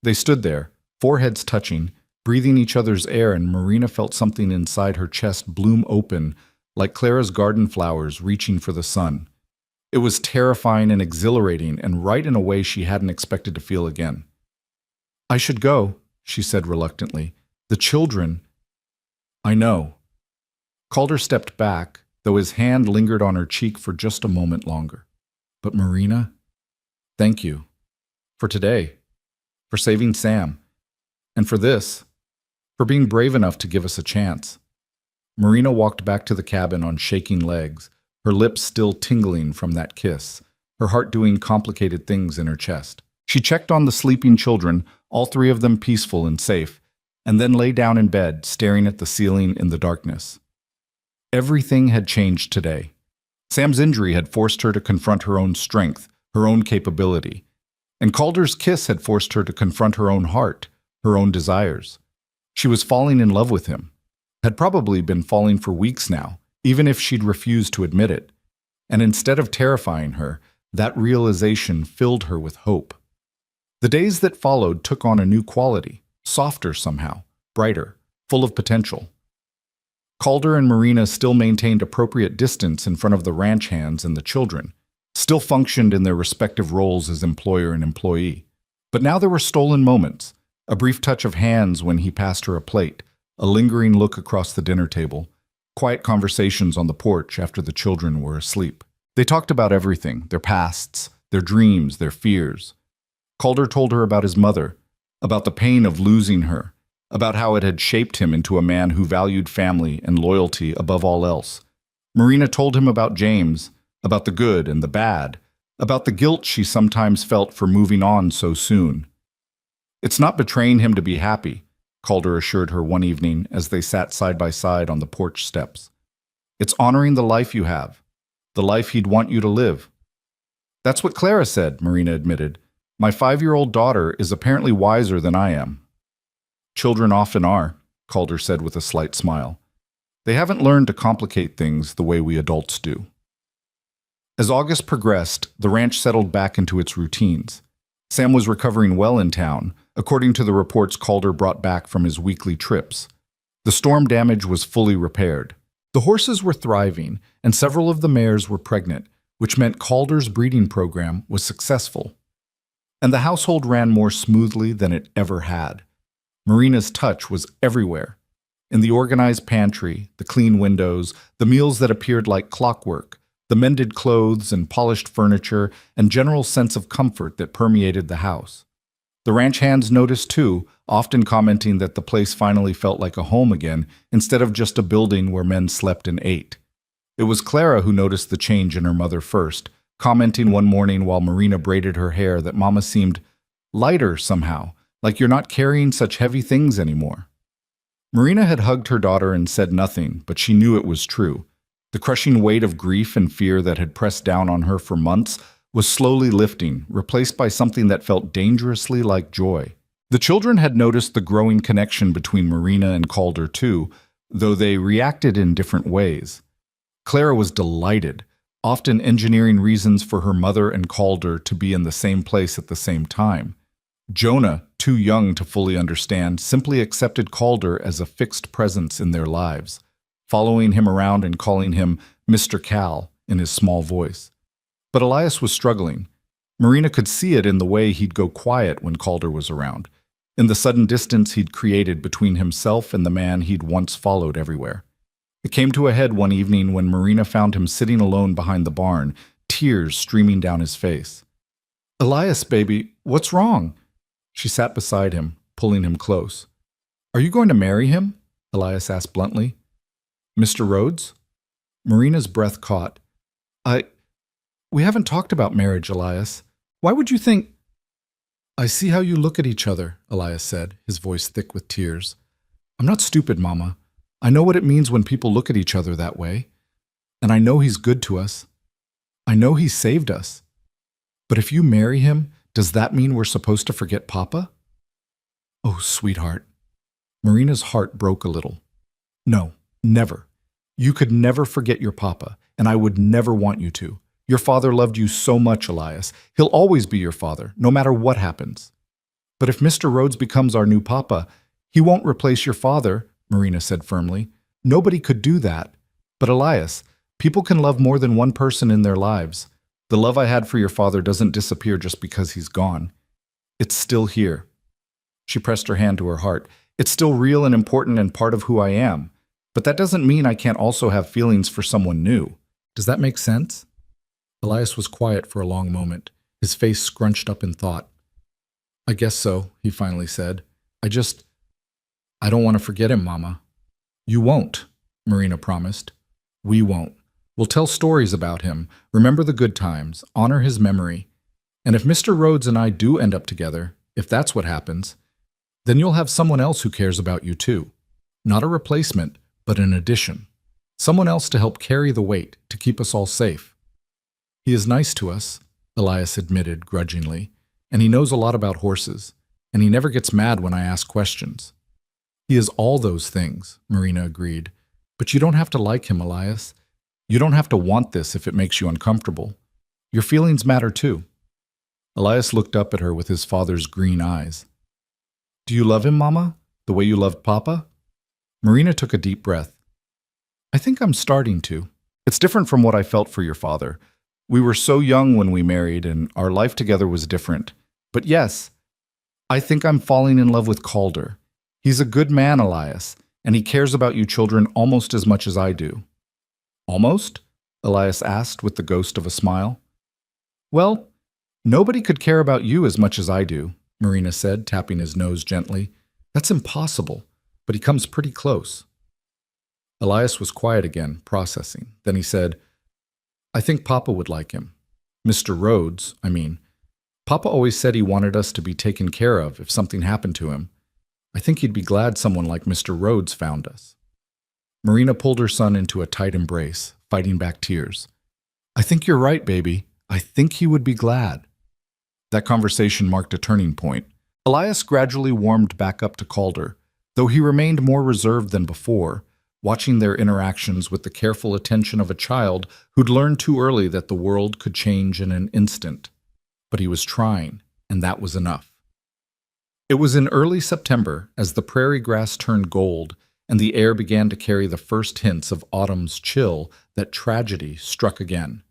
A: They stood there, foreheads touching, breathing each other's air, and Marina felt something inside her chest bloom open, like Clara's garden flowers reaching for the sun. It was terrifying and exhilarating, and right in a way she hadn't expected to feel again. I should go, she said reluctantly. The children. I know. Calder stepped back, though his hand lingered on her cheek for just a moment longer. But Marina, thank you. For today. For saving Sam. And for this. For being brave enough to give us a chance. Marina walked back to the cabin on shaking legs, her lips still tingling from that kiss, her heart doing complicated things in her chest. She checked on the sleeping children, all three of them peaceful and safe, and then lay down in bed, staring at the ceiling in the darkness. Everything had changed today. Sam's injury had forced her to confront her own strength, her own capability, and Calder's kiss had forced her to confront her own heart, her own desires. She was falling in love with him, had probably been falling for weeks now, even if she'd refused to admit it. And instead of terrifying her, that realization filled her with hope. The days that followed took on a new quality, softer somehow, brighter, full of potential. Calder and Marina still maintained appropriate distance in front of the ranch hands and the children, still functioned in their respective roles as employer and employee. But now there were stolen moments, a brief touch of hands when he passed her a plate, a lingering look across the dinner table, quiet conversations on the porch after the children were asleep. They talked about everything, their pasts, their dreams, their fears. Calder told her about his mother, about the pain of losing her, about how it had shaped him into a man who valued family and loyalty above all else. Marina told him about James, about the good and the bad, about the guilt she sometimes felt for moving on so soon. "It's not betraying him to be happy," Calder assured her one evening as they sat side by side on the porch steps. "It's honoring the life you have, the life he'd want you to live." "That's what Clara said," Marina admitted. "My 5-year-old daughter is apparently wiser than I am." "Children often are," Calder said with a slight smile. "They haven't learned to complicate things the way we adults do." As August progressed, the ranch settled back into its routines. Sam was recovering well in town, according to the reports Calder brought back from his weekly trips. The storm damage was fully repaired. The horses were thriving, and several of the mares were pregnant, which meant Calder's breeding program was successful. And the household ran more smoothly than it ever had. Marina's touch was everywhere. In the organized pantry, the clean windows, the meals that appeared like clockwork, the mended clothes and polished furniture, and general sense of comfort that permeated the house. The ranch hands noticed too, often commenting that the place finally felt like a home again, instead of just a building where men slept and ate. It was Clara who noticed the change in her mother first, commenting one morning while Marina braided her hair that Mama seemed lighter somehow, like you're not carrying such heavy things anymore. Marina had hugged her daughter and said nothing, but she knew it was true. The crushing weight of grief and fear that had pressed down on her for months was slowly lifting, replaced by something that felt dangerously like joy. The children had noticed the growing connection between Marina and Calder too, though they reacted in different ways. Clara was delighted, often engineering reasons for her mother and Calder to be in the same place at the same time. Jonah, too young to fully understand, simply accepted Calder as a fixed presence in their lives, following him around and calling him Mr. Cal in his small voice. But Elias was struggling. Marina could see it in the way he'd go quiet when Calder was around, in the sudden distance he'd created between himself and the man he'd once followed everywhere. It came to a head one evening when Marina found him sitting alone behind the barn, tears streaming down his face. "Elias, baby, what's wrong?" She sat beside him, pulling him close. "Are you going to marry him?" Elias asked bluntly. "Mr. Rhodes?" Marina's breath caught. We haven't talked about marriage, Elias. Why would you think—" "I see how you look at each other," Elias said, his voice thick with tears. "I'm not stupid, Mama. I know what it means when people look at each other that way. And I know he's good to us. I know he saved us. But if you marry him, does that mean we're supposed to forget Papa?" "Oh, sweetheart." Marina's heart broke a little. "No, never. You could never forget your Papa, and I would never want you to. Your father loved you so much, Elias. He'll always be your father, no matter what happens." "But if Mr. Rhodes becomes our new Papa, he won't replace your father," Marina said firmly. "Nobody could do that. But Elias, people can love more than one person in their lives. The love I had for your father doesn't disappear just because he's gone. It's still here." She pressed her hand to her heart. "It's still real and important and part of who I am. But that doesn't mean I can't also have feelings for someone new. Does that make sense? Elias was quiet for a long moment, his face scrunched up in thought. I guess so, he finally said. I don't want to forget him, Mama. You won't, Marina promised. We won't. We'll tell stories about him, remember the good times, honor his memory. And if Mr. Rhodes and I do end up together, if that's what happens, then you'll have someone else who cares about you too. Not a replacement, but an addition. Someone else to help carry the weight, to keep us all safe. He is nice to us, Elias admitted grudgingly, and he knows a lot about horses, and he never gets mad when I ask questions. He is all those things, Marina agreed, but you don't have to like him, Elias. You don't have to want this if it makes you uncomfortable. Your feelings matter too. Elias looked up at her with his father's green eyes. Do you love him, Mama, the way you loved Papa? Marina took a deep breath. I think I'm starting to. It's different from what I felt for your father. We were so young when we married, and our life together was different. But yes, I think I'm falling in love with Calder. He's a good man, Elias, and he cares about you children almost as much as I do. Almost? Elias asked with the ghost of a smile. Well, nobody could care about you as much as I do, Marina said, tapping his nose gently. That's impossible, but he comes pretty close. Elias was quiet again, processing. Then he said, I think Papa would like him. Mr. Rhodes, I mean. Papa always said he wanted us to be taken care of if something happened to him. I think he'd be glad someone like Mr. Rhodes found us. Marina pulled her son into a tight embrace, fighting back tears. I think you're right, baby. I think he would be glad. That conversation marked a turning point. Elias gradually warmed back up to Calder, though he remained more reserved than before, watching their interactions with the careful attention of a child who'd learned too early that the world could change in an instant. But he was trying, and that was enough. It was in early September, as the prairie grass turned gold, and the air began to carry the first hints of autumn's chill, that tragedy struck again.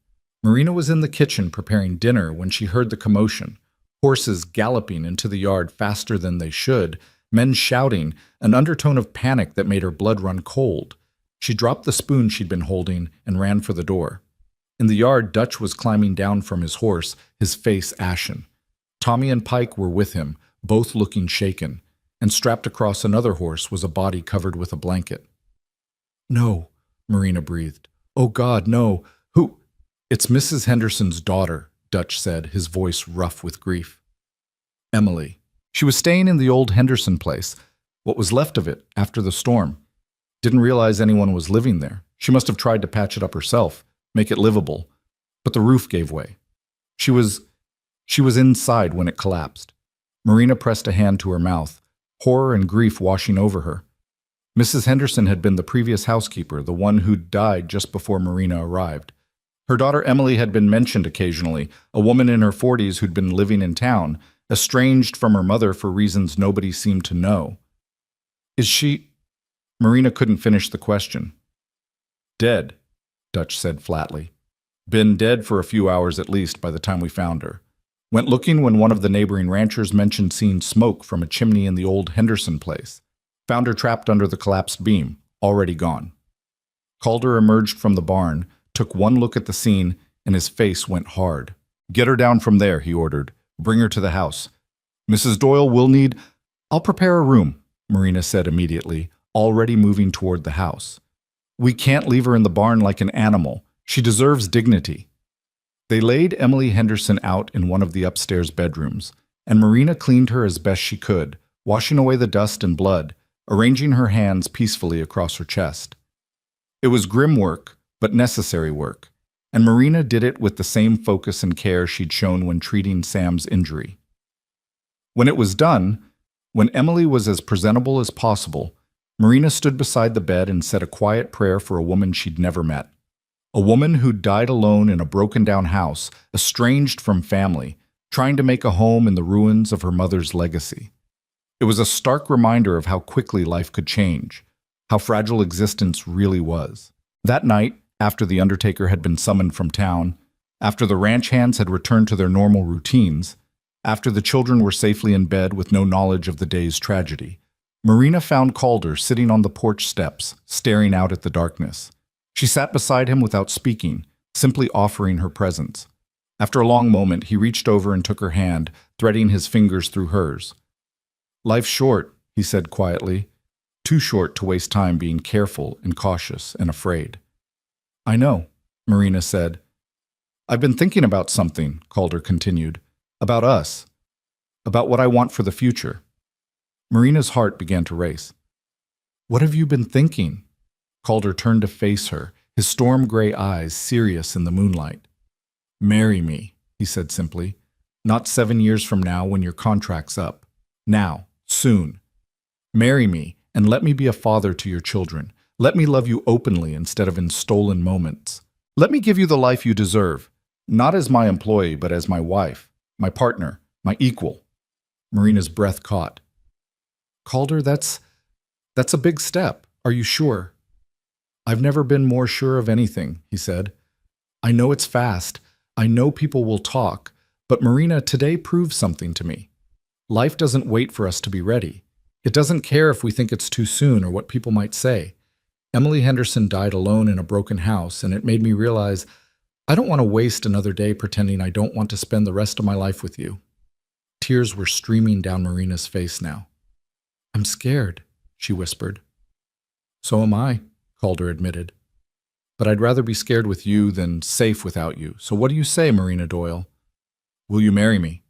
A: Marina was in the kitchen preparing dinner when she heard the commotion, horses galloping into the yard faster than they should, men shouting, an undertone of panic that made her blood run cold. She dropped the spoon she'd been holding and ran for the door. In the yard, Dutch was climbing down from his horse, his face ashen. Tommy and Pike were with him, both looking shaken, and strapped across another horse was a body covered with a blanket. No, Marina breathed. Oh God, no. Who? It's Mrs. Henderson's daughter, Dutch said, his voice rough with grief. Emily. She was staying in the old Henderson place, what was left of it after the storm. Didn't realize anyone was living there. She must have tried to patch it up herself, make it livable, but the roof gave way. She was inside when it collapsed. Marina pressed a hand to her mouth, horror and grief washing over her. Mrs. Henderson had been the previous housekeeper, the one who'd died just before Marina arrived. Her daughter Emily had been mentioned occasionally, a woman in her 40s who'd been living in town, estranged from her mother for reasons nobody seemed to know. Is she? Marina couldn't finish the question. Dead, Dutch said flatly. Been dead for a few hours at least by the time we found her. Went looking when one of the neighboring ranchers mentioned seeing smoke from a chimney in the old Henderson place. Found her trapped under the collapsed beam, already gone. Calder emerged from the barn, took one look at the scene, and his face went hard. Get her down from there, he ordered. Bring her to the house. Mrs. Doyle will need... I'll prepare a room, Marina said immediately, already moving toward the house. We can't leave her in the barn like an animal. She deserves dignity. They laid Emily Henderson out in one of the upstairs bedrooms, and Marina cleaned her as best she could, washing away the dust and blood, arranging her hands peacefully across her chest. It was grim work, but necessary work, and Marina did it with the same focus and care she'd shown when treating Sam's injury. When it was done, when Emily was as presentable as possible, Marina stood beside the bed and said a quiet prayer for a woman she'd never met. A woman who'd died alone in a broken-down house, estranged from family, trying to make a home in the ruins of her mother's legacy. It was a stark reminder of how quickly life could change, how fragile existence really was. That night, after the undertaker had been summoned from town, after the ranch hands had returned to their normal routines, after the children were safely in bed with no knowledge of the day's tragedy, Marina found Calder sitting on the porch steps, staring out at the darkness. She sat beside him without speaking, simply offering her presence. After a long moment, he reached over and took her hand, threading his fingers through hers. "Life's short," he said quietly. "Too short to waste time being careful and cautious and afraid." "I know," Marina said. "I've been thinking about something," Calder continued. "About us. About what I want for the future." Marina's heart began to race. "What have you been thinking?" Calder turned to face her, his storm-gray eyes serious in the moonlight. "Marry me," he said simply. "Not 7 years from now when your contract's up. Now, soon. Marry me and let me be a father to your children. Let me love you openly instead of in stolen moments. Let me give you the life you deserve, not as my employee but as my wife, my partner, my equal." Marina's breath caught. "Calder, that's a big step. Are you sure?" "I've never been more sure of anything," he said. "I know it's fast. I know people will talk. But Marina, today proves something to me. Life doesn't wait for us to be ready. It doesn't care if we think it's too soon or what people might say. Emily Henderson died alone in a broken house, and it made me realize I don't want to waste another day pretending I don't want to spend the rest of my life with you." Tears were streaming down Marina's face now. "I'm scared," she whispered. "So am I," Calder admitted. "But I'd rather be scared with you than safe without you. So what do you say, Marina Doyle? Will you marry me?"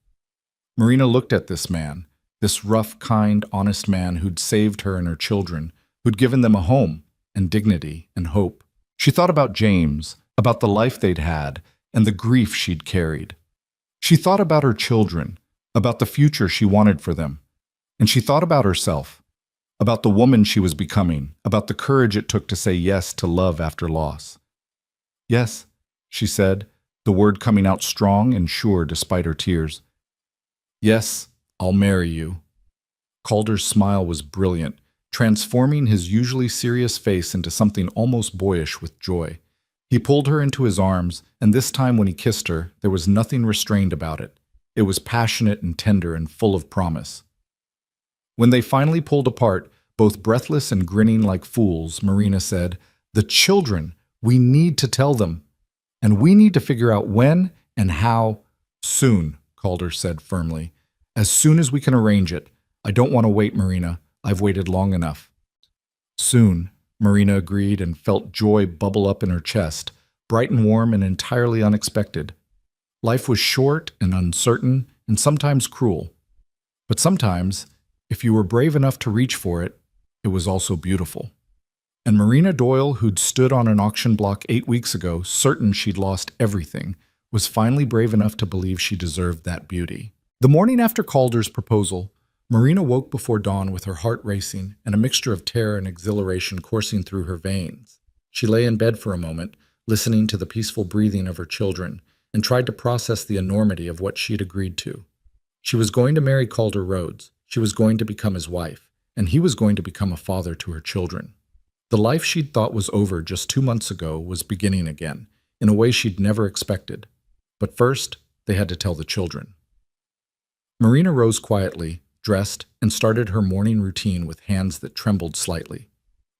A: Marina looked at this man, this rough, kind, honest man who'd saved her and her children, who'd given them a home and dignity and hope. She thought about James, about the life they'd had, and the grief she'd carried. She thought about her children, about the future she wanted for them. And she thought about herself, about the woman she was becoming, about the courage it took to say yes to love after loss. "Yes," she said, the word coming out strong and sure despite her tears. "Yes, I'll marry you." Calder's smile was brilliant, transforming his usually serious face into something almost boyish with joy. He pulled her into his arms, and this time when he kissed her, there was nothing restrained about it. It was passionate and tender and full of promise. When they finally pulled apart, both breathless and grinning like fools, Marina said, "The children, we need to tell them. And we need to figure out when and how soon," Calder said firmly. "As soon as we can arrange it. I don't want to wait, Marina. I've waited long enough." "Soon," Marina agreed and felt joy bubble up in her chest, bright and warm and entirely unexpected. Life was short and uncertain and sometimes cruel. But sometimes, if you were brave enough to reach for it, it was also beautiful. And Marina Doyle, who'd stood on an auction block 8 weeks ago, certain she'd lost everything, was finally brave enough to believe she deserved that beauty. The morning after Calder's proposal, Marina woke before dawn with her heart racing and a mixture of terror and exhilaration coursing through her veins. She lay in bed for a moment, listening to the peaceful breathing of her children, and tried to process the enormity of what she'd agreed to. She was going to marry Calder Rhodes. She was going to become his wife, and he was going to become a father to her children. The life she'd thought was over just 2 months ago was beginning again, in a way she'd never expected. But first, they had to tell the children. Marina rose quietly, dressed, and started her morning routine with hands that trembled slightly.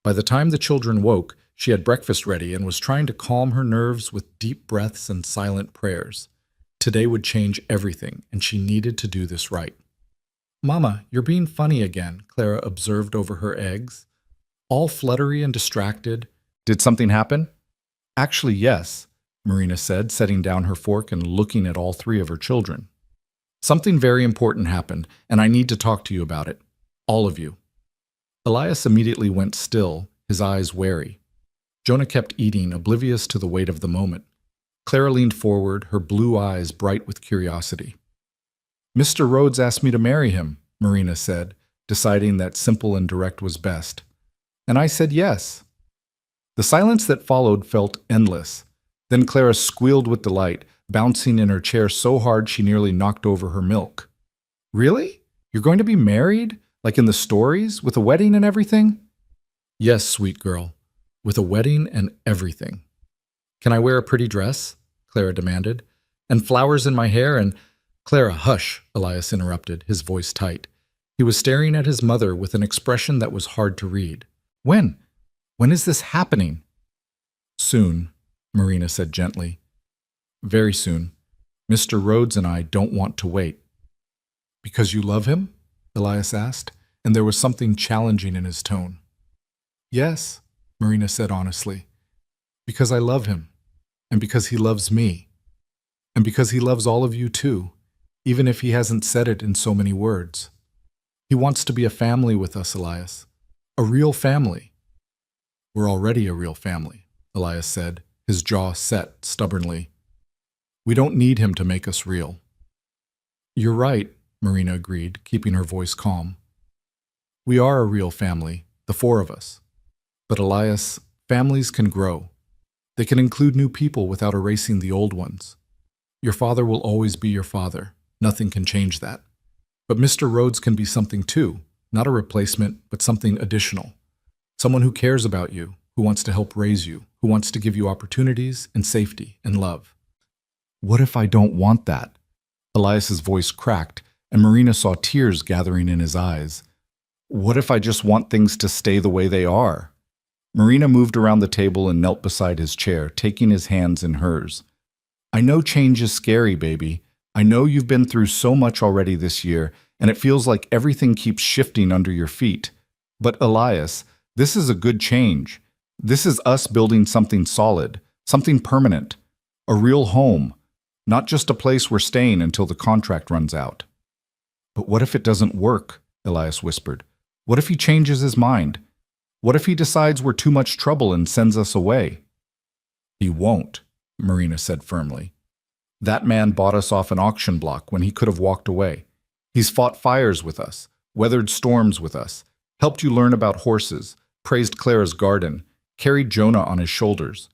A: By the time the children woke, she had breakfast ready and was trying to calm her nerves with deep breaths and silent prayers. Today would change everything, and she needed to do this right. "Mama, you're being funny again," Clara observed over her eggs. "All fluttery and distracted." "Did something happen?" "Actually, yes," Marina said, setting down her fork and looking at all 3 of her children. "Something very important happened, and I need to talk to you about it. All of you." Elias immediately went still, his eyes wary. Jonah kept eating, oblivious to the weight of the moment. Clara leaned forward, her blue eyes bright with curiosity. "Mr. Rhodes asked me to marry him," Marina said, deciding that simple and direct was best. "And I said yes." The silence that followed felt endless. Then Clara squealed with delight, bouncing in her chair so hard she nearly knocked over her milk. "Really? You're going to be married? Like in the stories, with a wedding and everything?" "Yes, sweet girl, with a wedding and everything." "Can I wear a pretty dress?" Clara demanded. "And flowers in my hair and—" "Clara, hush," Elias interrupted, his voice tight. He was staring at his mother with an expression that was hard to read. When? When is this happening? Soon, Marina said gently. Very soon. Mr. Rhodes and I don't want to wait. Because you love him? Elias asked, and there was something challenging in his tone. Yes, Marina said honestly. Because I love him, and because he loves me, and because he loves all of you too, even if he hasn't said it in so many words. He wants to be a family with us, Elias. A real family. We're already a real family, Elias said, his jaw set stubbornly. We don't need him to make us real. You're right, Marina agreed, keeping her voice calm. We are a real family, the four of us. But Elias, families can grow. They can include new people without erasing the old ones. Your father will always be your father. Nothing can change that. But Mr. Rhodes can be something too, not a replacement, but something additional. Someone who cares about you, who wants to help raise you, who wants to give you opportunities and safety and love. What if I don't want that? Elias's voice cracked, and Marina saw tears gathering in his eyes. What if I just want things to stay the way they are? Marina moved around the table and knelt beside his chair, taking his hands in hers. I know change is scary, baby. I know you've been through so much already this year, and it feels like everything keeps shifting under your feet. But Elias, this is a good change. This is us building something solid, something permanent, a real home, not just a place we're staying until the contract runs out. But what if it doesn't work? Elias whispered. What if he changes his mind? What if he decides we're too much trouble and sends us away? He won't, Marina said firmly. That man bought us off an auction block when he could have walked away. He's fought fires with us, weathered storms with us, helped you learn about horses, praised Clara's garden, carried Jonah on his shoulders.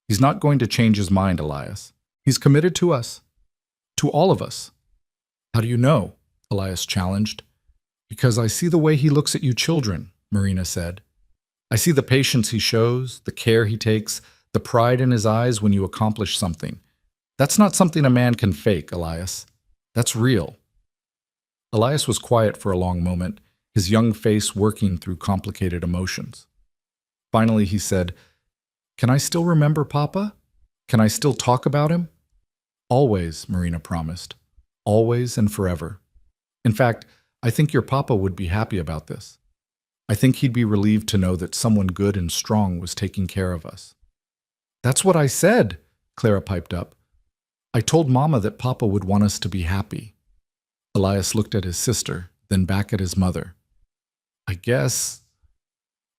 A: He's not going to change his mind, Elias. He's committed to us. To all of us. How do you know? Elias challenged. Because I see the way he looks at you children, Marina said. I see the patience he shows, the care he takes, the pride in his eyes when you accomplish something. That's not something a man can fake, Elias. That's real. Elias was quiet for a long moment, his young face working through complicated emotions. Finally, he said, Can I still remember Papa? Can I still talk about him? Always, Marina promised. Always and forever. In fact, I think your Papa would be happy about this. I think he'd be relieved to know that someone good and strong was taking care of us. That's what I said, Clara piped up. I told Mama that Papa would want us to be happy. Elias looked at his sister, then back at his mother. I guess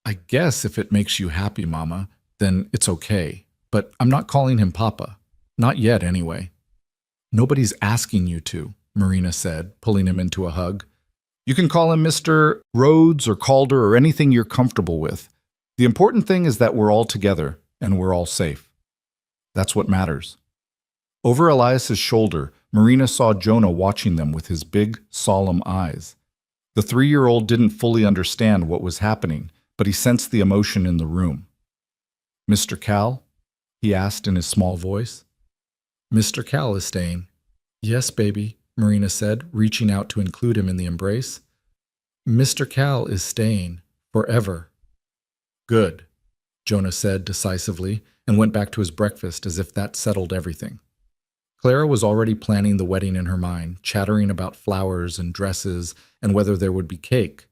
A: if it makes you happy, Mama, then it's okay. But I'm not calling him Papa. Not yet, anyway. Nobody's asking you to, Marina said, pulling him into a hug. You can call him Mr. Rhodes or Calder or anything you're comfortable with. The important thing is that we're all together and we're all safe. That's what matters. Over Elias's shoulder, Marina saw Jonah watching them with his big, solemn eyes. The 3-year-old didn't fully understand what was happening, but he sensed the emotion in the room. Mr. Cal? He asked in his small voice. Mr. Cal is staying. Yes, baby, Marina said, reaching out to include him in the embrace. Mr. Cal is staying, forever. Good, Jonah said decisively, and went back to his breakfast as if that settled everything. Clara was already planning the wedding in her mind, chattering about flowers and dresses and whether there would be cake.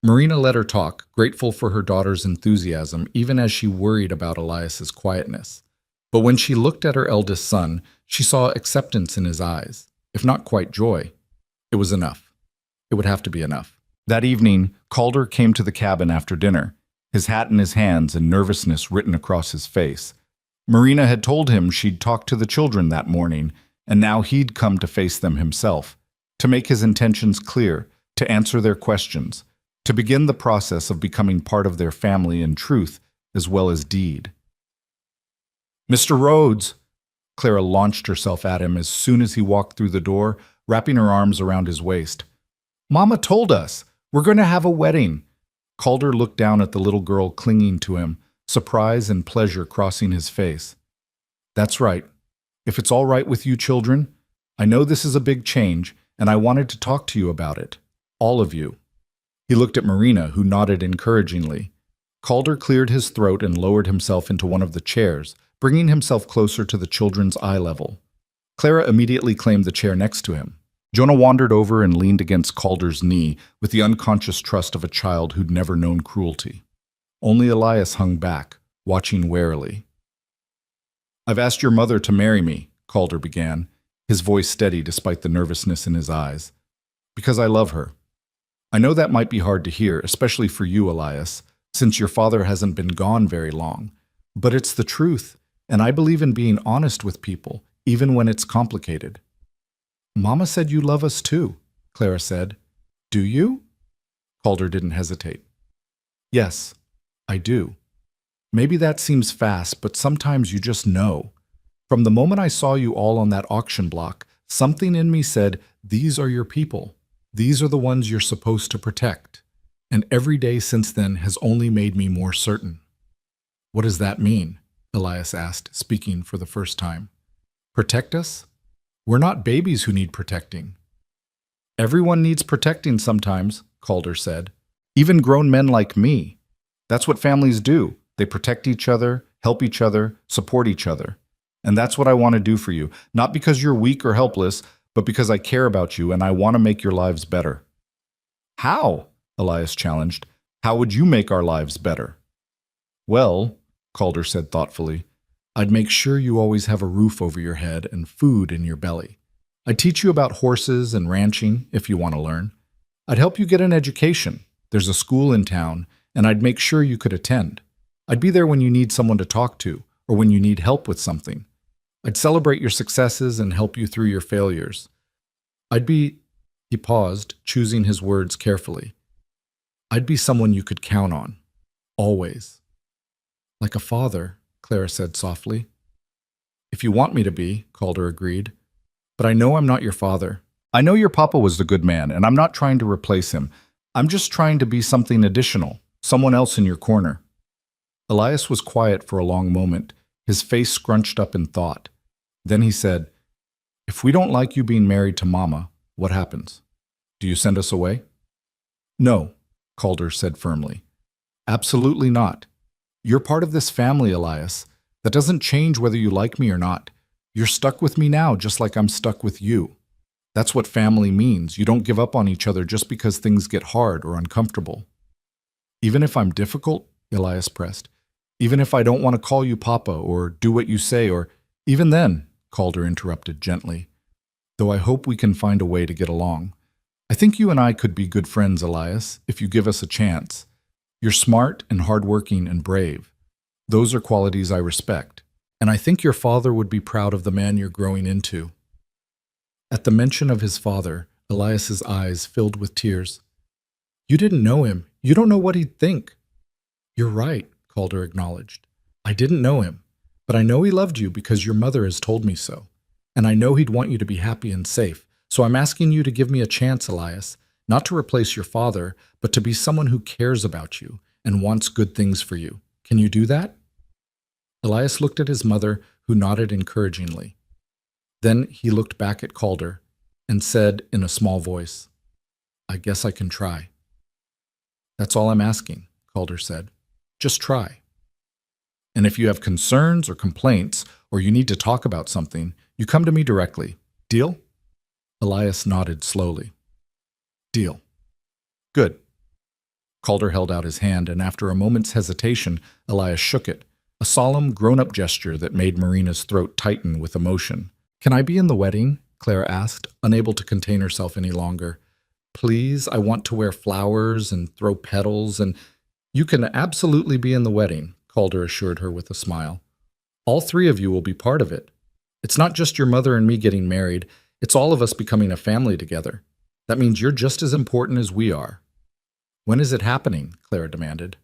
A: Marina let her talk, grateful for her daughter's enthusiasm, even as she worried about Elias's quietness. But when she looked at her eldest son, she saw acceptance in his eyes. If not quite joy, it was enough. It would have to be enough. That evening, Calder came to the cabin after dinner, his hat in his hands and nervousness written across his face. Marina had told him she'd talked to the children that morning, and now he'd come to face them himself, to make his intentions clear, to answer their questions, to begin the process of becoming part of their family in truth as well as deed. Mr. Rhodes! Clara launched herself at him as soon as he walked through the door, wrapping her arms around his waist. Mama told us! We're going to have a wedding! Calder looked down at the little girl clinging to him, surprise and pleasure crossing his face. That's right. If it's all right with you children, I know this is a big change, and I wanted to talk to you about it. All of you. He looked at Marina, who nodded encouragingly. Calder cleared his throat and lowered himself into one of the chairs, bringing himself closer to the children's eye level. Clara immediately claimed the chair next to him. Jonah wandered over and leaned against Calder's knee with the unconscious trust of a child who'd never known cruelty. Only Elias hung back, watching warily. "I've asked your mother to marry me," Calder began, his voice steady despite the nervousness in his eyes. "Because I love her. I know that might be hard to hear, especially for you, Elias, since your father hasn't been gone very long. But it's the truth, and I believe in being honest with people, even when it's complicated." "Mama said you love us too," Clara said. "Do you?" Calder didn't hesitate. "Yes, I do. Maybe that seems fast, but sometimes you just know. From the moment I saw you all on that auction block, something in me said, these are your people. These are the ones you're supposed to protect. And every day since then has only made me more certain." "What does that mean?" Elias asked, speaking for the first time. "Protect us? We're not babies who need protecting." "Everyone needs protecting sometimes," Calder said. "Even grown men like me. That's what families do. They protect each other, help each other, support each other. And that's what I want to do for you, not because you're weak or helpless, but because I care about you and I want to make your lives better." "How?" Elias challenged. "How would you make our lives better?" "Well," Calder said thoughtfully, "I'd make sure you always have a roof over your head and food in your belly. I'd teach you about horses and ranching, if you want to learn. I'd help you get an education. There's a school in town, and I'd make sure you could attend. I'd be there when you need someone to talk to, or when you need help with something. I'd celebrate your successes and help you through your failures. I'd be—" He paused, choosing his words carefully. "I'd be someone you could count on. Always." "Like a father," Clara said softly. "If you want me to be," Calder agreed. "But I know I'm not your father. I know your papa was the good man, and I'm not trying to replace him. I'm just trying to be something additional, someone else in your corner." Elias was quiet for a long moment, his face scrunched up in thought. Then he said, "If we don't like you being married to Mama, what happens? Do you send us away?" "No," Calder said firmly. "Absolutely not. You're part of this family, Elias. That doesn't change whether you like me or not. You're stuck with me now just like I'm stuck with you. That's what family means. You don't give up on each other just because things get hard or uncomfortable." "Even if I'm difficult?" Elias pressed. "Even if I don't want to call you Papa or do what you say, or—" "Even then," Calder interrupted gently, "though I hope we can find a way to get along. I think you and I could be good friends, Elias, if you give us a chance. You're smart and hardworking and brave. Those are qualities I respect. And I think your father would be proud of the man you're growing into." At the mention of his father, Elias's eyes filled with tears. "You didn't know him. You don't know what he'd think." "You're right," Calder acknowledged. "I didn't know him, but I know he loved you because your mother has told me so. And I know he'd want you to be happy and safe. So I'm asking you to give me a chance, Elias, not to replace your father, but to be someone who cares about you and wants good things for you. Can you do that?" Elias looked at his mother, who nodded encouragingly. Then he looked back at Calder and said in a small voice, "I guess I can try." "That's all I'm asking," Calder said. "Just try. And if you have concerns or complaints, or you need to talk about something, you come to me directly. Deal?" Elias nodded slowly. "Deal." "Good." Calder held out his hand, and after a moment's hesitation, Elias shook it, a solemn, grown-up gesture that made Marina's throat tighten with emotion. "Can I be in the wedding?" Clara asked, unable to contain herself any longer. "Please, I want to wear flowers and throw petals, and—" "You can absolutely be in the wedding," Calder assured her with a smile. "All three of you will be part of it. It's not just your mother and me getting married, it's all of us becoming a family together. That means you're just as important as we are." "When is it happening?" Clara demanded.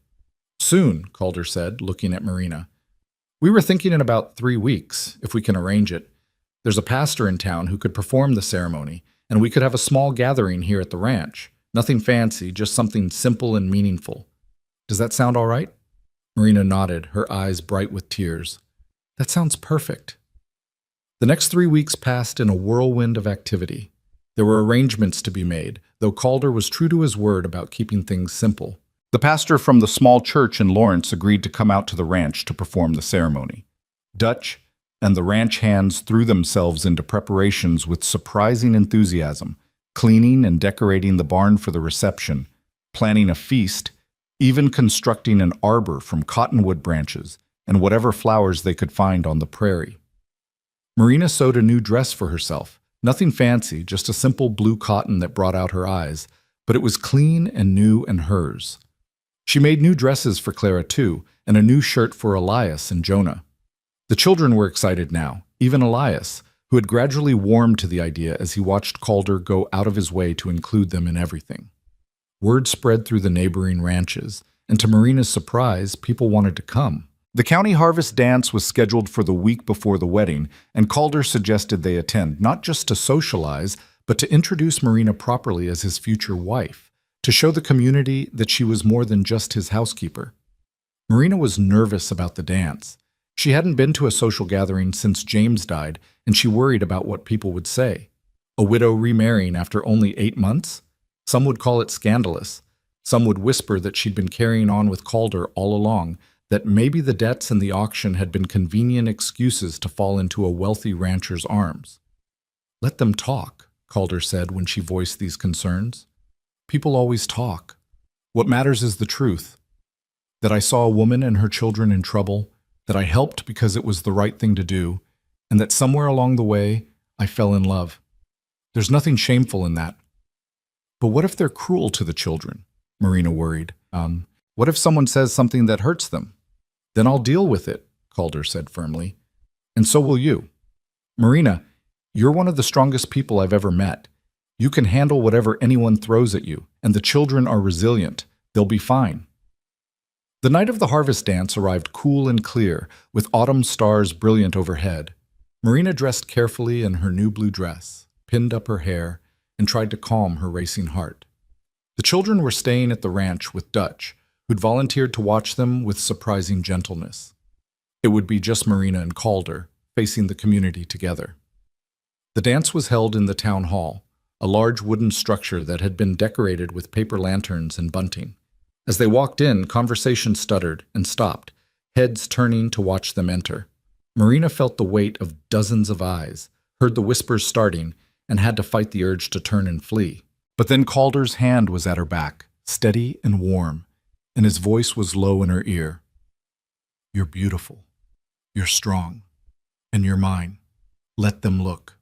A: "Soon," Calder said, looking at Marina. "We were thinking in about 3 weeks, if we can arrange it. There's a pastor in town who could perform the ceremony, and we could have a small gathering here at the ranch. Nothing fancy, just something simple and meaningful. Does that sound all right?" Marina nodded, her eyes bright with tears. "That sounds perfect." The next 3 weeks passed in a whirlwind of activity. There were arrangements to be made, though Calder was true to his word about keeping things simple. The pastor from the small church in Lawrence agreed to come out to the ranch to perform the ceremony. Dutch and the ranch hands threw themselves into preparations with surprising enthusiasm, cleaning and decorating the barn for the reception, planning a feast, even constructing an arbor from cottonwood branches and whatever flowers they could find on the prairie. Marina sewed a new dress for herself. Nothing fancy, just a simple blue cotton that brought out her eyes, but it was clean and new and hers. She made new dresses for Clara too, and a new shirt for Elias and Jonah. The children were excited now, even Elias, who had gradually warmed to the idea as he watched Calder go out of his way to include them in everything. Word spread through the neighboring ranches, and to Marina's surprise, people wanted to come. The county harvest dance was scheduled for the week before the wedding, and Calder suggested they attend, not just to socialize, but to introduce Marina properly as his future wife, to show the community that she was more than just his housekeeper. Marina was nervous about the dance. She hadn't been to a social gathering since James died, and she worried about what people would say. A widow remarrying after only 8 months? Some would call it scandalous. Some would whisper that she'd been carrying on with Calder all along, that maybe the debts and the auction had been convenient excuses to fall into a wealthy rancher's arms. "Let them talk," Calder said when she voiced these concerns. "People always talk. What matters is the truth. That I saw a woman and her children in trouble, that I helped because it was the right thing to do, and that somewhere along the way, I fell in love. There's nothing shameful in that." "But what if they're cruel to the children?" Marina worried. What if someone says something that hurts them?" "Then I'll deal with it," Calder said firmly. "And so will you. Marina, you're one of the strongest people I've ever met. You can handle whatever anyone throws at you, and the children are resilient. They'll be fine." The night of the harvest dance arrived cool and clear, with autumn stars brilliant overhead. Marina dressed carefully in her new blue dress, pinned up her hair, and tried to calm her racing heart. The children were staying at the ranch with Dutch, who'd volunteered to watch them with surprising gentleness. It would be just Marina and Calder, facing the community together. The dance was held in the town hall, a large wooden structure that had been decorated with paper lanterns and bunting. As they walked in, conversation stuttered and stopped, heads turning to watch them enter. Marina felt the weight of dozens of eyes, heard the whispers starting, and had to fight the urge to turn and flee. But then Calder's hand was at her back, steady and warm, and his voice was low in her ear. "You're beautiful. You're strong. And you're mine. Let them look."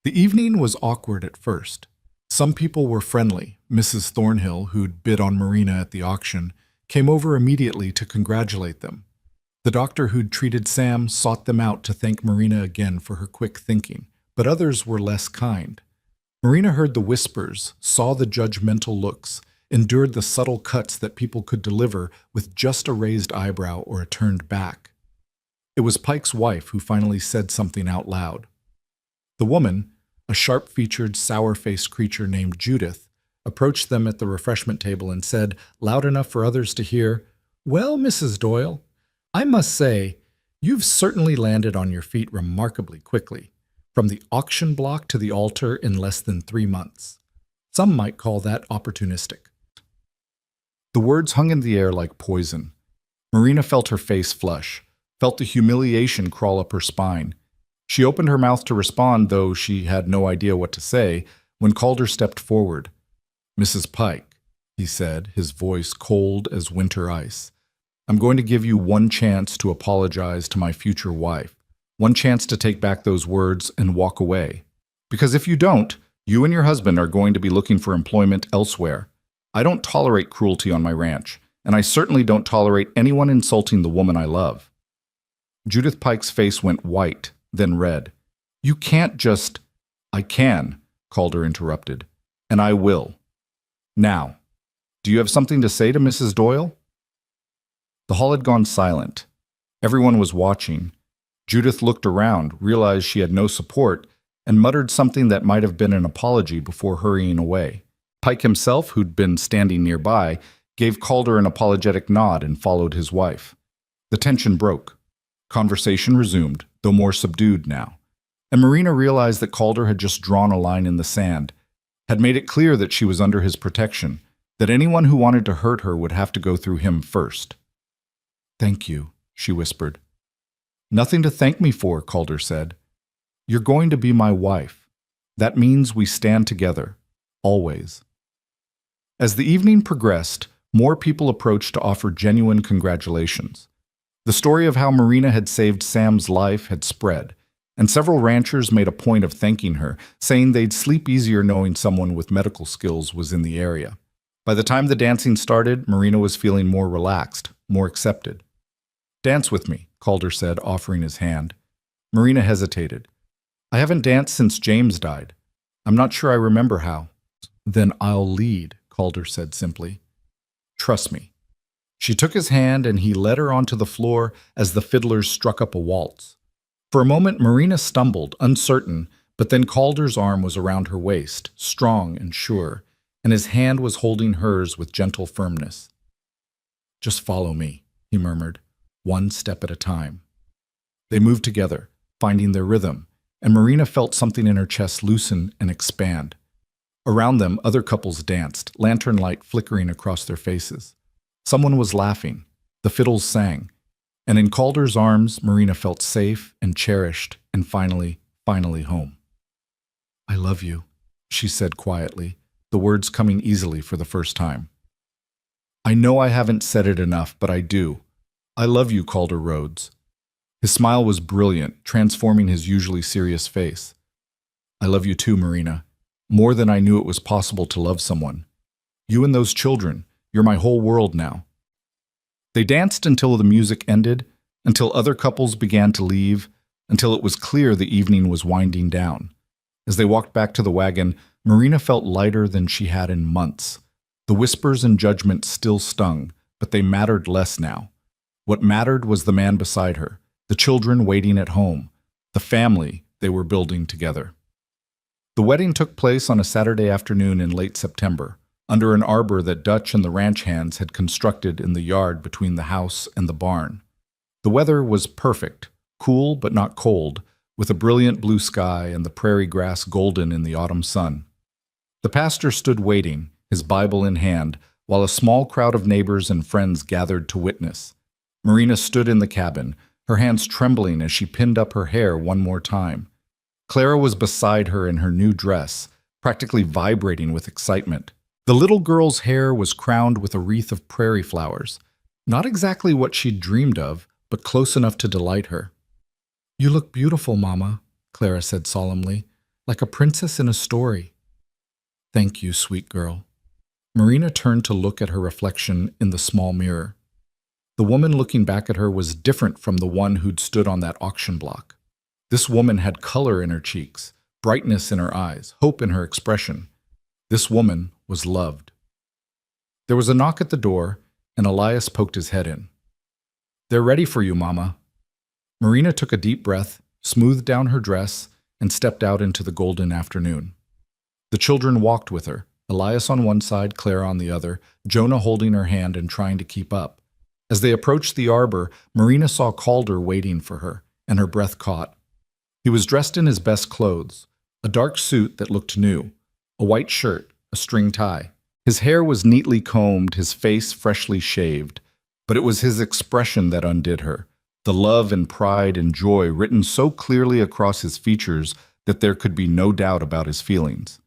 A: The evening was awkward at first. Some people were friendly. Mrs. Thornhill, who'd bid on Marina at the auction, came over immediately to congratulate them. The doctor who'd treated Sam sought them out to thank Marina again for her quick thinking, but others were less kind. Marina heard the whispers, saw the judgmental looks, endured the subtle cuts that people could deliver with just a raised eyebrow or a turned back. It was Pike's wife who finally said something out loud. The woman, a sharp-featured, sour-faced creature named Judith, approached them at the refreshment table and said, loud enough for others to hear, "Well, Mrs. Doyle, I must say, you've certainly landed on your feet remarkably quickly, from the auction block to the altar in less than 3 months. Some might call that opportunistic." The words hung in the air like poison. Marina felt her face flush, felt the humiliation crawl up her spine. She opened her mouth to respond, though she had no idea what to say, when Calder stepped forward. "Mrs. Pike," he said, his voice cold as winter ice, "I'm going to give you one chance to apologize to my future wife, one chance to take back those words and walk away. Because if you don't, you and your husband are going to be looking for employment elsewhere. I don't tolerate cruelty on my ranch, and I certainly don't tolerate anyone insulting the woman I love." Judith Pike's face went white, then red. "You can't just—" "I can," Calder interrupted, "and I will. Now, do you have something to say to Mrs. Doyle?" The hall had gone silent. Everyone was watching. Judith looked around, realized she had no support, and muttered something that might have been an apology before hurrying away. Pike himself, who'd been standing nearby, gave Calder an apologetic nod and followed his wife. The tension broke. Conversation resumed, though more subdued now. And Marina realized that Calder had just drawn a line in the sand, had made it clear that she was under his protection, that anyone who wanted to hurt her would have to go through him first. "Thank you," she whispered. "Nothing to thank me for," Calder said. "You're going to be my wife. That means we stand together, always." As the evening progressed, more people approached to offer genuine congratulations. The story of how Marina had saved Sam's life had spread, and several ranchers made a point of thanking her, saying they'd sleep easier knowing someone with medical skills was in the area. By the time the dancing started, Marina was feeling more relaxed, more accepted. "Dance with me," Calder said, offering his hand. Marina hesitated. "I haven't danced since James died. I'm not sure I remember how." "Then I'll lead," Calder said simply. "Trust me." She took his hand and he led her onto the floor as the fiddlers struck up a waltz. For a moment, Marina stumbled, uncertain, but then Calder's arm was around her waist, strong and sure, and his hand was holding hers with gentle firmness. "Just follow me," he murmured, "one step at a time." They moved together, finding their rhythm, and Marina felt something in her chest loosen and expand. Around them, other couples danced, lantern light flickering across their faces. Someone was laughing. The fiddles sang. And in Calder's arms, Marina felt safe and cherished and finally home. "I love you," she said quietly, the words coming easily for the first time. "I know I haven't said it enough, but I do. I love you, Calder Rhodes." His smile was brilliant, transforming his usually serious face. "I love you too, Marina. More than I knew it was possible to love someone. You and those children, you're my whole world now." They danced until the music ended, until other couples began to leave, until it was clear the evening was winding down. As they walked back to the wagon, Marina felt lighter than she had in months. The whispers and judgment still stung, but they mattered less now. What mattered was the man beside her, the children waiting at home, the family they were building together. The wedding took place on a Saturday afternoon in late September, under an arbor that Dutch and the ranch hands had constructed in the yard between the house and the barn. The weather was perfect, cool but not cold, with a brilliant blue sky and the prairie grass golden in the autumn sun. The pastor stood waiting, his Bible in hand, while a small crowd of neighbors and friends gathered to witness. Marina stood in the cabin, her hands trembling as she pinned up her hair one more time. Clara was beside her in her new dress, practically vibrating with excitement. The little girl's hair was crowned with a wreath of prairie flowers, not exactly what she'd dreamed of, but close enough to delight her. "You look beautiful, Mama," Clara said solemnly, "like a princess in a story." "Thank you, sweet girl." Marina turned to look at her reflection in the small mirror. The woman looking back at her was different from the one who'd stood on that auction block. This woman had color in her cheeks, brightness in her eyes, hope in her expression. This woman was loved. There was a knock at the door, and Elias poked his head in. "They're ready for you, Mama." Marina took a deep breath, smoothed down her dress, and stepped out into the golden afternoon. The children walked with her, Elias on one side, Clara on the other, Jonah holding her hand and trying to keep up. As they approached the arbor, Marina saw Calder waiting for her, and her breath caught. He was dressed in his best clothes, a dark suit that looked new, a white shirt, a string tie. His hair was neatly combed, his face freshly shaved, but it was his expression that undid her, the love and pride and joy written so clearly across his features that there could be no doubt about his feelings.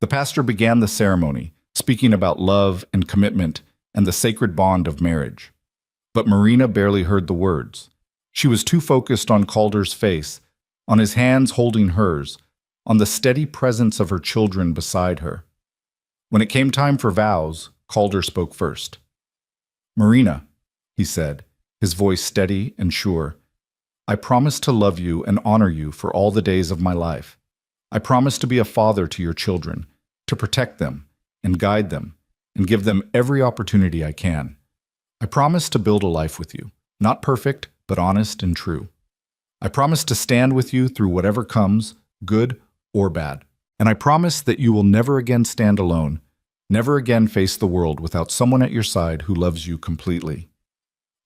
A: The pastor began the ceremony, speaking about love and commitment and the sacred bond of marriage. But Marina barely heard the words. She was too focused on Calder's face, on his hands holding hers, on the steady presence of her children beside her. When it came time for vows, Calder spoke first. "Marina," he said, his voice steady and sure, "I promise to love you and honor you for all the days of my life. I promise to be a father to your children, to protect them and guide them and give them every opportunity I can. I promise to build a life with you, not perfect, but honest and true. I promise to stand with you through whatever comes, good or bad. And I promise that you will never again stand alone, never again face the world without someone at your side who loves you completely.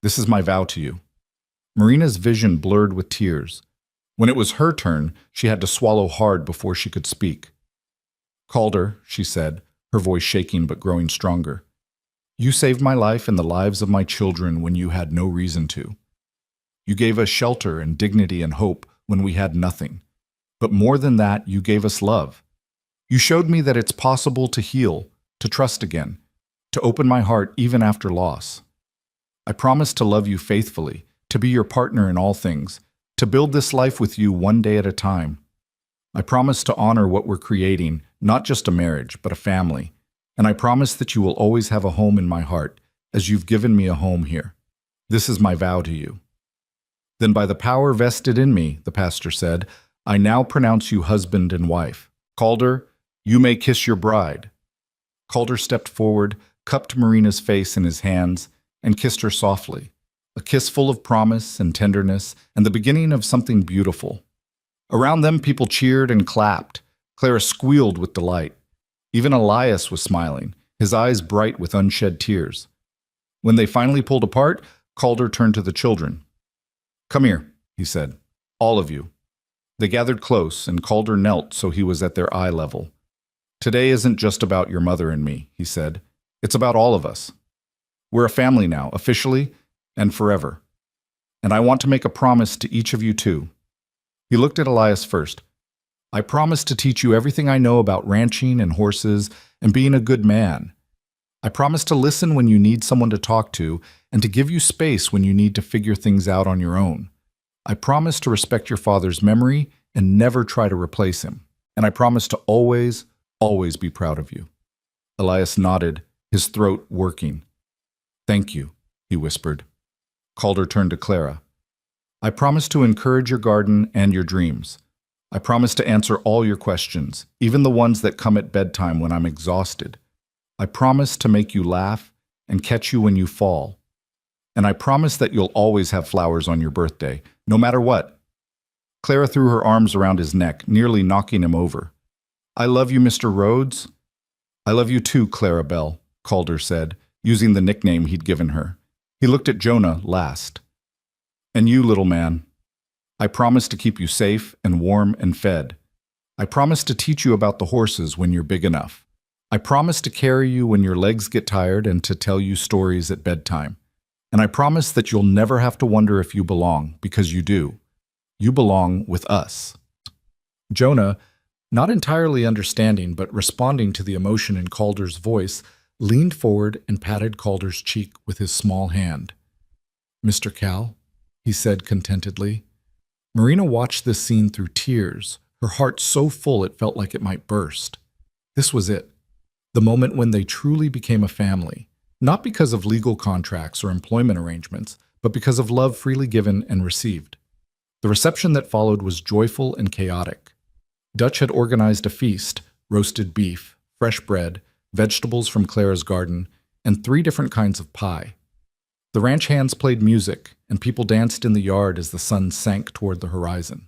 A: This is my vow to you." Marina's vision blurred with tears. When it was her turn, she had to swallow hard before she could speak. Calder, she said, her voice shaking but growing stronger. You saved my life and the lives of my children when you had no reason to. You gave us shelter and dignity and hope when we had nothing. But more than that, you gave us love. You showed me that it's possible to heal, to trust again, to open my heart even after loss. I promise to love you faithfully, to be your partner in all things, to build this life with you one day at a time. I promise to honor what we're creating, not just a marriage, but a family. And I promise that you will always have a home in my heart, as you've given me a home here. This is my vow to you. Then by the power vested in me, the pastor said, I now pronounce you husband and wife. Calder, you may kiss your bride. Calder stepped forward, cupped Marina's face in his hands, and kissed her softly, a kiss full of promise and tenderness and the beginning of something beautiful. Around them, people cheered and clapped. Clara squealed with delight. Even Elias was smiling, his eyes bright with unshed tears. When they finally pulled apart, Calder turned to the children. Come here, he said, all of you. They gathered close, and Calder knelt so he was at their eye level. Today isn't just about your mother and me, he said. It's about all of us. We're a family now, officially and forever. And I want to make a promise to each of you too. He looked at Elias first. I promise to teach you everything I know about ranching and horses and being a good man. I promise to listen when you need someone to talk to and to give you space when you need to figure things out on your own. I promise to respect your father's memory and never try to replace him. And I promise to always, always be proud of you. Elias nodded, his throat working. Thank you, he whispered. Calder turned to Clara. I promise to encourage your garden and your dreams. I promise to answer all your questions, even the ones that come at bedtime when I'm exhausted. I promise to make you laugh and catch you when you fall. And I promise that you'll always have flowers on your birthday, no matter what. Clara threw her arms around his neck, nearly knocking him over. I love you, Mr. Rhodes. I love you too, Clara Bell, Calder said, using the nickname he'd given her. He looked at Jonah last. And you, little man. I promise to keep you safe and warm and fed. I promise to teach you about the horses when you're big enough. I promise to carry you when your legs get tired and to tell you stories at bedtime. And I promise that you'll never have to wonder if you belong, because you do. You belong with us. Jonah, not entirely understanding but responding to the emotion in Calder's voice, leaned forward and patted Calder's cheek with his small hand. Mr. Cal, he said contentedly. Marina watched this scene through tears, her heart so full it felt like it might burst. This was it, the moment when they truly became a family, not because of legal contracts or employment arrangements, but because of love freely given and received. The reception that followed was joyful and chaotic. Dutch had organized a feast, roasted beef, fresh bread, vegetables from Clara's garden, and 3 different kinds of pie. The ranch hands played music, and people danced in the yard as the sun sank toward the horizon.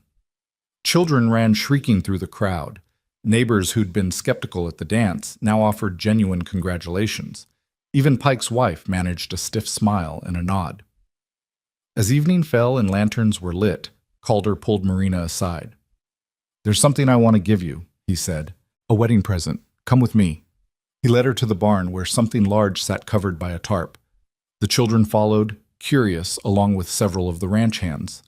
A: Children ran shrieking through the crowd. Neighbors who'd been skeptical at the dance now offered genuine congratulations. Even Pike's wife managed a stiff smile and a nod. As evening fell and lanterns were lit, Calder pulled Marina aside. There's something I want to give you, he said. A wedding present. Come with me. He led her to the barn where something large sat covered by a tarp. The children followed, curious, along with several of the ranch hands.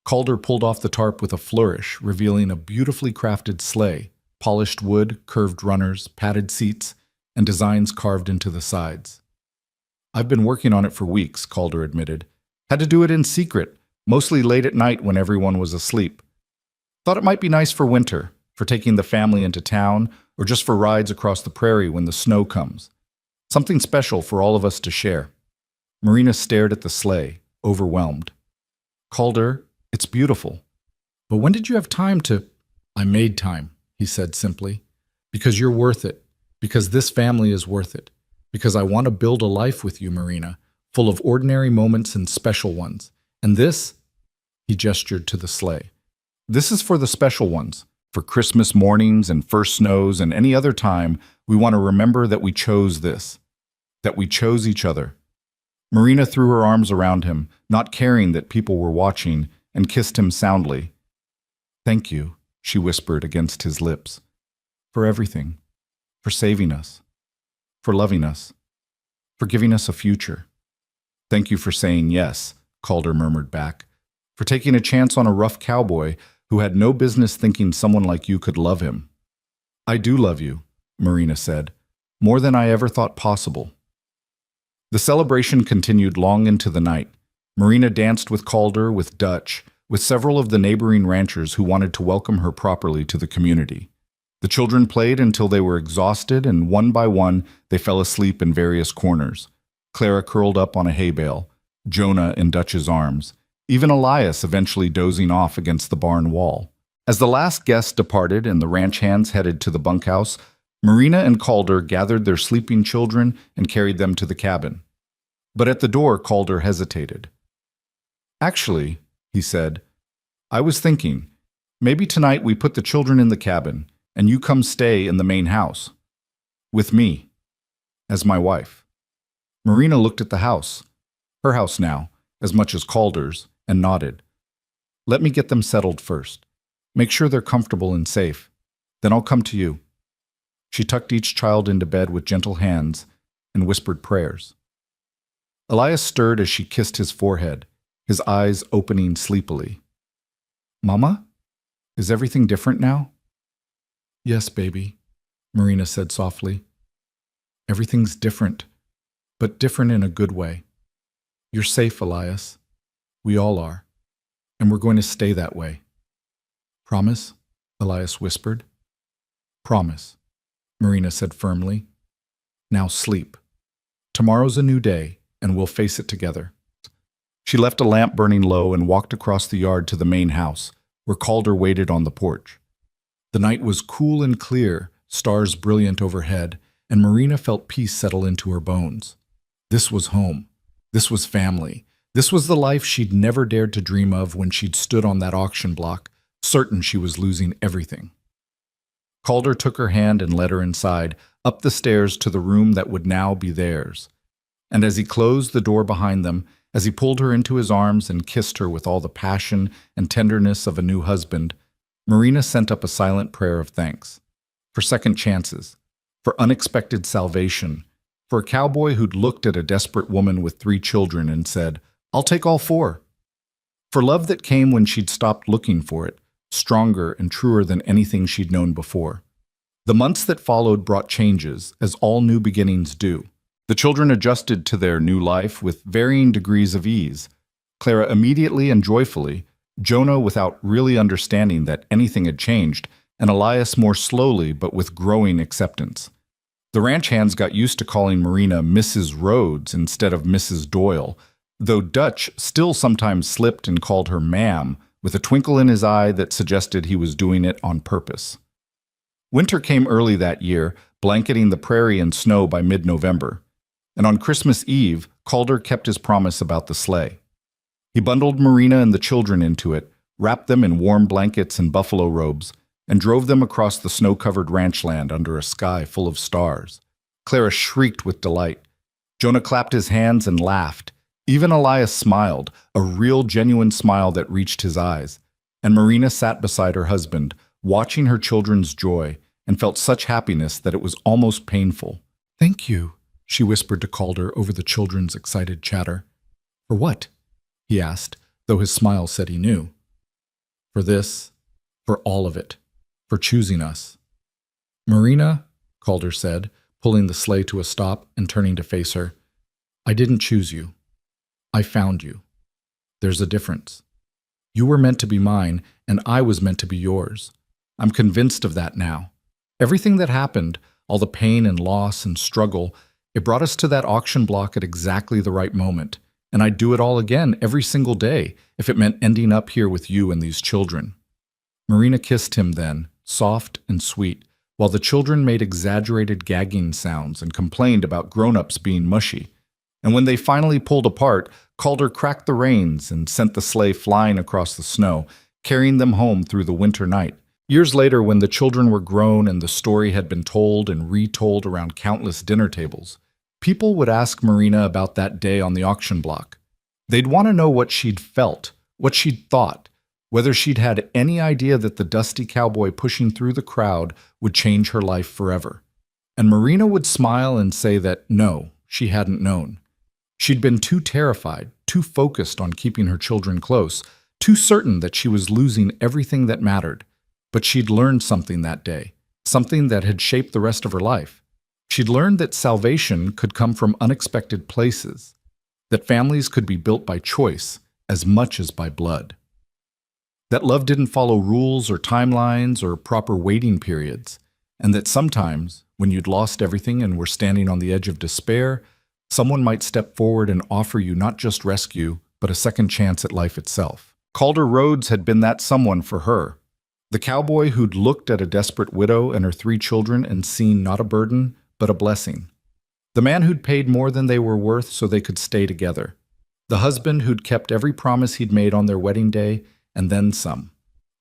A: Calder pulled off the tarp with a flourish, revealing a beautifully crafted sleigh, polished wood, curved runners, padded seats, and designs carved into the sides. I've been working on it for weeks, Calder admitted. Had to do it in secret, mostly late at night when everyone was asleep. Thought it might be nice for winter, for taking the family into town, or just for rides across the prairie when the snow comes. Something special for all of us to share. Marina stared at the sleigh, overwhelmed. Calder, it's beautiful. But when did you have time to... I made time, he said simply. Because you're worth it. Because this family is worth it. Because I want to build a life with you, Marina, full of ordinary moments and special ones. And this, he gestured to the sleigh. This is for the special ones. For Christmas mornings and first snows and any other time, we want to remember that we chose this. That we chose each other. Marina threw her arms around him, not caring that people were watching, and kissed him soundly. Thank you, she whispered against his lips. For everything. For saving us. For loving us. For giving us a future. Thank you for saying yes, Calder murmured back. For taking a chance on a rough cowboy who had no business thinking someone like you could love him. I do love you, Marina said, more than I ever thought possible. The celebration continued long into the night. Marina danced with Calder, with Dutch, with several of the neighboring ranchers who wanted to welcome her properly to the community. The children played until they were exhausted, and one by one they fell asleep in various corners. Clara curled up on a hay bale, Jonah in Dutch's arms, even Elias eventually dozing off against the barn wall. As the last guest departed and the ranch hands headed to the bunkhouse, Marina and Calder gathered their sleeping children and carried them to the cabin. But at the door, Calder hesitated. Actually, he said, I was thinking, maybe tonight we put the children in the cabin and you come stay in the main house. With me. As my wife. Marina looked at the house. Her house now, as much as Calder's, and nodded. Let me get them settled first. Make sure they're comfortable and safe. Then I'll come to you. She tucked each child into bed with gentle hands and whispered prayers. Elias stirred as she kissed his forehead, his eyes opening sleepily. Mama? Is everything different now? Yes, baby, Marina said softly. Everything's different, but different in a good way. You're safe, Elias. We all are. And we're going to stay that way. Promise? Elias whispered. Promise, Marina said firmly. Now sleep. Tomorrow's a new day, and we'll face it together. She left a lamp burning low and walked across the yard to the main house, where Calder waited on the porch. The night was cool and clear, stars brilliant overhead, and Marina felt peace settle into her bones. This was home. This was family. This was the life she'd never dared to dream of when she'd stood on that auction block, certain she was losing everything. Calder took her hand and led her inside, up the stairs to the room that would now be theirs. And as he closed the door behind them, as he pulled her into his arms and kissed her with all the passion and tenderness of a new husband, Marina sent up a silent prayer of thanks. For second chances, for unexpected salvation, for a cowboy who'd looked at a desperate woman with 3 children and said, I'll take all 4. For love that came when she'd stopped looking for it, stronger and truer than anything she'd known before. The months that followed brought changes, as all new beginnings do. The children adjusted to their new life with varying degrees of ease. Clara immediately and joyfully, Jonah without really understanding that anything had changed, and Elias more slowly but with growing acceptance. The ranch hands got used to calling Marina Mrs. Rhodes instead of Mrs. Doyle, though Dutch still sometimes slipped and called her ma'am, with a twinkle in his eye that suggested he was doing it on purpose. Winter came early that year, blanketing the prairie in snow by mid-November. And on Christmas Eve, Calder kept his promise about the sleigh. He bundled Marina and the children into it, wrapped them in warm blankets and buffalo robes, and drove them across the snow-covered ranch land under a sky full of stars. Clara shrieked with delight. Jonah clapped his hands and laughed. Even Elias smiled, a real, genuine smile that reached his eyes. And Marina sat beside her husband, watching her children's joy, and felt such happiness that it was almost painful. Thank you, she whispered to Calder over the children's excited chatter. For what? He asked, though his smile said he knew. For this, for all of it, for choosing us. Marina, Calder said, pulling the sleigh to a stop and turning to face her, I didn't choose you. I found you. There's a difference. You were meant to be mine, and I was meant to be yours. I'm convinced of that now. Everything that happened, all the pain and loss and struggle, it brought us to that auction block at exactly the right moment, and I'd do it all again every single day if it meant ending up here with you and these children. Marina kissed him then, soft and sweet, while the children made exaggerated gagging sounds and complained about grown-ups being mushy. And when they finally pulled apart, Calder cracked the reins and sent the sleigh flying across the snow, carrying them home through the winter night. Years later, when the children were grown and the story had been told and retold around countless dinner tables, people would ask Marina about that day on the auction block. They'd want to know what she'd felt, what she'd thought, whether she'd had any idea that the dusty cowboy pushing through the crowd would change her life forever. And Marina would smile and say that no, she hadn't known. She'd been too terrified, too focused on keeping her children close, too certain that she was losing everything that mattered. But she'd learned something that day, something that had shaped the rest of her life. She'd learned that salvation could come from unexpected places, that families could be built by choice as much as by blood, that love didn't follow rules or timelines or proper waiting periods, and that sometimes, when you'd lost everything and were standing on the edge of despair, someone might step forward and offer you not just rescue, but a second chance at life itself. Calder Rhodes had been that someone for her. The cowboy who'd looked at a desperate widow and her 3 children and seen not a burden, but a blessing. The man who'd paid more than they were worth so they could stay together. The husband who'd kept every promise he'd made on their wedding day, and then some.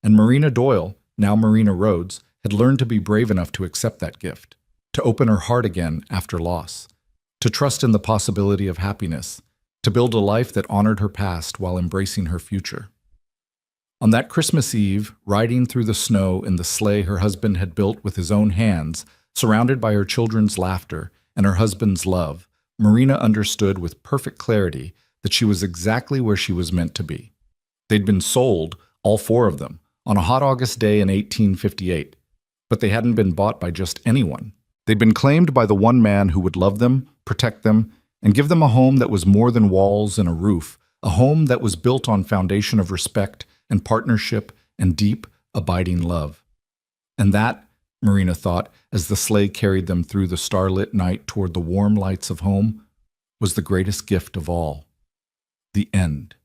A: And Marina Doyle, now Marina Rhodes, had learned to be brave enough to accept that gift, to open her heart again after loss, to trust in the possibility of happiness, to build a life that honored her past while embracing her future. On that Christmas Eve, riding through the snow in the sleigh her husband had built with his own hands, surrounded by her children's laughter and her husband's love, Marina understood with perfect clarity that she was exactly where she was meant to be. They'd been sold, all 4 of them, on a hot August day in 1858, but they hadn't been bought by just anyone. They'd been claimed by the one man who would love them, protect them, and give them a home that was more than walls and a roof, a home that was built on foundation of respect and partnership and deep, abiding love. And that, Marina thought, as the sleigh carried them through the starlit night toward the warm lights of home, was the greatest gift of all. The end.